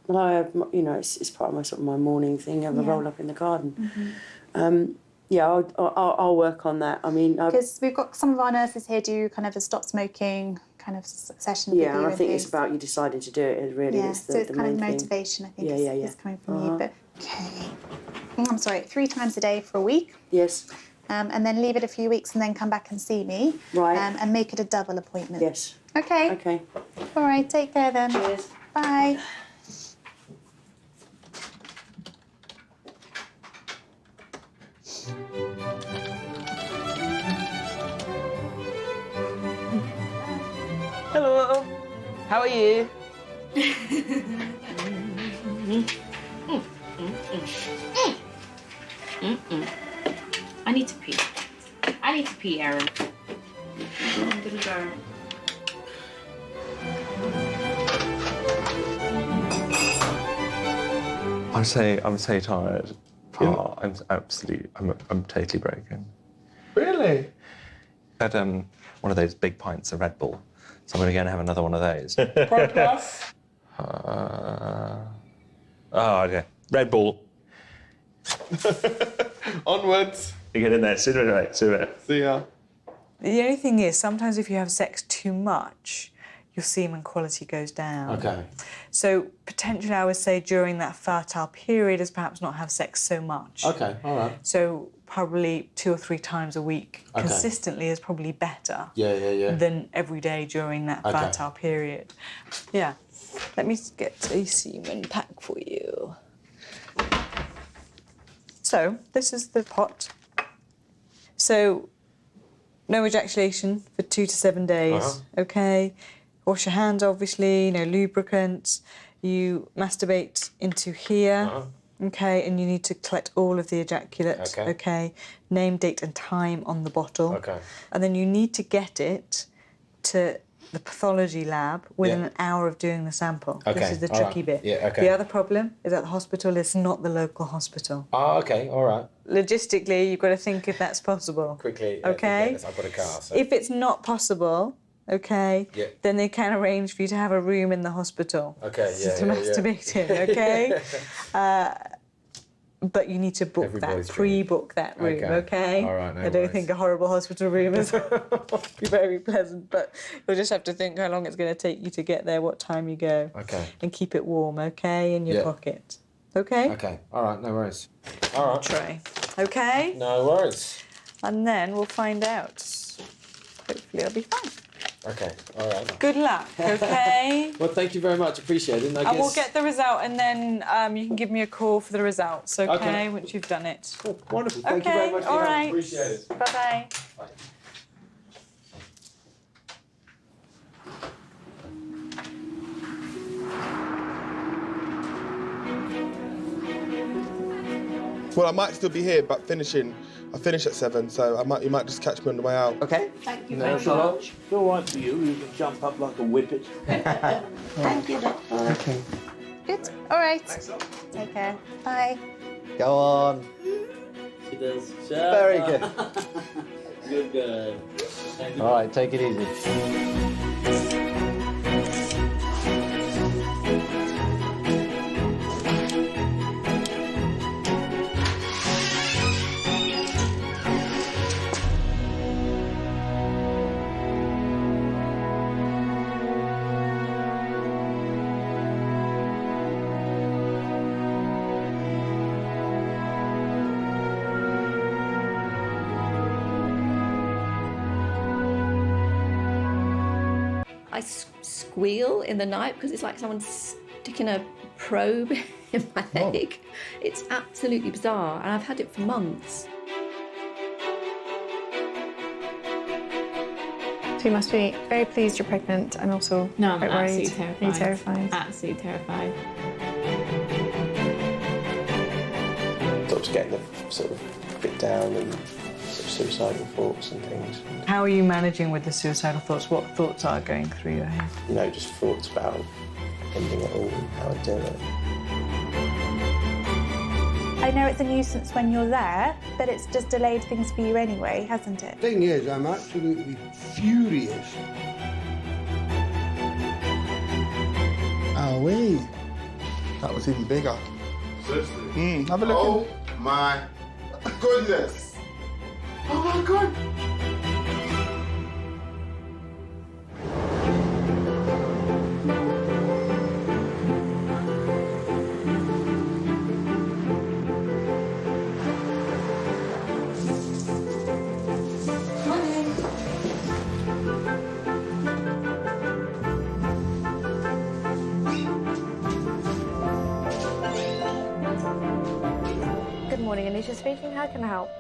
well, I have, it's part of my sort of my morning thing. I have a roll up in the garden. Yeah, I'll work on that. I mean, because we've got some of our nurses here do kind of a stop smoking kind of session. Yeah, and I think it's about you deciding to do it. Really, yeah, it's the, so it's the kind main of thing. motivation. I think Yeah, is coming from you. But okay, I'm sorry, 3 times a day for a week. Yes. And then leave it a few weeks and then come back and see me. Right. And make it a double appointment. Yes. Okay. Okay. All right. Take care then. Cheers. Bye. Hello. How are you? I need to pee. Aaron. I'm gonna go. I'm so tired. Oh, I'm totally broken. Really? I had one of those big pints of Red Bull, so I'm going to go and have another one of those. Plus. Okay. Red Bull. Onwards. You get in there. See you later. See ya. The only thing is, sometimes if you have sex too much, your semen quality goes down. Okay. So potentially I would say during that fertile period is perhaps not have sex so much. Okay, all right. So probably 2 or 3 times a week Okay. consistently is probably better Yeah. than every day during that Okay. fertile period. Yeah. Let me get a semen pack for you. So this is the pot. So no ejaculation for 2 to 7 days, okay? Wash your hands, obviously, no lubricants. You masturbate into here, okay? And you need to collect all of the ejaculate, okay? Name, date and time on the bottle. Okay. And then you need to get it to the pathology lab within an hour of doing the sample. Okay, This is the all tricky right. bit. Yeah, okay. The other problem is that the hospital is not the local hospital. Oh, okay, all right. Logistically, you've got to think if that's possible. Quickly. Okay. I've got a car, so. If it's not possible, okay, Yeah. then they can arrange for you to have a room in the hospital. Okay, yeah, to masturbate in, okay? But you need to book Everybody's that, pre-book that room, okay? All right, no I don't worries. think a horrible hospital room is very pleasant, but you'll just have to think how long it's going to take you to get there, what time you go. Okay. And keep it warm, okay, in your Yeah. pocket. Okay? Okay, all right, no worries. All right. Tray. Okay? No worries. And then we'll find out. Hopefully it'll be fine. Okay, all right. Good luck, okay? Well, thank you very much. Appreciate it. And we'll get the result, and then you can give me a call for the results, okay? Okay. Once you've done it. Oh, wonderful. Thank you very much for all your help. right. Appreciate it. Bye-bye. Well, I might still be here, but I finish at 7, so you might just catch me on the way out. Okay. Thank you No, very it's all right. much. It's all right for you. You can jump up like a whippet. Thank you, Doctor. Okay. Good. All right. Take care. Bye. Go on. She does. Very good. Good girl. All right, take it easy. I squeal in the night because it's like someone's sticking a probe in my leg. It's absolutely bizarre, and I've had it for months. So you must be very pleased you're pregnant and also No, I'm quite worried. absolutely terrified. Are you terrified? Absolutely terrified. Sort of getting the sort of bit down and sort of suicidal thoughts and things. How are you managing with the suicidal thoughts? What thoughts are going through your head? You know, just thoughts about ending it all and how I'd do it. I know it's a nuisance when you're there, but it's just delayed things for you anyway, hasn't it? Thing is, I'm absolutely furious. Owie. That was even bigger. Seriously? Have a look. Oh my goodness. Oh my god. Good morning, Anisha speaking. How can I help?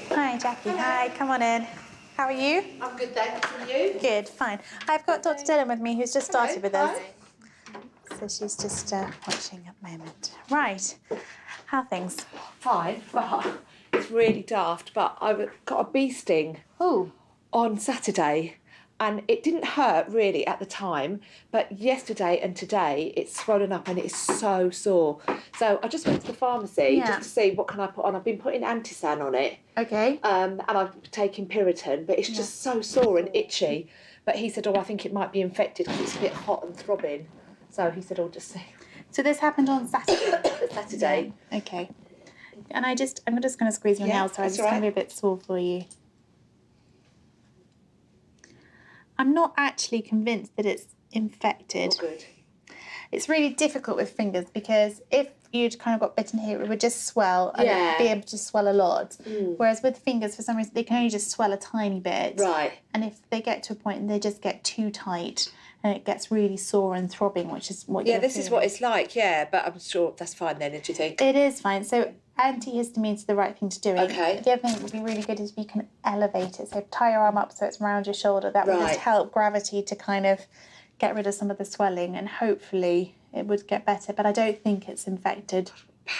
Hi, Jackie. Hi, come on in. How are you? I'm good, thanks. And you? Good, fine. I've got Dr. Dillon with me, who's just started with us. So she's just watching at the moment. Right. How are things? Fine, but it's really daft. But I've got a bee sting. Ooh. On Saturday, And it didn't hurt really at the time, but yesterday and today it's swollen up and it is so sore. So I just went to the pharmacy just to see what can I put on. I've been putting Antisan on it. Okay. And I've taken Piriton, but it's just so sore and itchy. But he said, oh, I think it might be infected because it's a bit hot and throbbing. So he said, oh, just see. So this happened on Saturday? Saturday. Yeah. Okay. And I'm just going to squeeze your nails, so it's going to be a bit sore for you. I'm not actually convinced that it's infected. Oh, good. It's really difficult with fingers because if you'd kind of got bitten here, it would just swell and it'd be able to swell a lot. Whereas with fingers, for some reason, they can only just swell a tiny bit. Right. And if they get to a point and they just get too tight and it gets really sore and throbbing, which is what you're this is what it's like, but I'm sure that's fine then, do you think? It is fine. So antihistamines are the right thing to do. Okay. The other thing that would be really good is if you can elevate it. So tie your arm up so it's around your shoulder. That would just help gravity to kind of get rid of some of the swelling, and hopefully it would get better. But I don't think it's infected.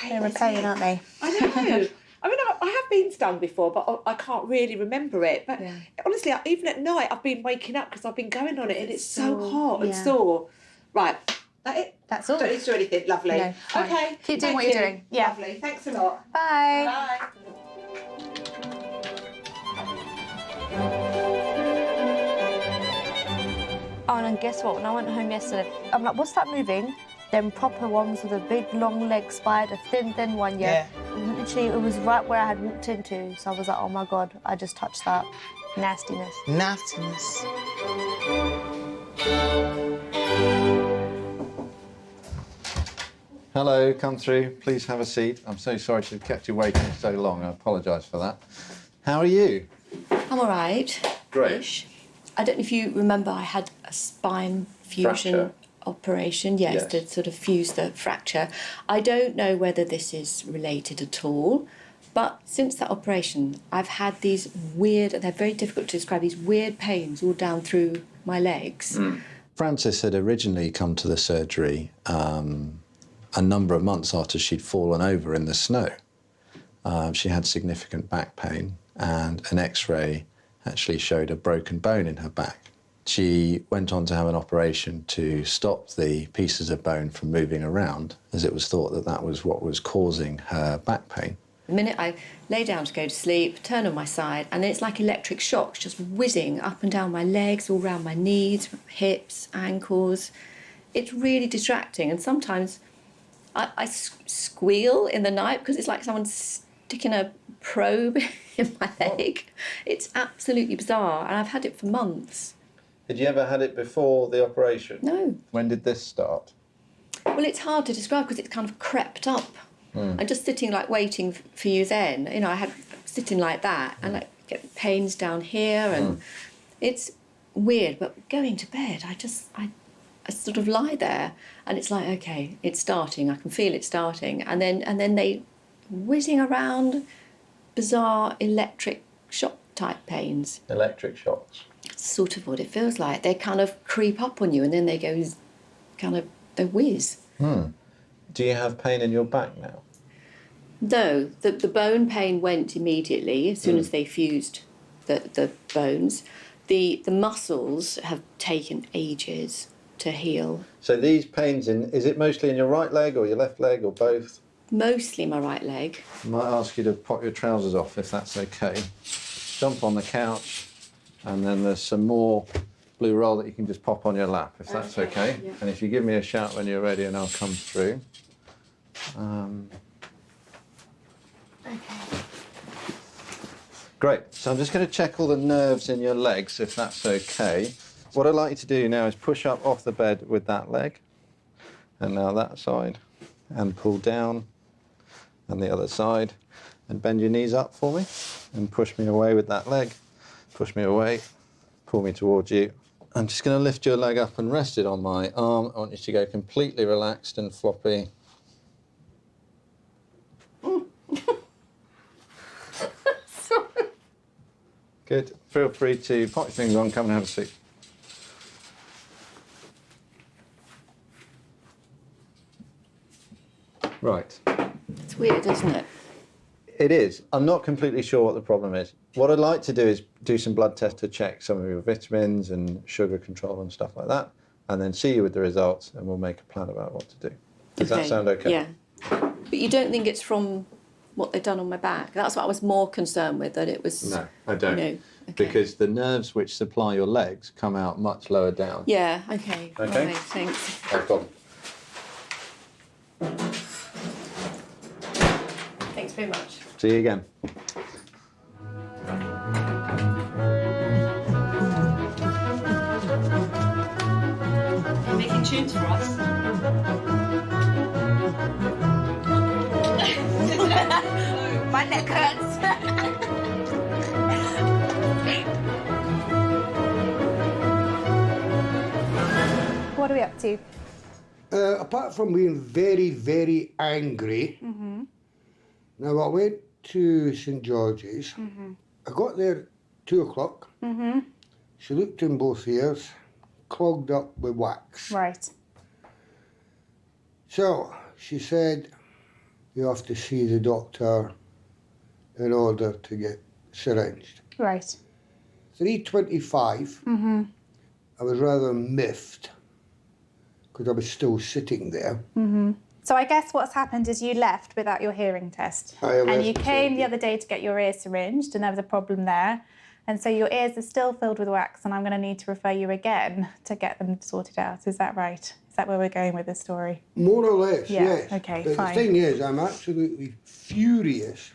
They're a pain, aren't they? I know. I mean, I have been stung before, but I can't really remember it. But honestly, even at night, I've been waking up because I've been going on it, and it's so hot and sore. Right. That it? That's all. Don't need to do anything. Lovely. No, fine. Okay. Keep doing what you're doing. Yeah. Lovely. Thanks a lot. Bye. Bye. Oh, and then guess what? When I went home yesterday, I'm like, what's that moving? Them proper ones with a big long leg spider, thin one, Literally, it was right where I had walked into. So I was like, oh my God, I just touched that. Nastiness. Nastiness. Hello, come through. Please have a seat. I'm so sorry to have kept you waiting so long. I apologise for that. How are you? I'm all right. Great. I don't know if you remember, I had a spine fusion Fracture. operation, yes, to sort of fuse the fracture. I don't know whether this is related at all, but since that operation, I've had these weird, they're very difficult to describe, these weird pains all down through my legs. Frances had originally come to the surgery a number of months after she'd fallen over in the snow. She had significant back pain, and an X-ray actually showed a broken bone in her back. She went on to have an operation to stop the pieces of bone from moving around, as it was thought that that was what was causing her back pain. The minute I lay down to go to sleep, turn on my side, and then it's like electric shocks just whizzing up and down my legs, all around my knees, hips, ankles. It's really distracting, and sometimes I squeal in the night because it's like someone's sticking a probe in my leg. It's absolutely bizarre, and I've had it for months. Had you ever had it before the operation? No. When did this start? Well, it's hard to describe because it's kind of crept up. I'm just sitting like waiting for you then. You know, I had sitting like that and I get pains down here and it's weird. But going to bed, I sort of lie there and it's like, okay, it's starting. I can feel it starting. And then they whizzing around, bizarre electric shock type pains. Electric shocks? That's sort of what it feels like. They kind of creep up on you and then they go they whiz. Do you have pain in your back now? No, the bone pain went immediately as soon as they fused the bones. The muscles have taken ages to heal. So these pains, is it mostly in your right leg or your left leg or both? Mostly my right leg. I might ask you to pop your trousers off if that's okay. Jump on the couch and then there's some more blue roll that you can just pop on your lap if that's okay. Yeah. And if you give me a shout when you're ready and I'll come through. Great, so I'm just going to check all the nerves in your legs, if that's okay. What I'd like you to do now is push up off the bed with that leg, and now that side, and pull down, and the other side, and bend your knees up for me, and push me away with that leg, push me away, pull me towards you. I'm just going to lift your leg up and rest it on my arm. I want you to go completely relaxed and floppy. Good. Feel free to pop your fingers on, come and have a seat. Right. It's weird, isn't it? It is. I'm not completely sure what the problem is. What I'd like to do is do some blood tests to check some of your vitamins and sugar control and stuff like that, and then see you with the results, and we'll make a plan about what to do. Does that sound okay? Yeah. But you don't think it's from what they've done on my back? That's what I was more concerned with, that it was... No, I don't. You know, Because the nerves which supply your legs come out much lower down. Yeah, okay. Okay. Right, thanks. No problem. Thanks very much. See you again. You're making tunes for us. My neck hurts. What are we up to? Apart from being very, very angry, now I went to St George's. I got there at 2 o'clock. She looked in both ears, clogged up with wax. Right. So she said, you have to see the doctor in order to get syringed. Right. 3:25, I was rather miffed because I was still sitting there. So I guess what's happened is you left without your hearing test. And you came the other day to get your ear syringed, and there was a problem there. And so your ears are still filled with wax, and I'm going to need to refer you again to get them sorted out. Is that right? Is that where we're going with the story? More or less, Yeah, yes. okay, But fine. the thing is, I'm absolutely furious.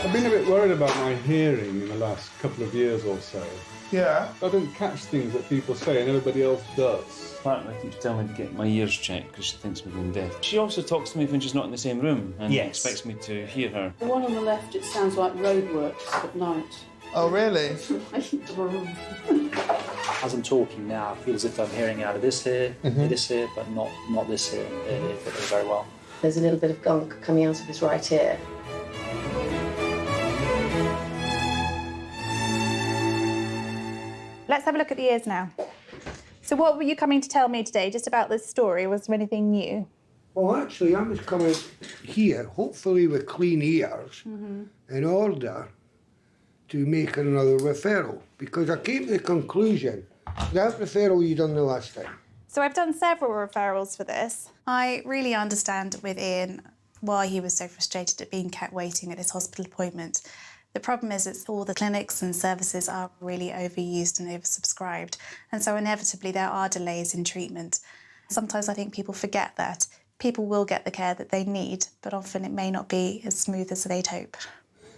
I've been a bit worried about my hearing in the last couple of years or so. Yeah? I don't catch things that people say and everybody else does. Partner keeps telling me to get my ears checked because she thinks I'm going deaf. She also talks to me when she's not in the same roome and expects me to hear her. The one on the left, it sounds like roadworks at night. Oh, really? As I'm talking now, I feel as if I'm hearing out of this ear, this ear, but not this ear. They fit very well. There's a little bit of gunk coming out of his right ear. Let's have a look at the ears now. So what were you coming to tell me today, just about this story? Was there anything new? Well, actually, I was coming here, hopefully with clean ears, in order to make another referral, because I came to the conclusion that referral you done the last time. So I've done several referrals for this. I really understand with Ian why he was so frustrated at being kept waiting at his hospital appointment. The problem is that all the clinics and services are really overused and oversubscribed, and so inevitably there are delays in treatment. Sometimes I think people forget that. People will get the care that they need, but often it may not be as smooth as they'd hope.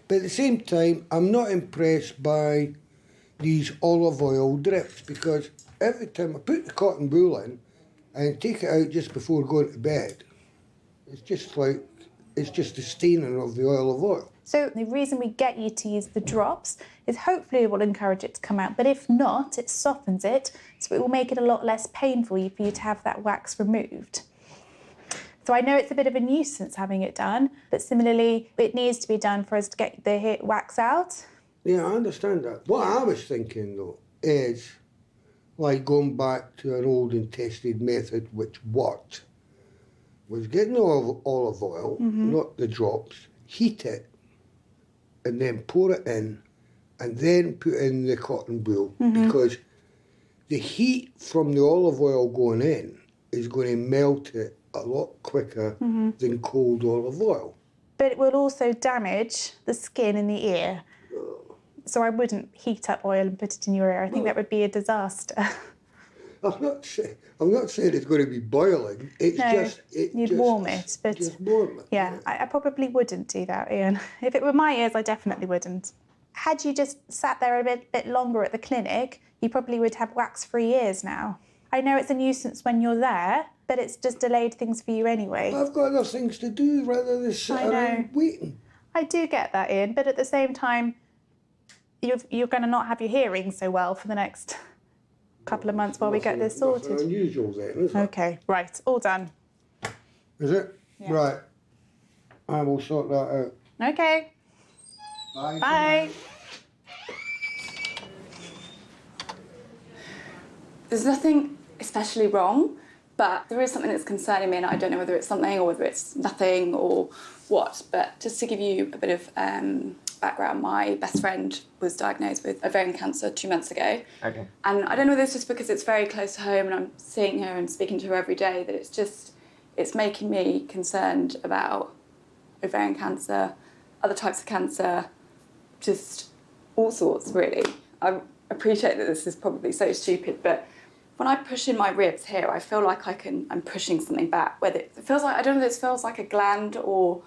But at the same time, I'm not impressed by these olive oil drips, because every time I put the cotton wool in and take it out just before going to bed, it's just the staining of the olive oil. So the reason we get you to use the drops is hopefully it will encourage it to come out, but if not, it softens it, so it will make it a lot less painful for you to have that wax removed. So I know it's a bit of a nuisance having it done, but similarly, it needs to be done for us to get the wax out. Yeah, I understand that. What I was thinking, though, is like going back to an old and tested method which worked, was getting olive oil, not the drops, heat it, and then pour it in, and then put in the cotton wool, because the heat from the olive oil going in is going to melt it a lot quicker than cold olive oil. But it will also damage the skin in the ear. So I wouldn't heat up oil and put it in your ear. I think that would be a disaster. I'm not saying it's going to be boiling. It's you'd warm it, but just warm it. Yeah, I probably wouldn't do that, Ian. If it were my ears, I definitely wouldn't. Had you just sat there a bit longer at the clinic, you probably would have wax-free ears now. I know it's a nuisance when you're there, but it's just delayed things for you anyway. I've got other things to do rather than sit around waiting. I do get that, Ian, but at the same time, you're going to not have your hearing so well for the next couple of months while we get this sorted. Nothing unusual then, is it? Okay, right, all done. Is it? Yeah. Right. I will sort that out. Okay. Bye. Bye. There's nothing especially wrong, but there is something that's concerning me, and I don't know whether it's something or whether it's nothing or what. But just to give you a bit of background, my best friend was diagnosed with ovarian cancer 2 months ago. Okay. And I don't know whether it's just because it's very close to home and I'm seeing her and speaking to her every day, that it's making me concerned about ovarian cancer, other types of cancer, just all sorts, really. I appreciate that this is probably so stupid, but when I push in my ribs here, I feel like I'm pushing something back. Whether it feels like, I don't know if it feels like a gland or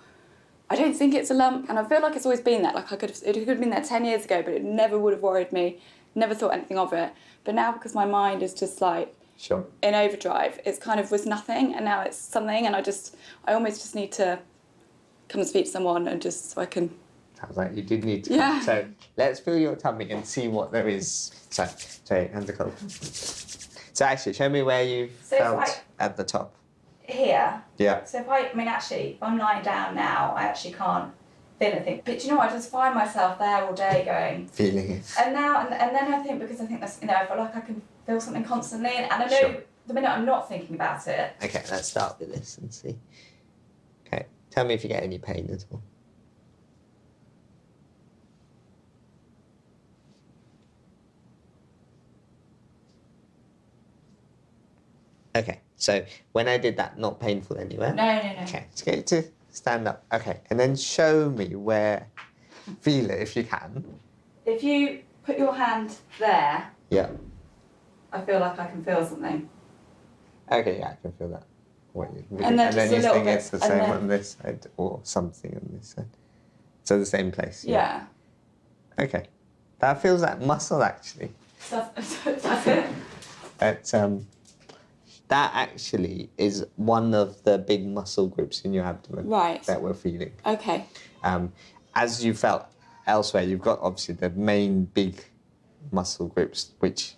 I don't think it's a lump, and I feel like it's always been there. Like it could have been there 10 years ago, but it never would have worried me, never thought anything of it. But now, because my mind is just like in overdrive, it's kind of was nothing, and now it's something, and I almost just need to come and speak to someone and just so I can... Sounds like you did need to. Yeah. So let's feel your tummy and see what there is. So hands are cold. So actually, show me where you felt at the top. Here. Yeah. So if I'm lying down now, I actually can't feel anything. But you know what, I just find myself there all day going... Feeling it. And now, and then I think, because I think that's, I feel like I can feel something constantly, and I know the minute I'm not thinking about it... Okay, let's start with this and see. Okay, tell me if you get any pain at all. Okay, so when I did that, not painful anywhere? No. Okay, let's get you to stand up. Okay, and then show me where, feel it if you can. If you put your hand there, Yeah. I feel like I can feel something. Okay, yeah, I can feel that. And then just you a little think bit, it's the and same then- on this side or something on this side. So the same place? Yeah. Okay. That feels like muscle, actually. That's it. That actually is one of the big muscle groups in your abdomen that we're feeling. Okay. As you felt elsewhere, you've got obviously the main big muscle groups, which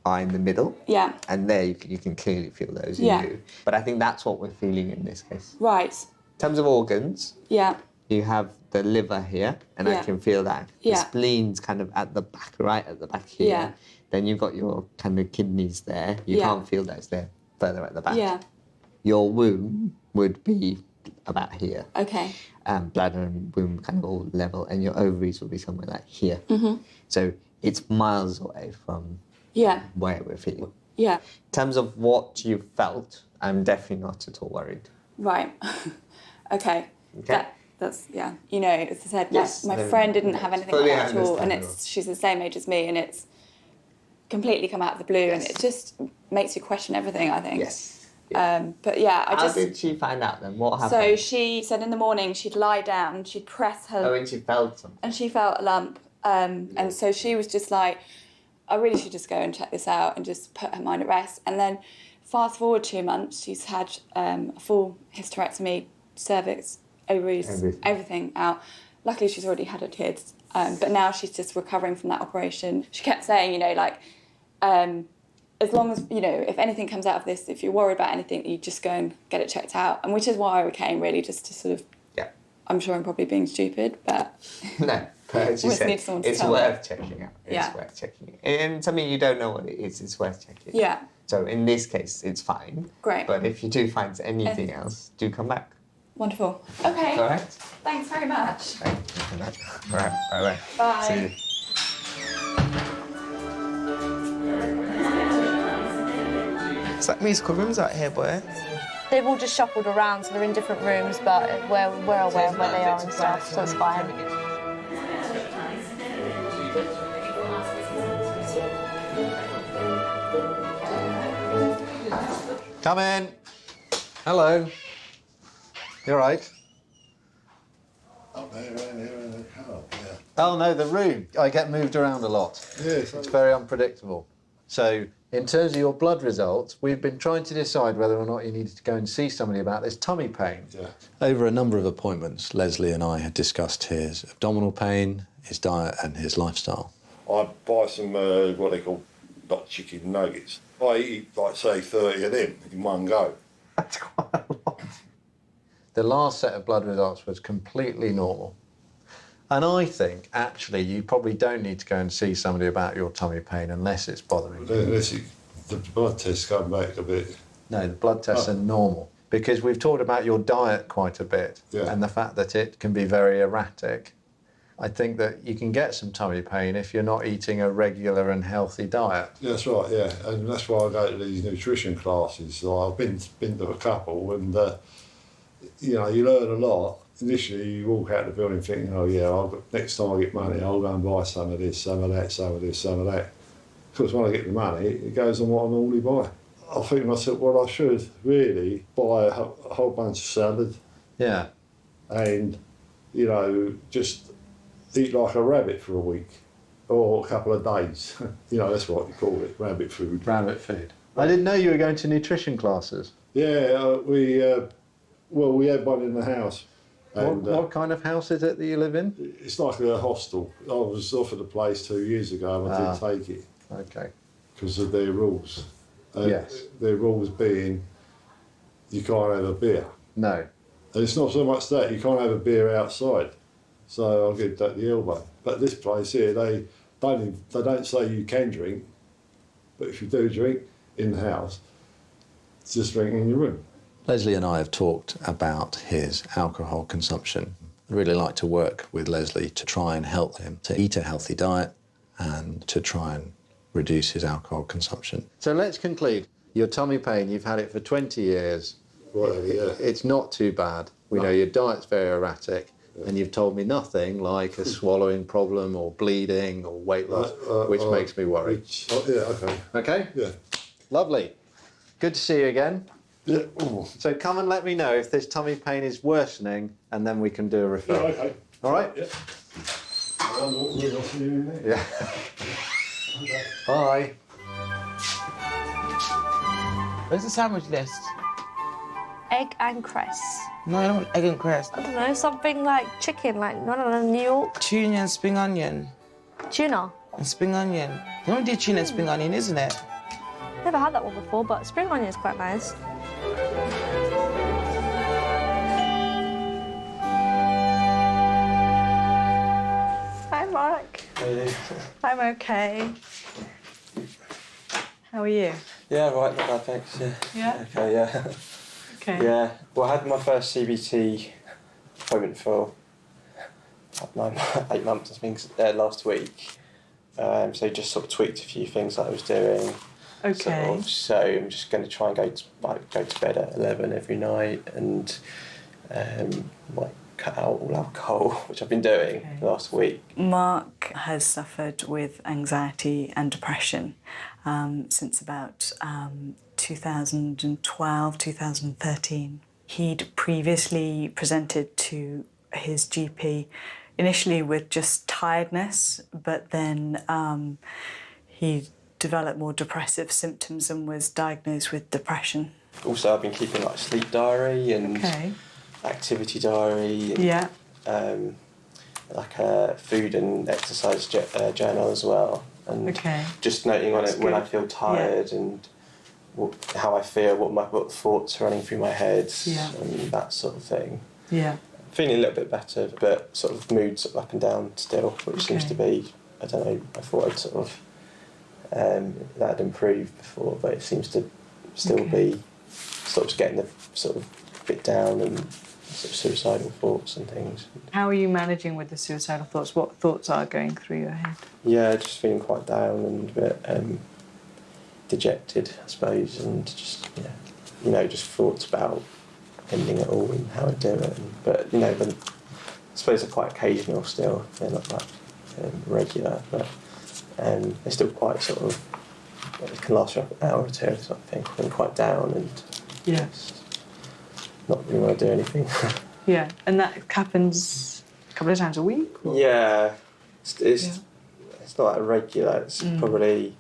are in the middle. Yeah. And there you can clearly feel those in Yeah. you. But I think that's what we're feeling in this case. Right. In terms of organs, Yeah. you have the liver here, and I Yeah. can feel that. The Yeah. spleen's kind of at the back, right at the back here. Yeah. Then you've got your kind of kidneys there. You Yeah. can't feel those there, further at the back. Yeah. Your womb would be about here. Okay. Bladder and womb kind of all level, and your ovaries will be somewhere like here. Mhm. So it's miles away from Yeah. where we're feeling. Yeah. In terms of what you felt, I'm definitely not at all worried. Right. Okay. Okay. That's yeah. You know, as I said, Yes, my no, friend didn't have anything like fully that at all, and understandable. she's the same age as me, and it's completely come out of the blue, and it just makes you question everything, I think. Yes. But yeah, How did she find out then? What happened? So she said in the morning she'd lie down, she'd press her. Oh, and she felt something. And she felt a lump, and so she was just like, I really should just go and check this out and just put her mind at rest. And then fast forward 2 months, she's had a full hysterectomy, cervix, ovaries, everything out. Luckily, she's already had her kids, but now she's just recovering from that operation. She kept saying, you know, like, as long as, you know, if anything comes out of this, if you're worried about anything, you just go and get it checked out. And which is why I came, really, just to sort of, I'm sure I'm probably being stupid, but... No, but as you Always said, need someone to it's tell worth me. checking out. It's Yeah. worth checking it. And something you don't know what it is, it's worth checking. Yeah. So in this case, it's fine. Great. But if you do find anything else, do come back. Wonderful. Okay. All right? Thanks very much. All right, bye-bye. Bye. See you. It's like musical rooms out here, boy. They've all just shuffled around, so they're in different rooms, but we're aware of where they are and stuff, so it's fine. Come in. Hello. You all right? Up there, around here, and the car. Yeah. Oh, no, the room. I get moved around a lot. Yes. It's very unpredictable. So, in terms of your blood results, we've been trying to decide whether or not you needed to go and see somebody about this tummy pain. Yeah. Over a number of appointments, Leslie and I had discussed his abdominal pain, his diet and his lifestyle. I buy some, what they call, not chicken nuggets. I eat, like, say, 30 of them in one go. The last set of blood results was completely normal. And I think, actually, you probably don't need to go and see somebody about your tummy pain unless it's bothering you. Unless it The blood tests come back a bit. No, the blood tests are normal. Because we've talked about your diet quite a bit and the fact that it can be very erratic. I think that you can get some tummy pain if you're not eating a regular and healthy diet. That's right, yeah, and that's why I go to these nutrition classes. So I've been to a couple, and you learn a lot. Initially, you walk out the building thinking, oh yeah, next time I get money, I'll go and buy some of this, some of that, some of this, some of that. Because when I get the money, it goes on what I normally buy. I think to myself, well, I should really buy a whole bunch of salad. Yeah. And, just eat like a rabbit for a week or a couple of days. That's what you call it, rabbit food. Rabbit food. I didn't know you were going to nutrition classes. Yeah, we had one in the house. And, what kind of house is it that you live in? It's like a hostel. I was offered a place 2 years ago and I didn't take it. Okay. Because of their rules. Yes. Their rules being you can't have a beer. No. And it's not so much that, you can't have a beer outside. So I'll give that the elbow. But this place here, they don't say you can drink, but if you do drink in the house, just drink in your room. Leslie and I have talked about his alcohol consumption. I'd really like to work with Leslie to try and help him to eat a healthy diet and to try and reduce his alcohol consumption. So let's conclude. Your tummy pain, you've had it for 20 years. Right, yeah. It's not too bad. We know your diet's very erratic. And you've told me nothing like a swallowing problem or bleeding or weight loss, which makes me worry. Okay. Okay? Yeah. Lovely. Good to see you again. Yeah. So come and let me know if this tummy pain is worsening, and then we can do a referral. Yeah, okay. All right? Yeah. Yeah. Bye. Where's the sandwich list? Egg and cress. No, I don't want egg and cress. I don't know, something like chicken, like, New York. Tuna and spring onion. Tuna? And spring onion. You only do tuna and spring onion, isn't it? Never had that one before, but spring onion is quite nice. Hi, Mark. Hey. I'm okay. How are you? Yeah, right, not bad, thanks. Yeah. Yeah? Okay, yeah. Okay. Yeah, well, I had my first CBT appointment for 8 months, I think, last week. So just sort of tweaked a few things that I was doing. Okay. So I'm just going to try and go to bed at 11 every night and cut out all alcohol, which I've been doing last week. Mark has suffered with anxiety and depression since about 2012, 2013. He'd previously presented to his GP initially with just tiredness, but then he developed more depressive symptoms and was diagnosed with depression. Also, I've been keeping like a sleep diary and activity diary. Yeah. Like a food and exercise journal as well. And just noting on it when I feel tired and how I feel, what thoughts are running through my head and that sort of thing. Yeah. Feeling a little bit better, but sort of mood sort of up and down still, which seems to be, I don't know, I thought I'd sort of, that had improved before, but it seems to still be sort of getting the sort of bit down and sort of suicidal thoughts and things. How are you managing with the suicidal thoughts? What thoughts are going through your head? Yeah, just feeling quite down and a bit dejected, I suppose, and just, just thoughts about ending it all and how I do it. But, I suppose they're quite occasional still. They're not like regular, but they're still quite sort of, it can last for an hour or two, sort of thing. I'm quite down and not really want to do anything. Yeah, and that happens a couple of times a week? Or? Yeah, it's not that regular. It's probably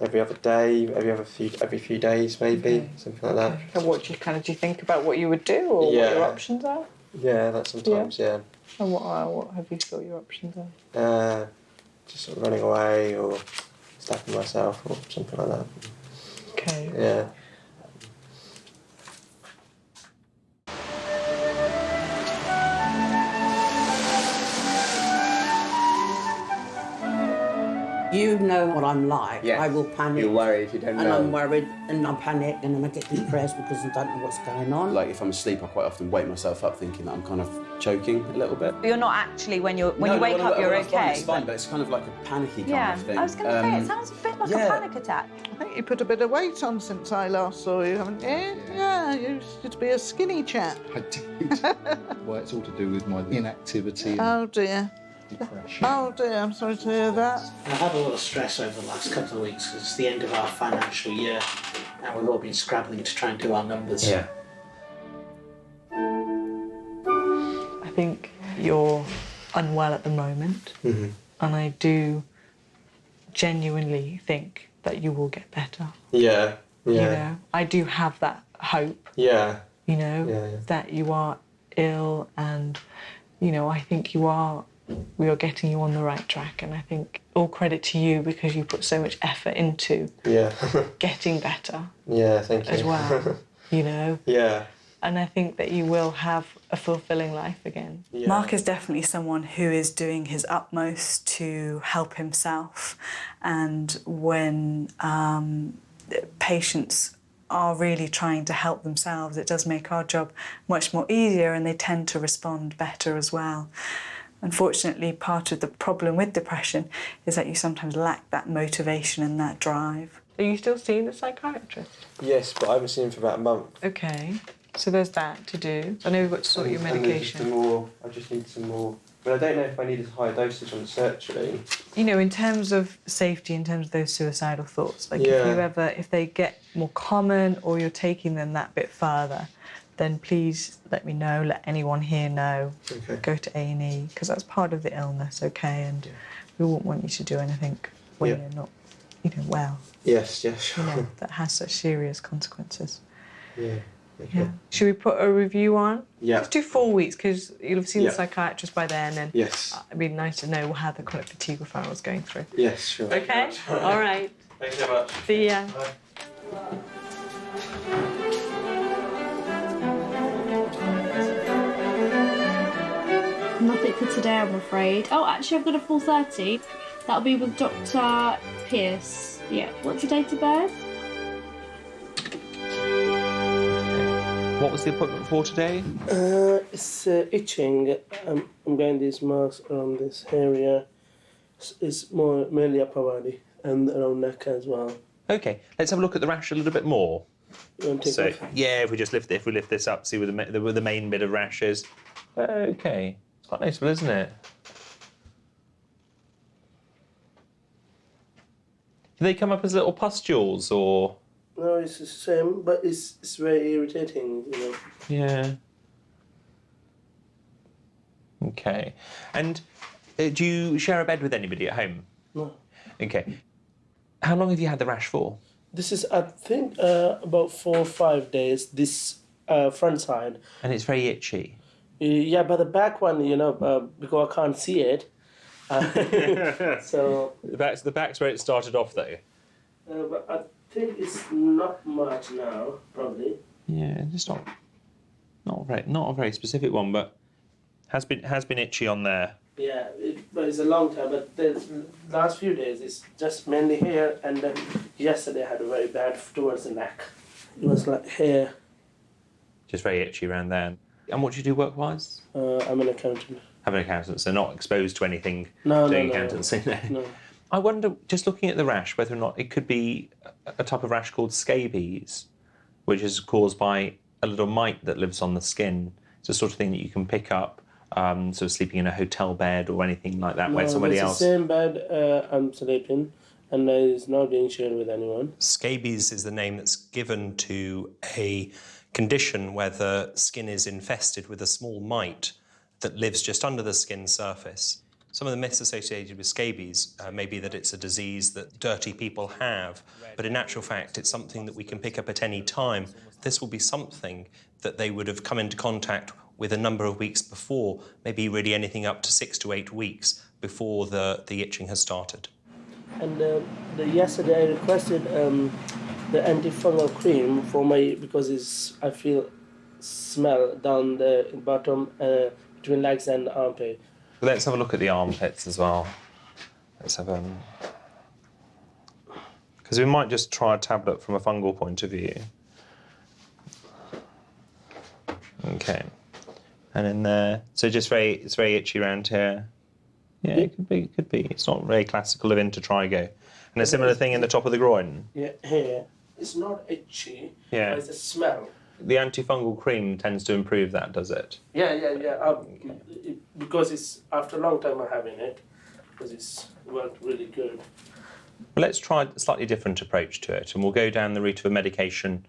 every other day, every few days, maybe something like that. And what do you think about what you would do, or what your options are? Yeah, that sometimes. Yeah. And what have you thought your options are? Just sort of running away or stabbing myself or something like that. Okay. Yeah. you know what I'm like, Yes. I will panic. You're worried, you don't and know. I'm worried, and I panic, and then I get depressed because I don't know what's going on. Like if I'm asleep, I quite often wake myself up thinking that I'm kind of choking a little bit. You're not actually, when you wake up, you're when I'm fine, okay. it's fine, but it's kind of like a panicky kind of thing. I was going to say, it sounds a bit like a panic attack. I think you put a bit of weight on since I last saw you, haven't you? Yeah, you used to be a skinny chap. I did. Well, it's all to do with my inactivity and Oh dear. depression. Oh dear, I'm sorry to hear that. I've had a lot of stress over the last couple of weeks because it's the end of our financial year and we've all been scrabbling to try and do our numbers. Yeah. I think you're unwell at the moment, Mm-hmm. and I do genuinely think that you will get better. Yeah, You know, I do have that hope. Yeah. You know, Yeah. that you are ill, and you know, I think we are getting you on the right track, and I think all credit to you because you put so much effort into getting better. Yeah, thank you. As well, you know. Yeah. And I think that you will have a fulfilling life again. Yeah. Mark is definitely someone who is doing his utmost to help himself, and when patients are really trying to help themselves, it does make our job much more easier, and they tend to respond better as well. Unfortunately, part of the problem with depression is that you sometimes lack that motivation and that drive. Are you still seeing the psychiatrist? Yes, but I haven't seen him for about a month. Okay, so there's that to do. I know we've got to sort your medication. I just need some more. But I don't know if I need a higher dosage on the sertraline. You know, in terms of safety, in terms of those suicidal thoughts, like if they get more common or you're taking them that bit further, then please let me know, let anyone here know. Okay. Go to A&E, because that's part of the illness, okay? And we won't want you to do anything when you're not, well. Yes, yes. You know, that has such serious consequences. Yeah. Okay. Yeah. Should we put a review on? Yeah. Let's do 4 weeks, because you'll have seen Yeah. the psychiatrist by then, and Yes. it'd be nice to know how the chronic fatigue referral is going through. Yes, sure. Okay? All right. Thanks so much. See ya. Bye. Nothing for today, I'm afraid. Oh, actually, I've got a 4:30. That'll be with Dr. Pierce. Yeah. What's the date of birth? What was the appointment for today? It's itching. I'm getting these marks around this area. It's mainly upper body and around neck as well. Okay, let's have a look at the rash a little bit more. You want to take off? Yeah, if we lift this up, see where the main bit of rash is. Okay, it's quite noticeable, isn't it? Do they come up as little pustules or? No, it's the same, but it's very irritating, Yeah. Okay, and do you share a bed with anybody at home? No. Okay. How long have you had the rash for? This is, I think, about 4 or 5 days, this front side. And it's very itchy. Yeah, but the back one, because I can't see it. So. The back's where it started off, though. But I think it's not much now, probably. Yeah, it's not a very specific one, but has been itchy on there. Yeah, but it's a long time. But the last few days, it's just mainly here, and then yesterday I had a very bad towards the neck. It was like here. Just very itchy around there. And what do you do work-wise? I'm an accountant. I'm an accountant, so not exposed to anything No, doing no, no. accountancy. No. I wonder, just looking at the rash, whether or not it could be a type of rash called scabies, which is caused by a little mite that lives on the skin. It's the sort of thing that you can pick up, sort of sleeping in a hotel bed or anything like that, where somebody else. It's the same bed I'm sleeping, and it's not being shared with anyone. Scabies is the name that's given to a condition where the skin is infested with a small mite that lives just under the skin surface. Some of the myths associated with scabies may be that it's a disease that dirty people have, but in actual fact it's something that we can pick up at any time. This will be something that they would have come into contact with a number of weeks before, maybe really anything up to 6 to 8 weeks before the itching has started. And yesterday I requested the antifungal cream for because I feel smell down the bottom between legs and armpit. Let's have a look at the armpits as well. Let's have Because we might just try a tablet from a fungal point of view. Okay. And in there, so just it's very itchy around here. Yeah, it could be. It's not very classical of intertrigo. And a similar thing in the top of the groin. Yeah, here. It's not itchy, Yeah. but it's a smell. The antifungal cream tends to improve that, does it? Yeah. Because it's after a long time I'm having it, because it's worked really good. Well, let's try a slightly different approach to it, and we'll go down the route of a medication,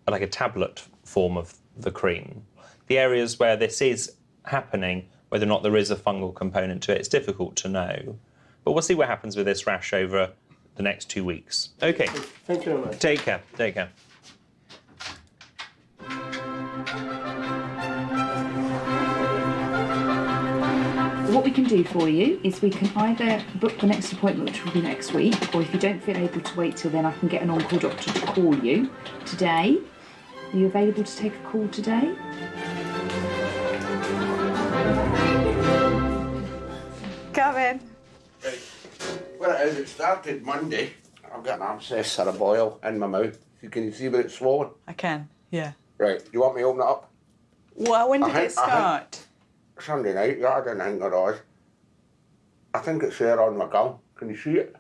like a tablet form of the cream. The areas where this is happening, whether or not there is a fungal component to it, it's difficult to know. But we'll see what happens with this rash over the next 2 weeks. Okay. Thank you very much. Take care. Take care. What we can do for you is we can either book the next appointment, which will be next week, or if you don't feel able to wait till then, I can get an on-call doctor to call you today. Are you available to take a call today? Come in. Well, it started Monday. I've got an abscess or a boil in my mouth. Can you see where it's swollen? I can, yeah. Right, do you want me to open it up? Well, when did it start? Sunday night, yeah, I didn't think it was. I think it's there on my gum. Can you see it?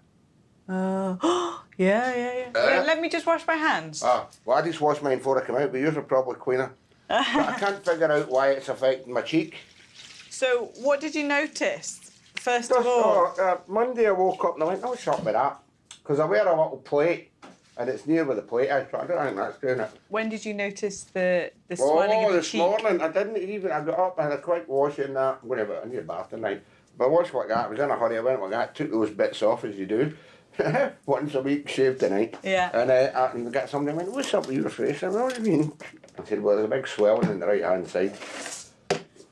Yeah. Let me just wash my hands. Well, I just washed mine before I came out, but yours are probably cleaner. But I can't figure out why it's affecting my cheek. So, what did you notice, first of all? Monday I woke up and I went, oh, something with that. Because I wear a little plate, and it's near where the plate is, so I don't think that's doing it. When did you notice the swelling of your this cheek? morning. I didn't even, I got up, I had a quick wash in that. I'm going to I need a bath tonight. But I washed like that, I was in a hurry, I went like that, took those bits off as you do. Once a week, shaved tonight. Yeah. And I got somebody went, what's up with your face? I went, what do you mean? I said, well, there's a big swelling in the right hand side.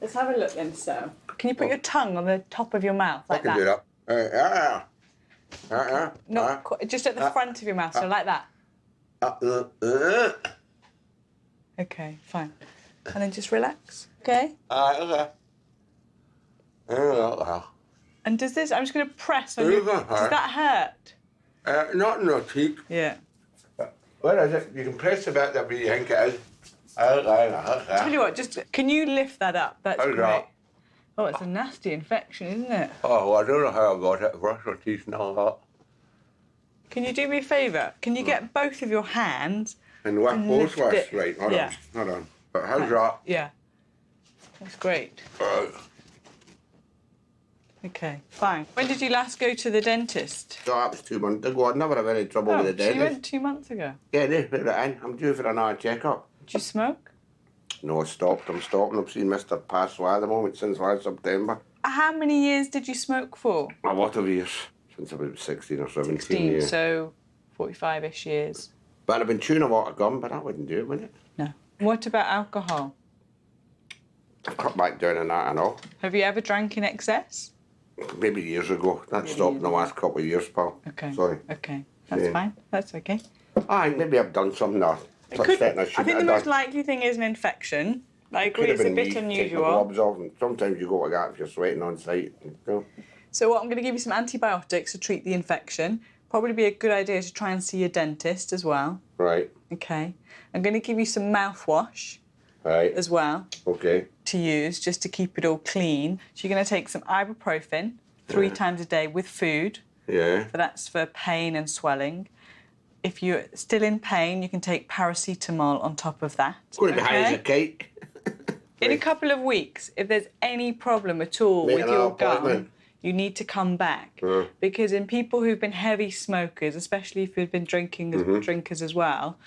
Let's have a look then, so. Can you put your tongue on the top of your mouth, like I can do that. Not quite, just at the front of your mouth, so like that. Okay, fine. And then just relax, okay? Okay. And does this, I'm just going to press on your, does that hurt? Not in the cheek. Yeah. Where is it? You can press the bit that you think it is. Tell you what, just, can you lift that up? That's How's great. that? Oh, it's a nasty infection, isn't it? Oh, well, I don't know how I got it. Brush my teeth and all that. Can you do me a favour? Can you get both of your hands And what both lift was it? right? Hold Yeah. on, hold on. But how's that? Yeah. That's great. Okay, fine. When did you last go to the dentist? So that was 2 months ago. I'd never have any trouble with the so you dentist. went 2 months ago. Yeah, they put it in. I'm due for another checkup. Did you smoke? No, I stopped. I'm stopping. I've seen Mr. Passois at the moment since last September. How many years did you smoke for? A lot of years. Since about 16 or 17 16, years. so 45-ish years. But I've been chewing a lot of gum, but that wouldn't do it, would it? No. What about alcohol? I've cut back down on that and all. Have you ever drank in excess? Maybe years ago. That stopped in the last couple of years, pal. Okay. Sorry. Okay, that's fine. That's okay. Aye, maybe I've done something that It could, I I shouldn't think the have most done. likely thing is an infection. I Could agree, have it's a been bit me taking the unusual. gloves off, and sometimes you go like that if you're sweating on site. You know. So what, I'm going to give you some antibiotics to treat the infection. Probably be a good idea to try and see your dentist as well. Right. Okay. I'm going to give you some mouthwash Right. as well Okay. to use just to keep it all clean. So you're going to take some ibuprofen 3 times a day with food. Yeah. So that's for pain and swelling. If you're still in pain, you can take paracetamol on top of that. It's going to be high as a kite. In a couple of weeks, if there's any problem at all Make with an your gum, appointment. you need to come back. Because in people who've been heavy smokers, especially if you've been drinking as drinkers as well,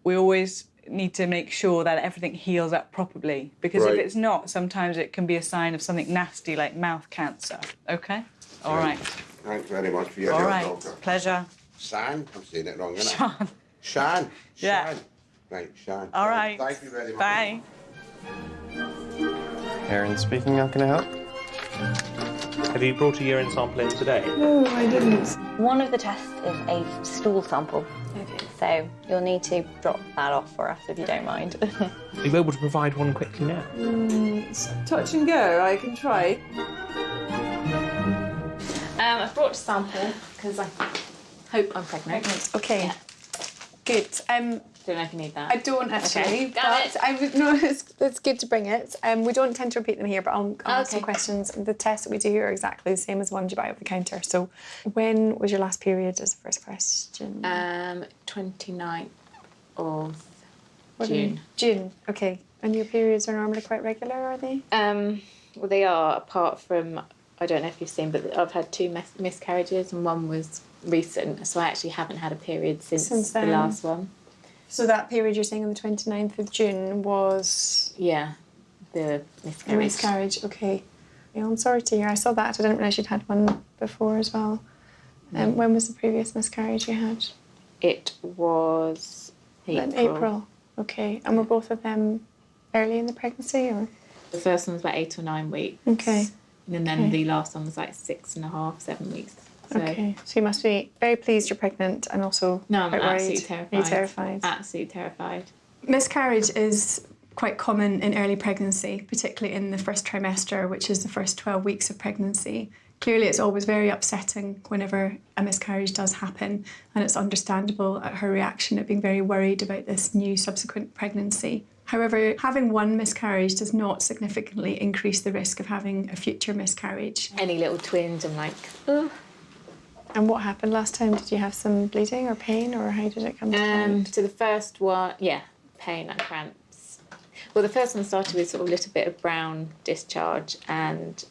we always need to make sure that everything heals up properly. Because if it's not, sometimes it can be a sign of something nasty like mouth cancer. Okay? All right. Thanks very much for your All help, right. doctor. Pleasure. Shan? I'm saying it wrong, isn't Shan. it? Shan. Yeah. Shan. Right, Shan. All right. Thank you very much. Bye. Aaron speaking, how can I help? Have you brought a urine sample in today? No, I didn't. One of the tests is a stool sample. Okay. So you'll need to drop that off for us if you don't mind. Are you able to provide one quickly now? It's touch and go, I can try. I've brought a sample because I hope I'm pregnant. Okay. Yeah. Good. Don't know if you need that. I don't actually, Okay. but no, it's good to bring it. We don't tend to repeat them here, but I'll ask some questions. The tests that we do here are exactly the same as the ones you buy over the counter. So, when was your last period? As the first question. 29th of What do you June. mean? June. Okay. And your periods are normally quite regular, are they? Well, they are. Apart from, I don't know if you've seen, but I've had 2 miscarriages, and one was recent. So I actually haven't had a period since the then. last one. So that period you're saying on the 29th of June was... Yeah, the miscarriage. Miscarriage, okay. Yeah, I'm sorry to hear. I saw that. I didn't realise you'd had one before as well. When was the previous miscarriage you had? It was April. Okay. And were both of them early in the pregnancy, or...? The first one was about 8 or 9 weeks. Okay. And then the last one was like 6.5, 7 weeks. So. Okay. So you must be very pleased you're pregnant and also No, I'm quite worried. absolutely terrified. Are you terrified? Absolutely terrified. Miscarriage is quite common in early pregnancy, particularly in the first trimester, which is the first 12 weeks of pregnancy. Clearly, it's always very upsetting whenever a miscarriage does happen, and it's understandable at her reaction at being very worried about this new subsequent pregnancy. However, having one miscarriage does not significantly increase the risk of having a future miscarriage. Any little twinge, I'm like, ugh. And what happened last time? Did you have some bleeding or pain, or how did it come to light? So the first one, pain and cramps. Well, the first one started with sort of a little bit of brown discharge, and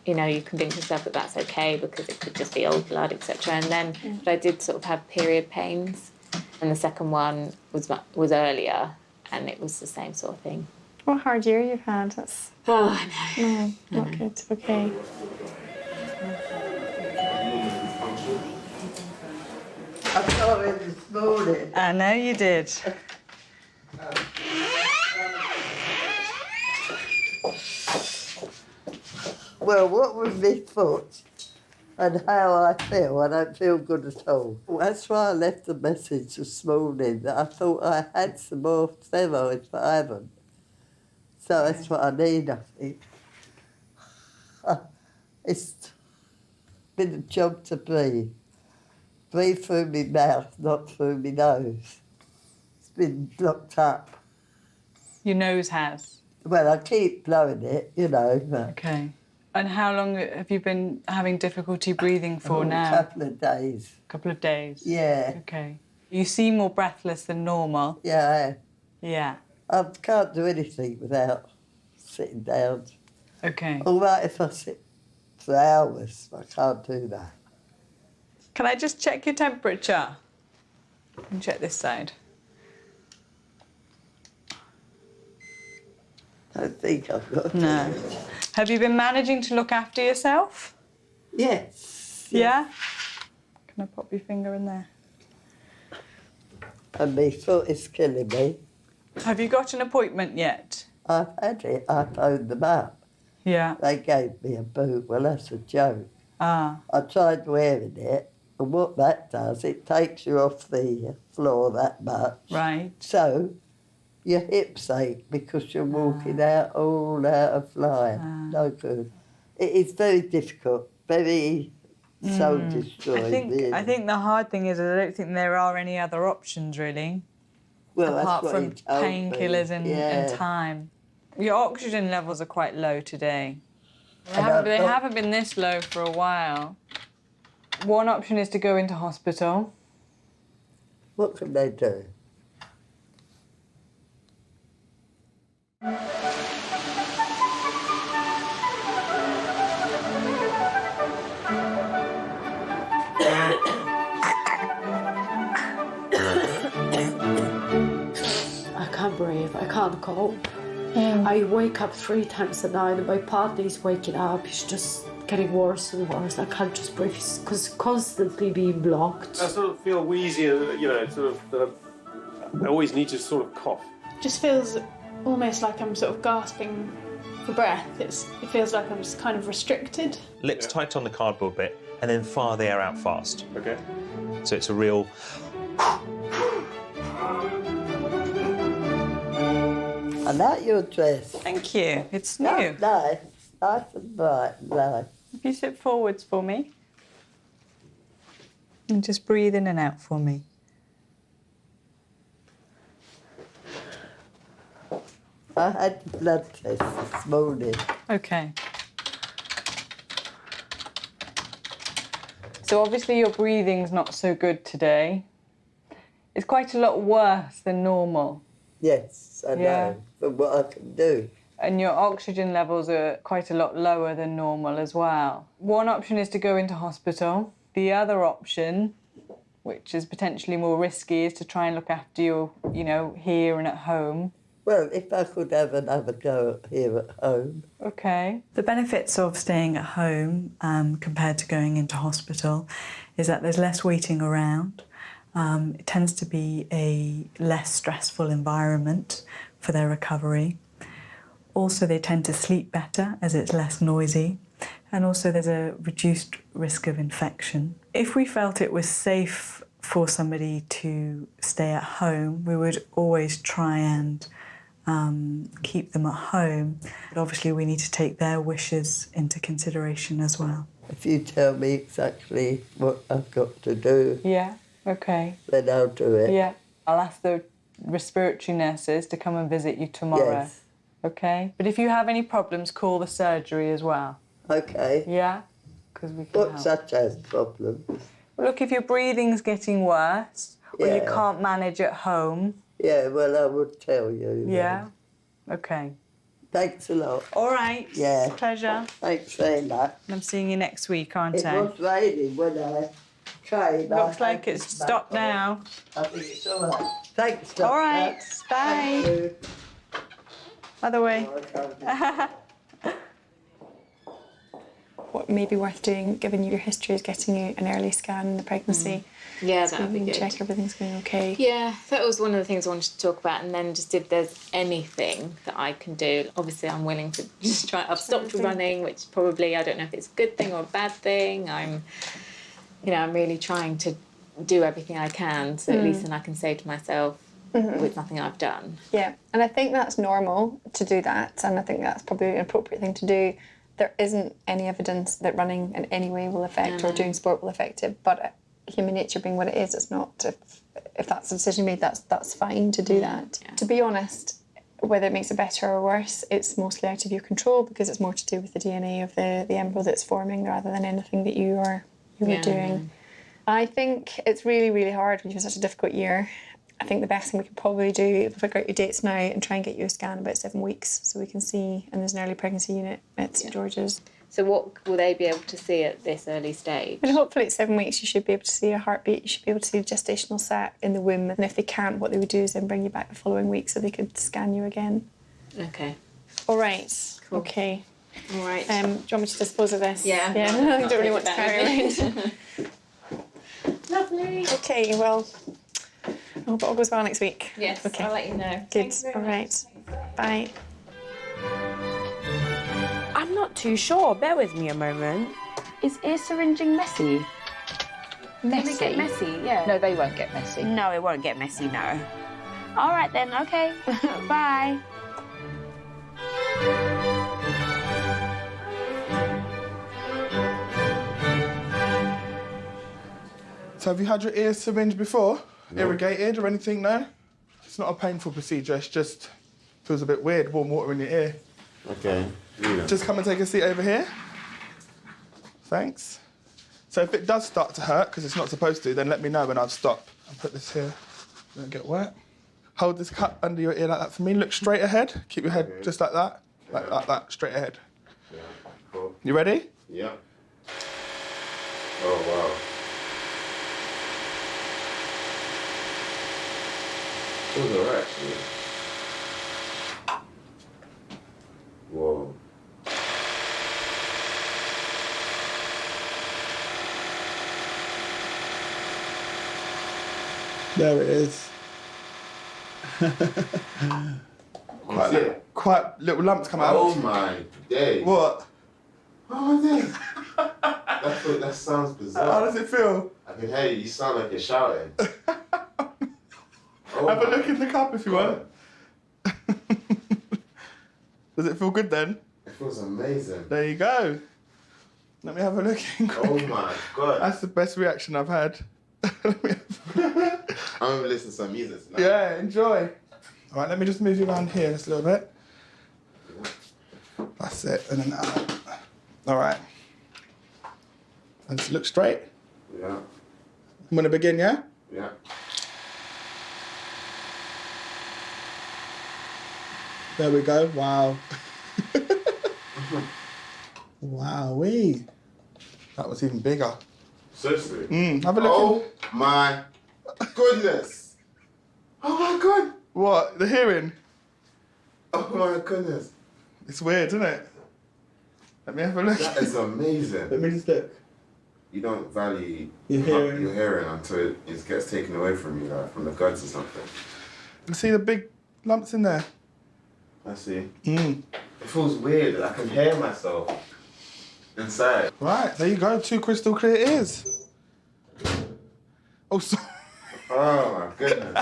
you know, you convince yourself that that's okay because it could just be old blood, etc. And then, but I did sort of have period pains, and the second one was earlier, and it was the same sort of thing. What a hard year you've had. That's... Oh, I know. No, not good. Okay. I saw it this morning. I know you did. Well, what with my foot and how I feel, I don't feel good at all. That's why I left a message this morning that I thought I had some more steroids, but I haven't. So that's what I need, I think. It's been a job to breathe. Breathe through my mouth, not through my nose. It's been blocked up. Your nose has? Well, I keep blowing it, you know. But Okay. And how long have you been having difficulty breathing for now? A couple of days. A couple of days? Yeah. Okay. You seem more breathless than normal. Yeah, I am. Yeah. I can't do anything without sitting down. Okay. All right if I sit for hours, I can't do that. Can I just check your temperature? And check this side. I don't think I've got No. Have you been managing to look after yourself? Yes. Yeah? Can I pop your finger in there? And my foot is killing me. Have you got an appointment yet? I've had it. I phoned them up. Yeah. They gave me a boot. Well, that's a joke. Ah. I tried wearing it, and what that does, it takes you off the floor that much. Right. So your hips ache because you're walking out all out of line. No good. It is very difficult, very soul destroying. I think the hard thing is I don't think there are any other options really. Well, apart that's what from he told me. painkillers and time. Your oxygen levels are quite low today. They haven't been this low for a while. One option is to go into hospital. What can they do? I can't breathe, I can't cope. I wake up 3 times a night and my partner is waking up. It's just getting worse and worse. I can't just breathe because constantly being blocked. I sort of feel wheezy, you know, sort of that I always need to sort of cough. Just feels almost like I'm sort of gasping for breath. It feels like I'm just kind of restricted. Lips tight on the cardboard bit, and then fire the air out fast. Okay. So it's a real... I like your dress. Thank you. It's new. Nice. Nice and bright. Nice. If you sit forwards for me. And just breathe in and out for me. I had blood test this morning. Okay. So obviously your breathing's not so good today. It's quite a lot worse than normal. Yes, I know, from what I can do. And your oxygen levels are quite a lot lower than normal as well. One option is to go into hospital. The other option, which is potentially more risky, is to try and look after you, you know, here and at home. Well, if I could have another go here at home. Okay. The benefits of staying at home compared to going into hospital is that there's less waiting around. It tends to be a less stressful environment for their recovery. Also, they tend to sleep better as it's less noisy. And also there's a reduced risk of infection. If we felt it was safe for somebody to stay at home, we would always try and keep them at home. But obviously we need to take their wishes into consideration as well. If you tell me exactly what I've got to do, yeah, okay, then I'll do it. Yeah, I'll ask the respiratory nurses to come and visit you tomorrow. Yes. Okay, but if you have any problems, call the surgery as well. Okay. Yeah, because we can What help. such as problems? Look, if your breathing's getting worse or you Yeah. can't manage at home. Yeah, well, I would tell you. Yeah? Okay. Thanks a lot. All right. Yeah. Pleasure. Thanks very much. I'm seeing you next week, aren't It I? was raining when I came. Looks I like had it's to back stopped off. now. I think it's all right. Thanks, Doctor. All right. Thank Bye. you. By the way. What may be worth doing, given your history, is getting you an early scan in the pregnancy. Yeah, so that would we be can good. check everything's going okay. Yeah, that was one of the things I wanted to talk about, and then just if there's anything that I can do. Obviously, I'm willing to just try. I've stopped running, which probably I don't know if it's a good thing or a bad thing. I'm really trying to do everything I can, so at least then I can say to myself, with nothing I've done. Yeah, and I think that's normal to do that, and I think that's probably an appropriate thing to do. There isn't any evidence that running in any way will affect or doing sport will affect it, but human nature being what it is, it's not. If that's a decision made, that's fine to do that. Yeah. To be honest, whether it makes it better or worse, it's mostly out of your control because it's more to do with the DNA of the embryo that's forming rather than anything that you were doing. I think it's really, really hard when you've had such a difficult year. I think the best thing we could probably do is figure out your dates now and try and get you a scan about 7 weeks so we can see, and there's an early pregnancy unit at St George's. So what will they be able to see at this early stage? And hopefully at 7 weeks you should be able to see a heartbeat, you should be able to see a gestational sac in the womb, and if they can't, what they would do is then bring you back the following week so they could scan you again. Okay. All right. Cool. Okay. All right. Do you want me to dispose of this? Yeah. Yeah. I don't really want to carry around. Lovely. Okay, well, I hope it all goes well next week. Yes, Okay. I'll let you know. Good. Thank you very All much. right. Bye. I'm not too sure. Bear with me a moment. Is ear syringing messy? Messy? Can it get messy? Yeah. No, they won't get messy. No, it won't get messy, no. All right then, okay. Bye. So have you had your ear syringed before? No. Irrigated or anything, no? It's not a painful procedure, it's just feels a bit weird, warm water in your ear. Okay. Yeah. Just come and take a seat over here. Thanks. So if it does start to hurt, because it's not supposed to, then let me know and I'll stop. I'll put this here, don't get wet. Hold this cup under your ear like that for me. Look straight ahead. Keep your head just like that. Like that, straight ahead. Yeah. Cool. You ready? Yeah. Oh, wow. It was alright, actually. Whoa. There it is. Quite little lumps come out. Oh my day. What? Oh my day. That sounds bizarre. How does it feel? I can hear you. You sound like you're shouting. Have a look in the cup if you want. Does it feel good then? It feels amazing. There you go. Let me have a look. Oh my God. That's the best reaction I've had. I'm gonna listen to some music tonight. Yeah, enjoy. All right, let me just move you around here just a little bit. That's it, and then out. All right. Let's look straight. Yeah. I'm gonna begin, yeah? Yeah. There we go. Wow. Wowee. That was even bigger. Seriously? Have a look. Oh my goodness. Oh my god. What? The hearing? Oh my goodness. It's weird, isn't it? Let me have a look. That is amazing. Let me just look. You don't value Your hearing until it gets taken away from you, like from the guns or something. You see the big lumps in there? I see. Mm. It feels weird. I can hear myself inside. Right, there you go. 2 crystal clear ears. Oh, sorry. Oh my goodness.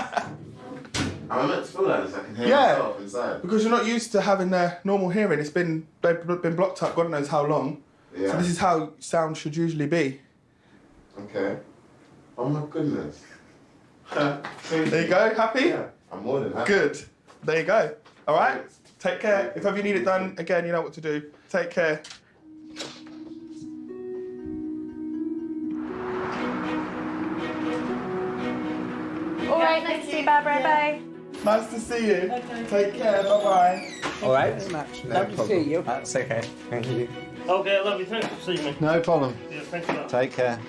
I'm meant to feel like this. I can hear myself inside. Because you're not used to having their normal hearing. They've been blocked up God knows how long. Yeah. So this is how sound should usually be. Okay. Oh my goodness. There you go. Happy? Yeah. I'm more than happy. Good. There you go. All right. Take care. If ever you need it done, again, you know what to do. Take care. All right, nice to see you, Barbara. Bye. Nice to see you. Take care. Bye-bye. All right. Very much. No Lovely to problem. see you. That's okay. Thank you. Okay, lovely. Thanks for seeing me. No problem. Yeah, thanks a lot. Take care.